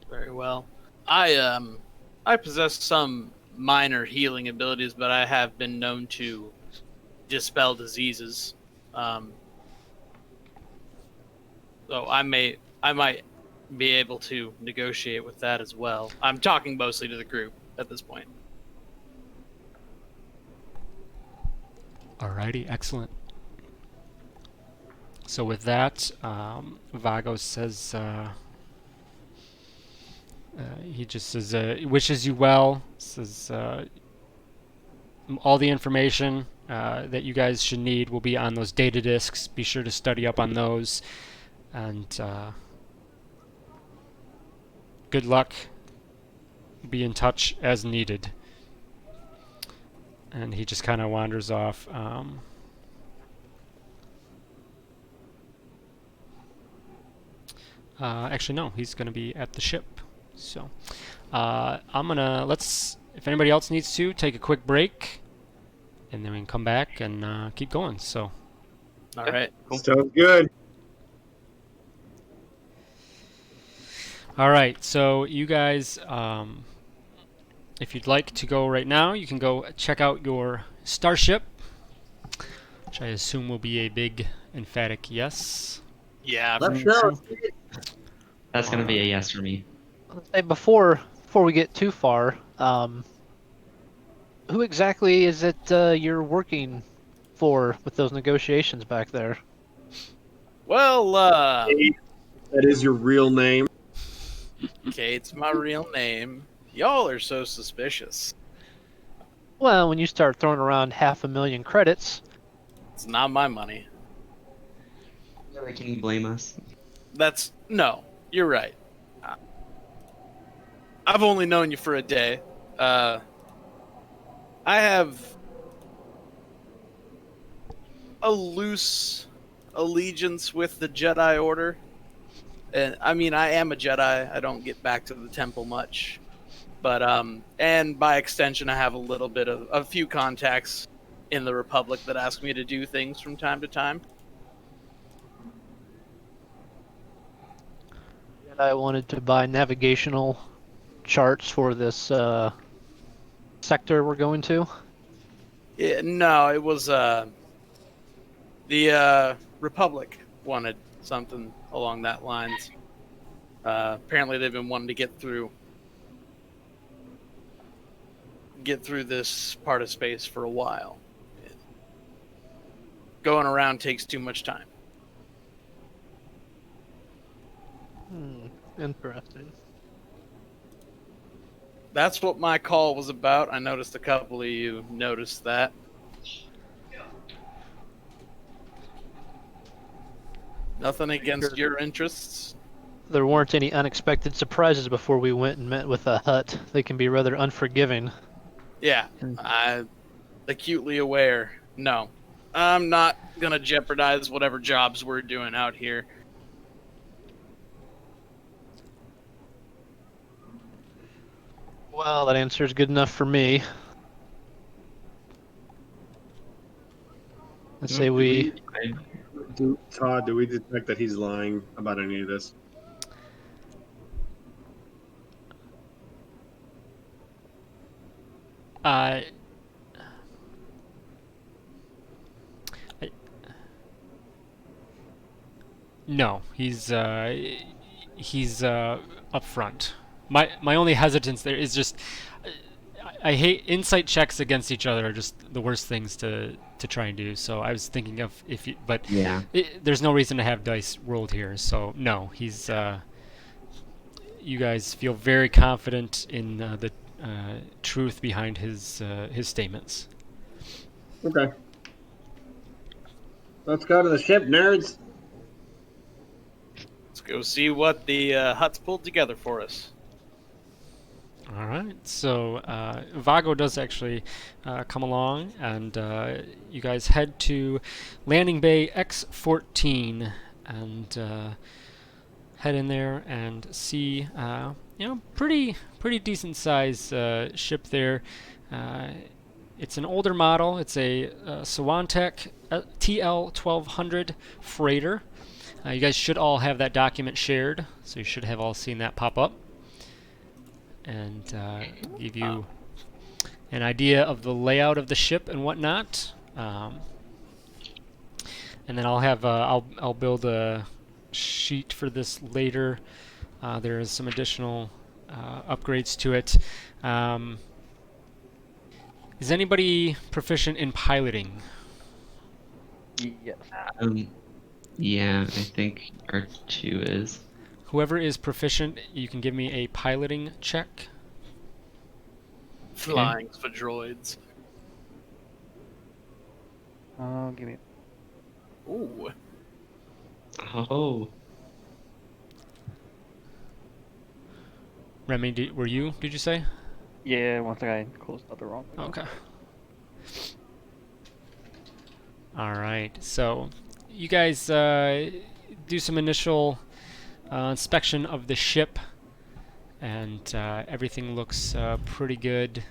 Very well. I possess some minor healing abilities, but I have been known to dispel diseases. So I might be able to negotiate with that as well. I'm talking mostly to the group at this point. Alrighty, excellent. So with that, Vago says, he just says, wishes you well, says all the information that you guys should need will be on those data discs. Be sure to study up on those, and good luck. Be in touch as needed. And he just kind of wanders off. Actually, no, he's going to be at the ship. So I'm going to, if anybody else needs to, take a quick break, and then we can come back and keep going. So, All right. Cool. Sounds good. all right, so you guys, if you'd like to go right now, you can go check out your starship, which I assume will be a big, emphatic yes. Yeah. Let's go. That's gonna be a yes for me. Hey, before we get too far, who exactly is it you're working for with those negotiations back there? Well, That is your real name. okay, it's my real name. Y'all are so suspicious. Well, when you start throwing around 500,000 credits, It's not my money. Can you blame us? No, you're right. I've only known you for a day. I have a loose allegiance with the Jedi Order. And I mean, I am a Jedi. I don't get back to the temple much. But and by extension, I have a few contacts in the Republic that ask me to do things from time to time. I wanted to buy navigational charts for this sector we're going to. Yeah, no, it was the Republic wanted something along that lines. Apparently, they've been wanting to get through this part of space for a while. Going around takes too much time. Interesting. That's what my call was about. I noticed a couple of you noticed that. Nothing against your interests. There weren't any unexpected surprises before we went and met with a Hutt. They can be rather unforgiving. Yeah, I'm acutely aware. No, I'm not going to jeopardize whatever jobs we're doing out here. Well, that answer is good enough for me. Let's say Todd, do we detect that he's lying about any of this? No, he's up front. My only hesitance there is just I hate insight checks against each other are just the worst things to try and do. So I was thinking of if you, but Yeah. there's no reason to have dice rolled here. So no, he's you guys feel very confident in the truth behind his statements. Okay. Let's go to the ship, nerds. Let's go see what the Hutt's pulled together for us. All right, so Vago does actually come along, and you guys head to landing bay X14 and head in there and see, pretty decent size ship there. It's an older model. It's a Sawantech TL1200 freighter. You guys should all have that document shared, so you should have all seen that pop up. And give you an idea of the layout of the ship and whatnot. And then I'll have I'll build a sheet for this later. There is some additional upgrades to it. Is anybody proficient in piloting? Yes. Yeah, I think R2 is. Whoever is proficient, you can give me a piloting check. Flying's for droids. Give me. Ooh. Oh. Remy, did you say? Yeah, once I closed out the wrong. Okay. All right. So, you guys do some initial inspection of the ship, and everything looks pretty good.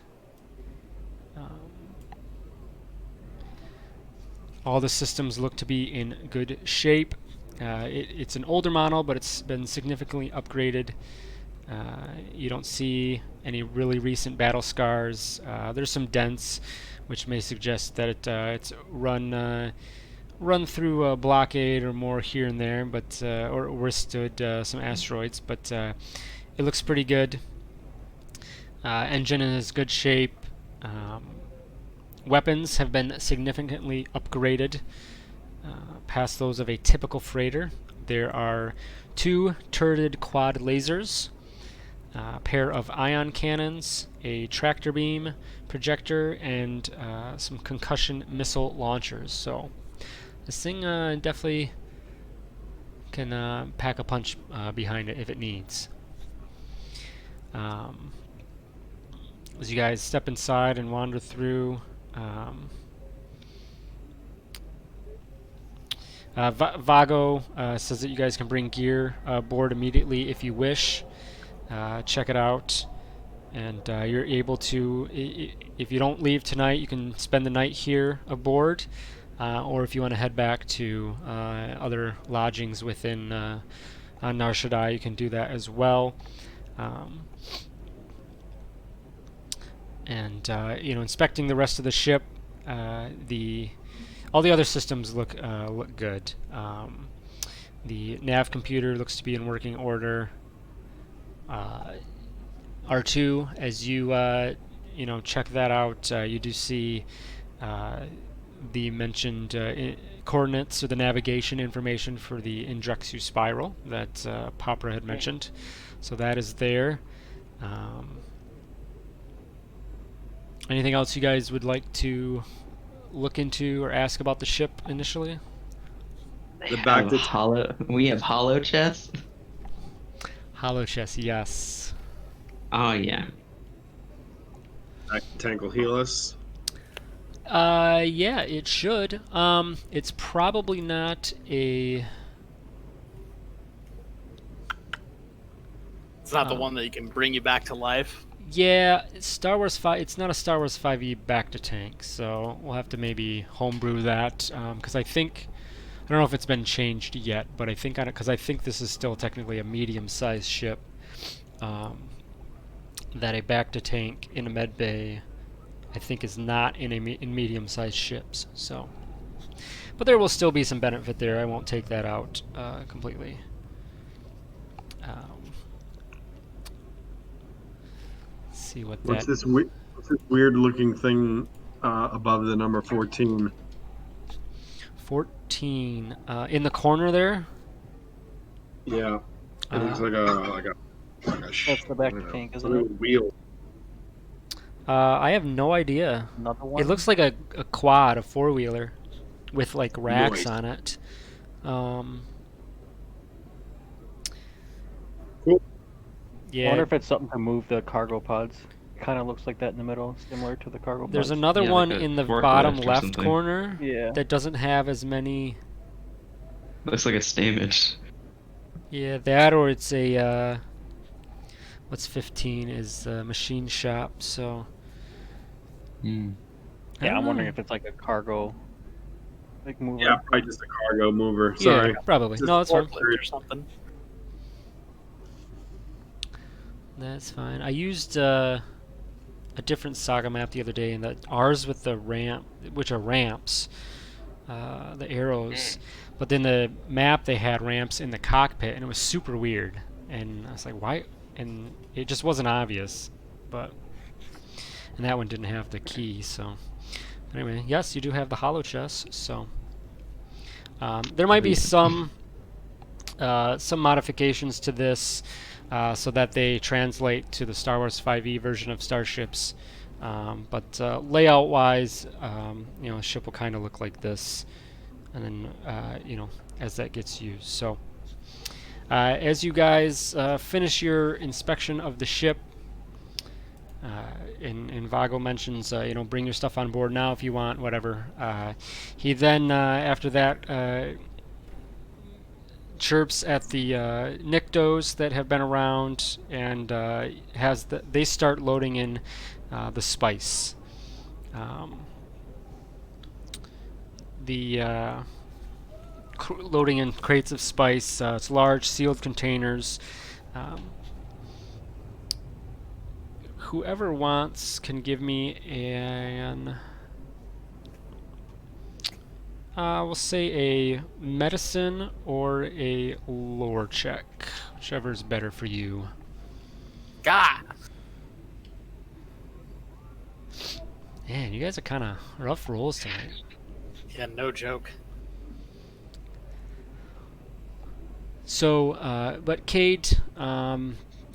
All the systems look to be in good shape. It's an older model, but it's been significantly upgraded. You don't see any really recent battle scars. There's some dents, which may suggest that it's run through a blockade or more here and there, but or withstood some asteroids. But it looks pretty good. Engine is good shape. Weapons have been significantly upgraded past those of a typical freighter. There are 2 turreted quad lasers, a pair of ion cannons, a tractor beam projector, and some concussion missile launchers. So this thing definitely can pack a punch behind it if it needs. As you guys step inside and wander through, Vago says that you guys can bring gear aboard immediately if you wish. Check it out, and you're able to, if you don't leave tonight, you can spend the night here aboard, or if you want to head back to other lodgings within on Nar Shaddaa, you can do that as well. And inspecting the rest of the ship, all the other systems look good. The nav computer looks to be in working order. R2, as you check that out, you do see the mentioned coordinates or the navigation information for the Indrexu spiral that Popra had mentioned. So that is there. Anything else you guys would like to look into or ask about the ship initially? The back to We have hollow chests. Hollow chest, yes. Oh yeah. tank will heal us. Yeah, it should. It's probably not a. It's not the one that you can bring you back to life. Yeah, Star Wars 5. It's not a Star Wars 5e back to tank, so we'll have to maybe homebrew that. Because I don't know if it's been changed yet, but I think because I think this is still technically a medium-sized ship. That a back to tank in a med bay, I think, is not in medium-sized ships. So, but there will still be some benefit there. I won't take that out completely. See what What's this weird-looking thing above the number 14? 14 in the corner there. Yeah, it looks like a That's the back to tank, isn't it? wheel. I have no idea. Another one? It looks like a quad, a four-wheeler, with like racks Nice. on it. Cool. I Yeah. wonder if it's something to move the cargo pods. It kind of looks like that in the middle, similar to the cargo There's pods. another Yeah, one like a in the forklift bottom or left something. corner Yeah. that doesn't have as many. Looks like a Stamage. Yeah, that or it's a. What's 15 is a machine shop. So. I Yeah, don't I'm wondering know. if it's like a cargo, like mover. Yeah, probably just a cargo mover. Yeah, Sorry. probably. Just No, that's fine. Forklift or something. That's fine. I used a different Saga map the other day, and that ours with the ramp, which are ramps, the arrows. But then the map they had ramps in the cockpit, and it was super weird. And I was like, why? And it just wasn't obvious. And that one didn't have the key. So anyway, yes, you do have the hollow chest. So there might be some modifications to this. So that they translate to the Star Wars 5e version of starships. But layout-wise, the ship will kind of look like this, and then as that gets used. So as you guys finish your inspection of the ship, and Vago mentions, bring your stuff on board now if you want, whatever. He then, after that, chirps at the Nyctos that have been around, and they start loading in the spice. Loading in crates of spice. It's large sealed containers. Whoever wants can give me an. We'll say a medicine or a lore check, whichever is better for you. God. Man, you guys are kind of rough rolls tonight. Yeah, no joke. So, but Cade,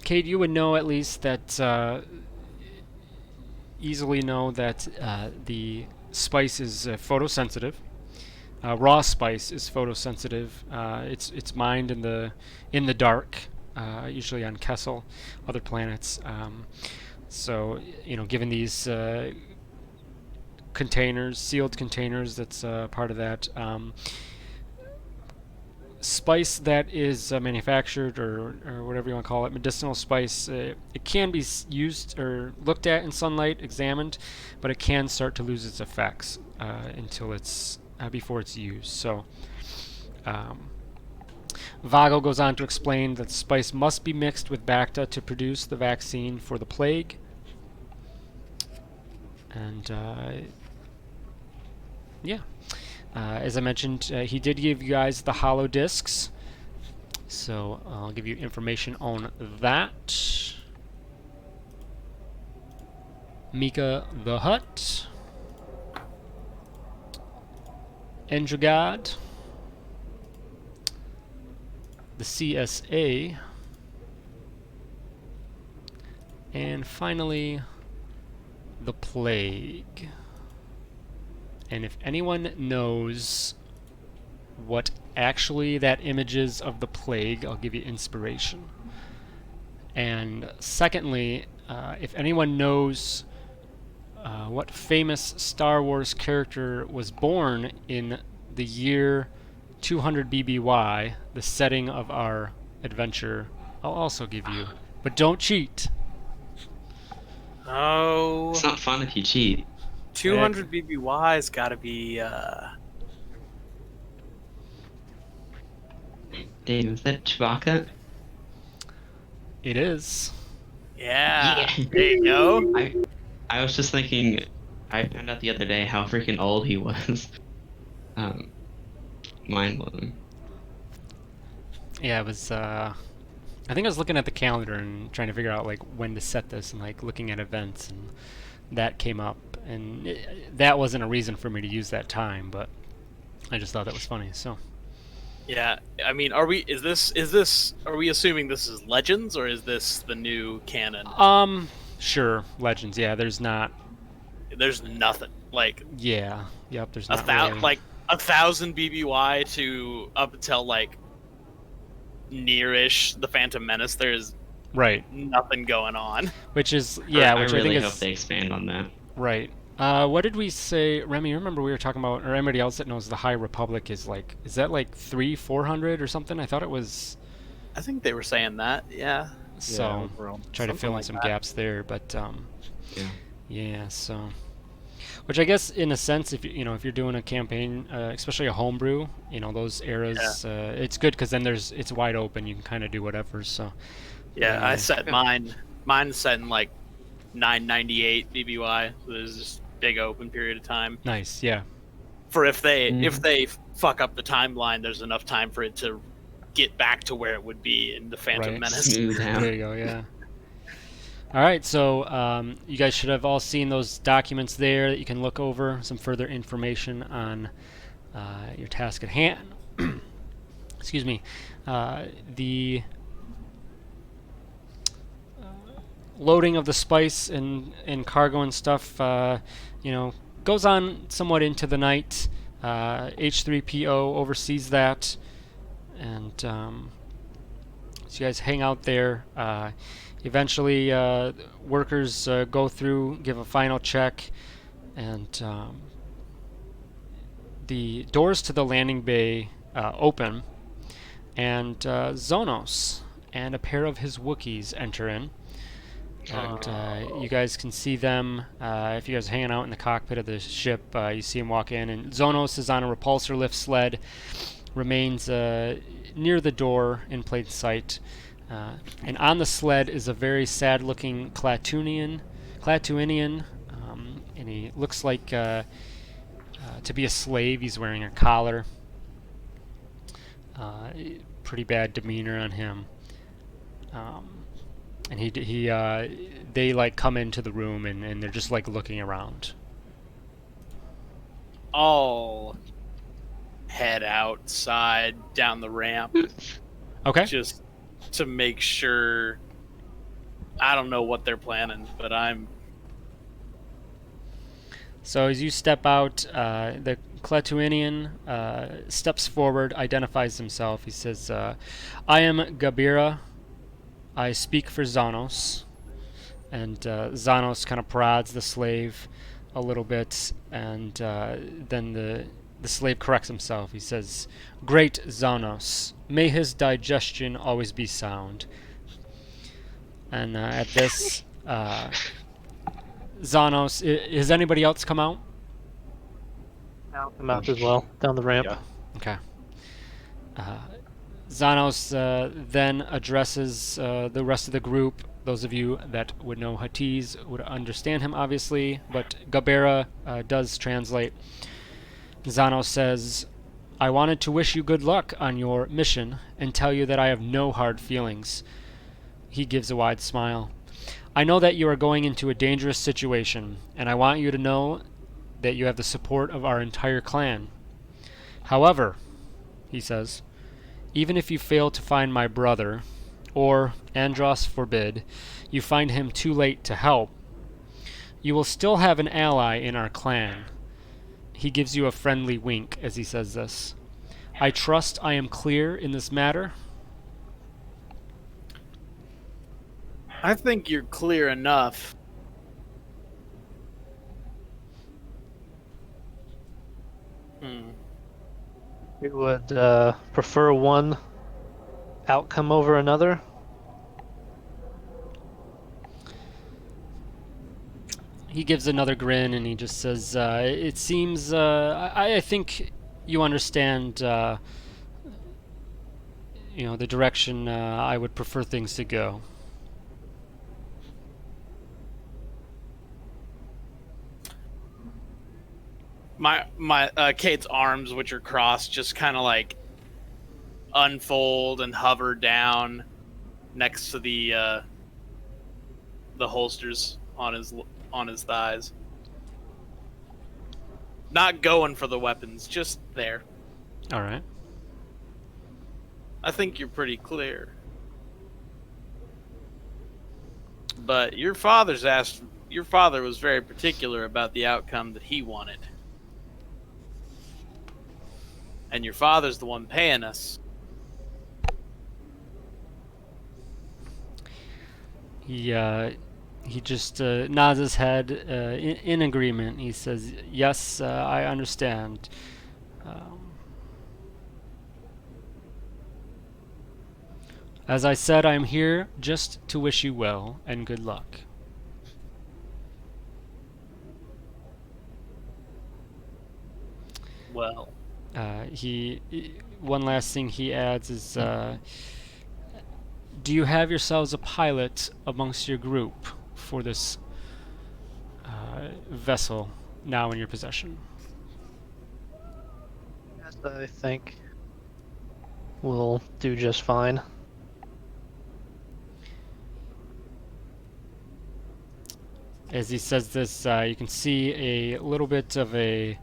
you would know at least that, easily know that the spice is photosensitive. Raw spice is photosensitive. It's mined in the dark, usually on Kessel, other planets. So given these containers, sealed containers, that's part of that. Spice that is manufactured or whatever you want to call it, medicinal spice, it can be used or looked at in sunlight, examined, but it can start to lose its effects until it's before it's used. So Vago goes on to explain that the spice must be mixed with Bacta to produce the vaccine for the plague. And yeah, as I mentioned, he did give you guys the hollow discs, so I'll give you information on that. Mika the Hutt, Endragad, the CSA, and finally the Plague. And if anyone knows what actually that image is of the Plague, I'll give you inspiration. And secondly, if anyone knows what famous Star Wars character was born in the year 200 BBY, the setting of our adventure, I'll also give you. But don't cheat. Oh, It's not fun if you cheat. 200 BBY's got to be. Dave, is that Chewbacca? It is. Yeah. Yeah. There you go. I was just thinking, I found out the other day how freaking old he was. Mind blowing. Yeah, it was. I think I was looking at the calendar and trying to figure out like when to set this, and like looking at events, and that came up, and that wasn't a reason for me to use that time, but I just thought that was funny. So Yeah. I mean, are we? Is this? Are we assuming this is Legends or is this the new canon? sure, Legends. Yeah, there's not. There's nothing like Yeah, yep. There's a not really. like 1,000 BBY to up until like nearish the Phantom Menace. There's Right, nothing going on. which is yeah, which I really think hope is they expand on that. right. What did we say, Remy? You remember we were talking about, or anybody else that knows the High Republic is like, is that like 400 or something? I thought it was. I think they were saying that. Yeah. So try to something fill in like some that. gaps there, but Yeah. yeah. So, which I guess in a sense, if if you're doing a campaign, especially a homebrew, those eras, it's good because then it's wide open. You can kind of do whatever. So Yeah, I set mine. Mine's set in like 998 BBY. So there's this big open period of time. nice. Yeah. For if they fuck up the timeline, there's enough time for it to get back to where it would be in the Phantom Right. Menace. Smooth out. There you go. Yeah. All right, so you guys should have all seen those documents there that you can look over, some further information on your task at hand. Excuse me. The loading of the spice and cargo and stuff, goes on somewhat into the night. H3PO oversees that, and so you guys hang out there. Eventually, workers go through, give a final check, and the doors to the landing bay open, and Zonos and a pair of his Wookiees enter in. And you guys can see them. If you guys are hanging out in the cockpit of the ship, you see him walk in, and Zonos is on a repulsor lift sled, remains near the door in plain sight. And on the sled is a very sad-looking Klatooinian, and he looks like to be a slave. He's wearing a collar. Pretty bad demeanor on him. And they like come into the room and they're just like looking around. I'll head outside down the ramp Okay. just to make sure. I don't know what they're planning, but I'm. So as you step out, the Klatooinian steps forward, identifies himself. He says, "I am Gabira. I speak for Zanos." And Zanos kind of prods the slave a little bit, and then the slave corrects himself. He says, "Great Zanos, may his digestion always be sound." And at this, Zanos, has anybody else come out? I'm out as well, down the ramp. Yeah. Okay. Xanos then addresses the rest of the group. Those of you that would know Huttese would understand him, obviously, but Gabera does translate. Xanos says, I wanted to wish you good luck on your mission and tell you that I have no hard feelings. He gives a wide smile. I know that you are going into a dangerous situation, and I want you to know that you have the support of our entire clan. However, he says, even if you fail to find my brother, or, Andros forbid, you find him too late to help, you will still have an ally in our clan. He gives you a friendly wink as he says this. I trust I am clear in this matter. I think you're clear enough. You would prefer one outcome over another? He gives another grin and he just says, it seems, I think you understand, the direction I would prefer things to go. My Kate's arms, which are crossed, just kind of like unfold and hover down next to the holsters on his thighs. Not going for the weapons, just there. All right. I think you're pretty clear. But your father was very particular about the outcome that he wanted. And your father's the one paying us. He just nods his head in agreement. He says, yes, I understand. As I said, I am here just to wish you well and good luck. Well, one last thing he adds is, do you have yourselves a pilot amongst your group for this vessel now in your possession? Yes, I think we'll do just fine. As he says this, you can see a little bit of a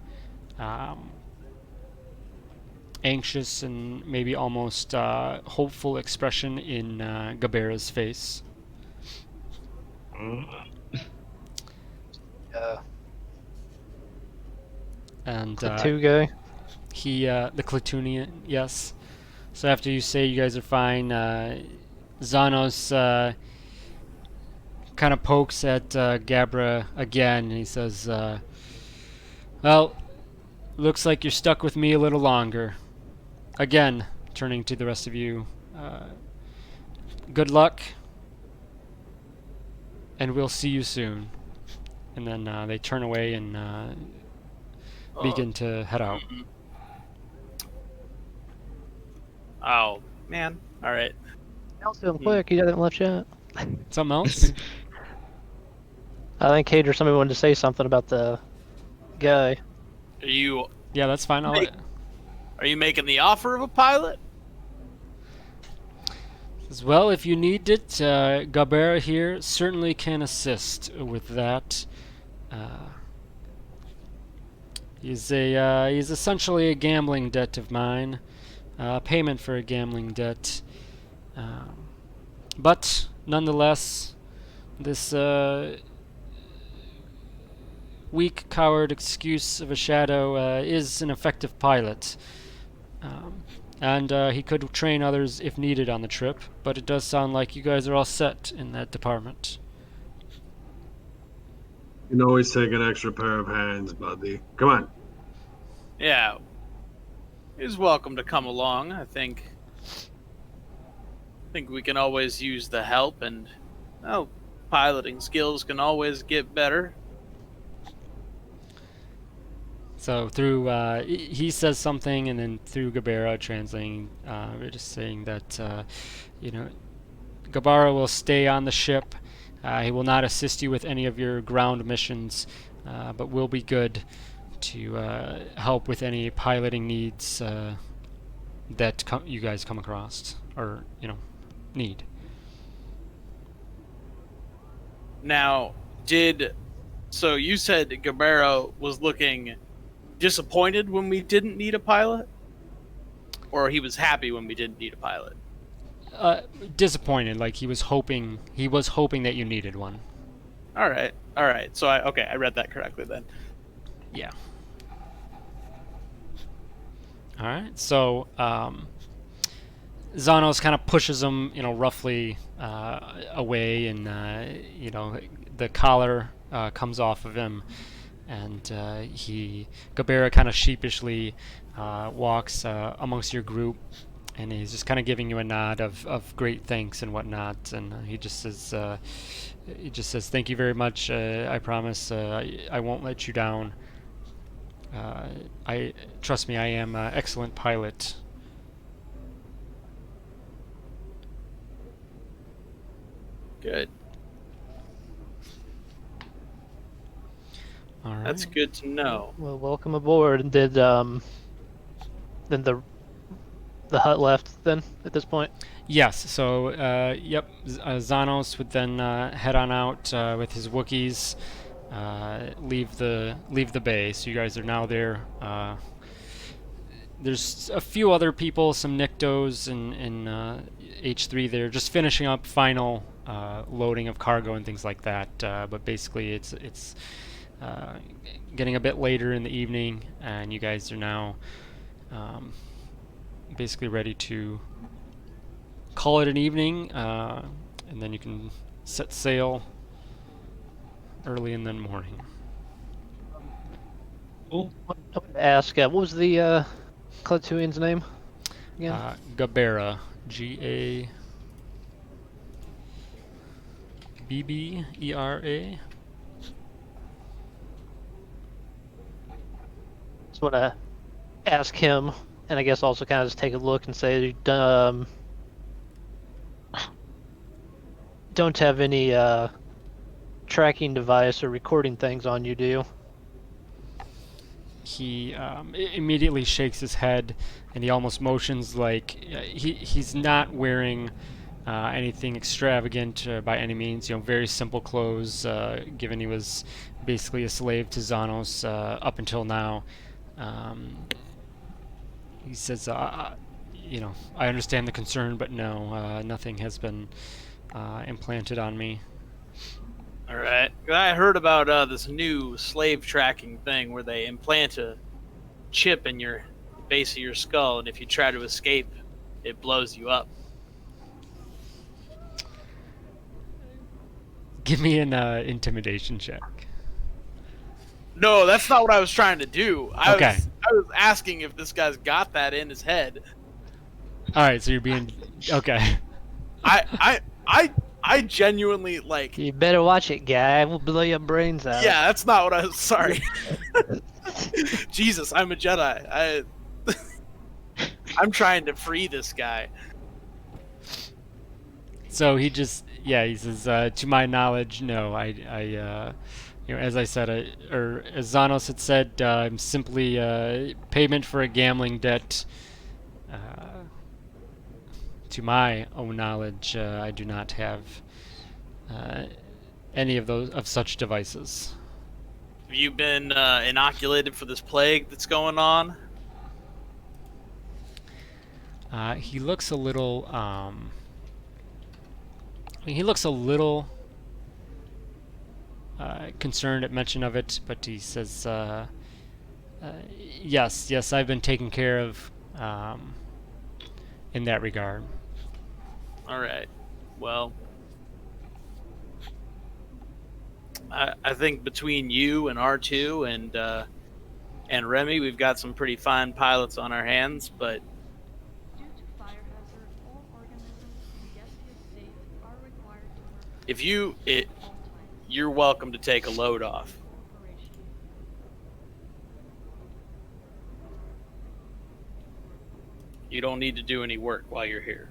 anxious and maybe almost hopeful expression in Gabera's face. And The two guy. the Clatunian, yes. So after you say you guys are fine, Xanos kind of pokes at Gabra again, and he says, well, looks like you're stuck with me a little longer. Again, turning to the rest of you, good luck, and we'll see you soon. And then they turn away and begin to head out. Oh, man. All right. Tell him quick, he hasn't left yet. Something else? I think Cage or somebody wanted to say something about the guy. Are you Yeah, that's fine. Are you making the offer of a pilot? As well, if you need it, Gabera here certainly can assist with that. He's essentially a gambling debt of mine, payment for a gambling debt. But nonetheless, this weak, coward excuse of a shadow is an effective pilot. And he could train others if needed on the trip, but it does sound like you guys are all set in that department. You can always take an extra pair of hands, buddy. Come on. Yeah. He's welcome to come along. I think we can always use the help, and piloting skills can always get better. So through he says something, and then through Gabera translating, we're just saying that you know, Gabara will stay on the ship. He will not assist you with any of your ground missions, but will be good to help with any piloting needs that you guys come across or need. Now, so you said Gabero was looking disappointed when we didn't need a pilot, or he was happy when we didn't need a pilot? Disappointed, like he was hoping that you needed one. All right. So I read that correctly then. Yeah. All right. So Xanos kind of pushes him, roughly away, and the collar comes off of him, and Gabera kind of sheepishly walks amongst your group, and he's just kind of giving you a nod of great thanks and whatnot, and he just says thank you very much. I promise I won't let you down. I trust me, I am an excellent pilot. Good. All right. That's good to know. Well, welcome aboard. Did then the Hutt left then at this point? Yes. So yep. Xanos would then head on out with his Wookiees, leave the bay. So you guys are now there. There's a few other people, some Nyctos and H3 there, just finishing up final loading of cargo and things like that. But basically, it's getting a bit later in the evening, and you guys are now basically ready to call it an evening, and then you can set sail early in the morning. Cool. I wanted to ask, what was the Clatuian's name again? Gabera, Gabbera. Just want to ask him, and I guess also kind of just take a look and say, don't have any tracking device or recording things on you, do you? He immediately shakes his head, and he almost motions like he's not wearing anything extravagant by any means. Very simple clothes, given he was basically a slave to Xanos up until now. He says, I understand the concern, but no, nothing has been implanted on me. All right. I heard about this new slave tracking thing where they implant a chip in your base of your skull, and if you try to escape, it blows you up. Give me an intimidation check. No, that's not what I was trying to do. I Okay. was asking if this guy's got that in his head. All right, so you're being okay. I genuinely like. You better watch it, guy. We'll blow your brains out. Yeah, that's not what I was. Sorry. Jesus, I'm a Jedi. I'm trying to free this guy. So he says, to my knowledge, no. As I said, or as Xanos had said, I'm simply payment for a gambling debt. To my own knowledge, I do not have any of such devices. Have you been inoculated for this plague that's going on? He looks a little. He looks a little concerned at mention of it, but he says, "Yes, I've been taken care of in that regard." All right. Well, I think between you and R2 and Remy, we've got some pretty fine pilots on our hands. But Due to fire hazard, all organisms in gaseous state are required to work if at all times. you're welcome to take a load off. Operation. You don't need to do any work while you're here.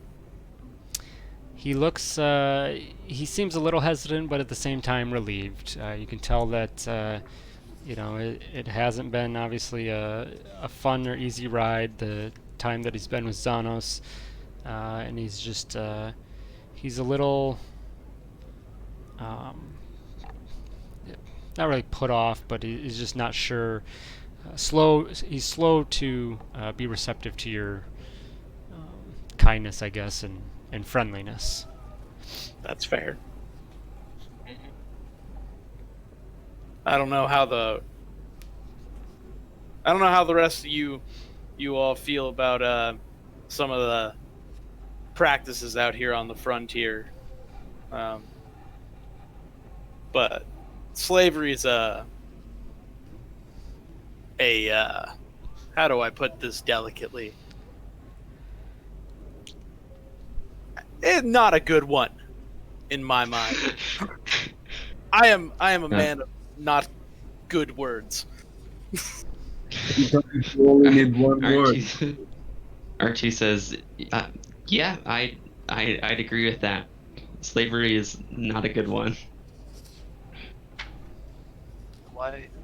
He looks, he seems a little hesitant, but at the same time relieved. You can tell that, it hasn't been obviously a fun or easy ride the time that he's been with Xanos, and he's just, he's a little, not really put off, but he's just not sure. He's slow to be receptive to your kindness, I guess, and friendliness. That's fair. I don't know how the rest of you all feel about some of the practices out here on the frontier, but slavery is a how do I put this delicately? Not a good one, in my mind. I am a man of not good words. You only need one word. Archie says, "Yeah, I'd agree with that. Slavery is not a good one."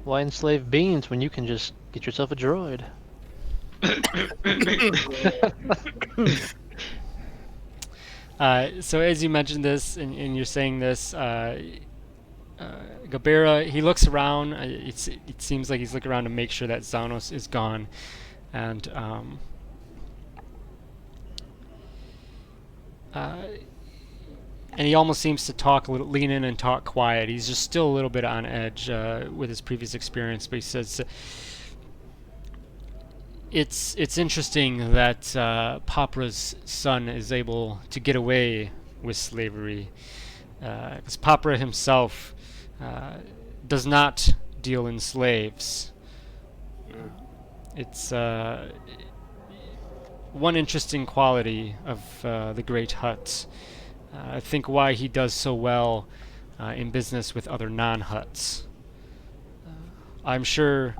Why enslave beings when you can just get yourself a droid? So as you mentioned this, and you're saying this, Gabera, he looks around. It seems like he's looking around to make sure that Xanos is gone, and he almost seems to talk a little, lean in and talk quiet. He's just still a little bit on edge with his previous experience, but he says it's interesting that Papra's son is able to get away with slavery, because Papra himself does not deal in slaves. It's one interesting quality of the great Hutt. I think why he does so well in business with other non-Hutts. I'm sure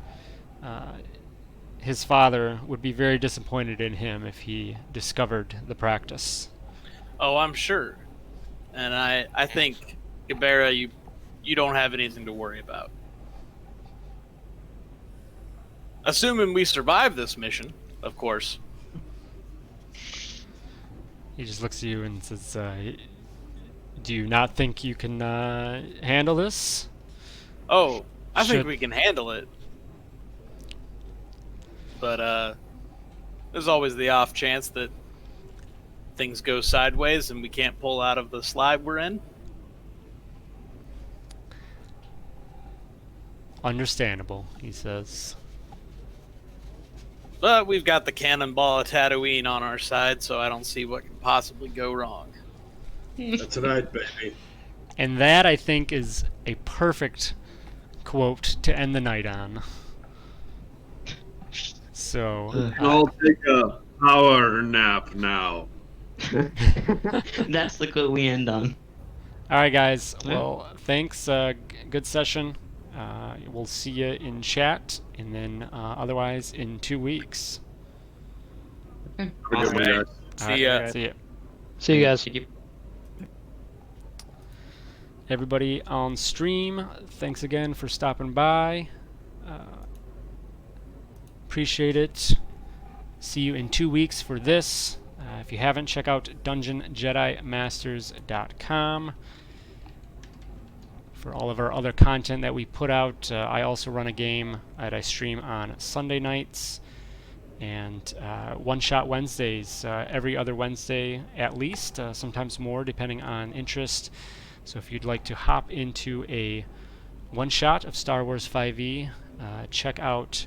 his father would be very disappointed in him if he discovered the practice. Oh, I'm sure. And I think, Gabera, you don't have anything to worry about. Assuming we survive this mission, of course. He just looks at you and says, do you not think you can handle this? Oh, I think we can handle it. But there's always the off chance that things go sideways and we can't pull out of the slide we're in. Understandable, he says. But we've got the cannonball of Tatooine on our side, so I don't see what can possibly go wrong. That's right, baby. And that, I think, is a perfect quote to end the night on. So I'll take a power nap now. That's the quote we end on. all right, guys. Well, thanks. Good session. We'll see you in chat, and then otherwise in 2 weeks. Okay. Have a good one, guys. See ya. See ya. See you guys. Thank you. Everybody on stream, thanks again for stopping by. Appreciate it. See you in 2 weeks for this. If you haven't, check out DungeonJediMasters.com for all of our other content that we put out. I also run a game that I stream on Sunday nights, and One Shot Wednesdays every other Wednesday at least, sometimes more depending on interest. So if you'd like to hop into a one shot of Star Wars 5e, check out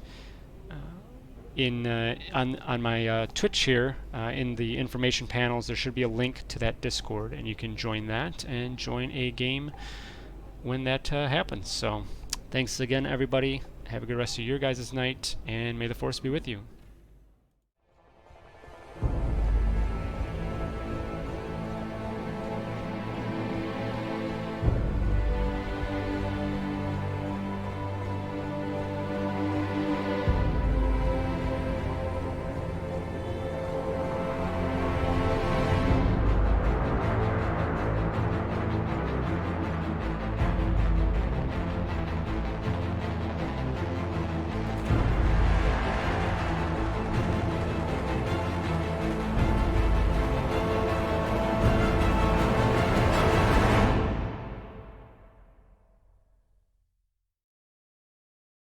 on my Twitch here in the information panels. There should be a link to that Discord, and you can join that and join a game when that happens. So thanks again, everybody. Have a good rest of your guys' night, and may the Force be with you.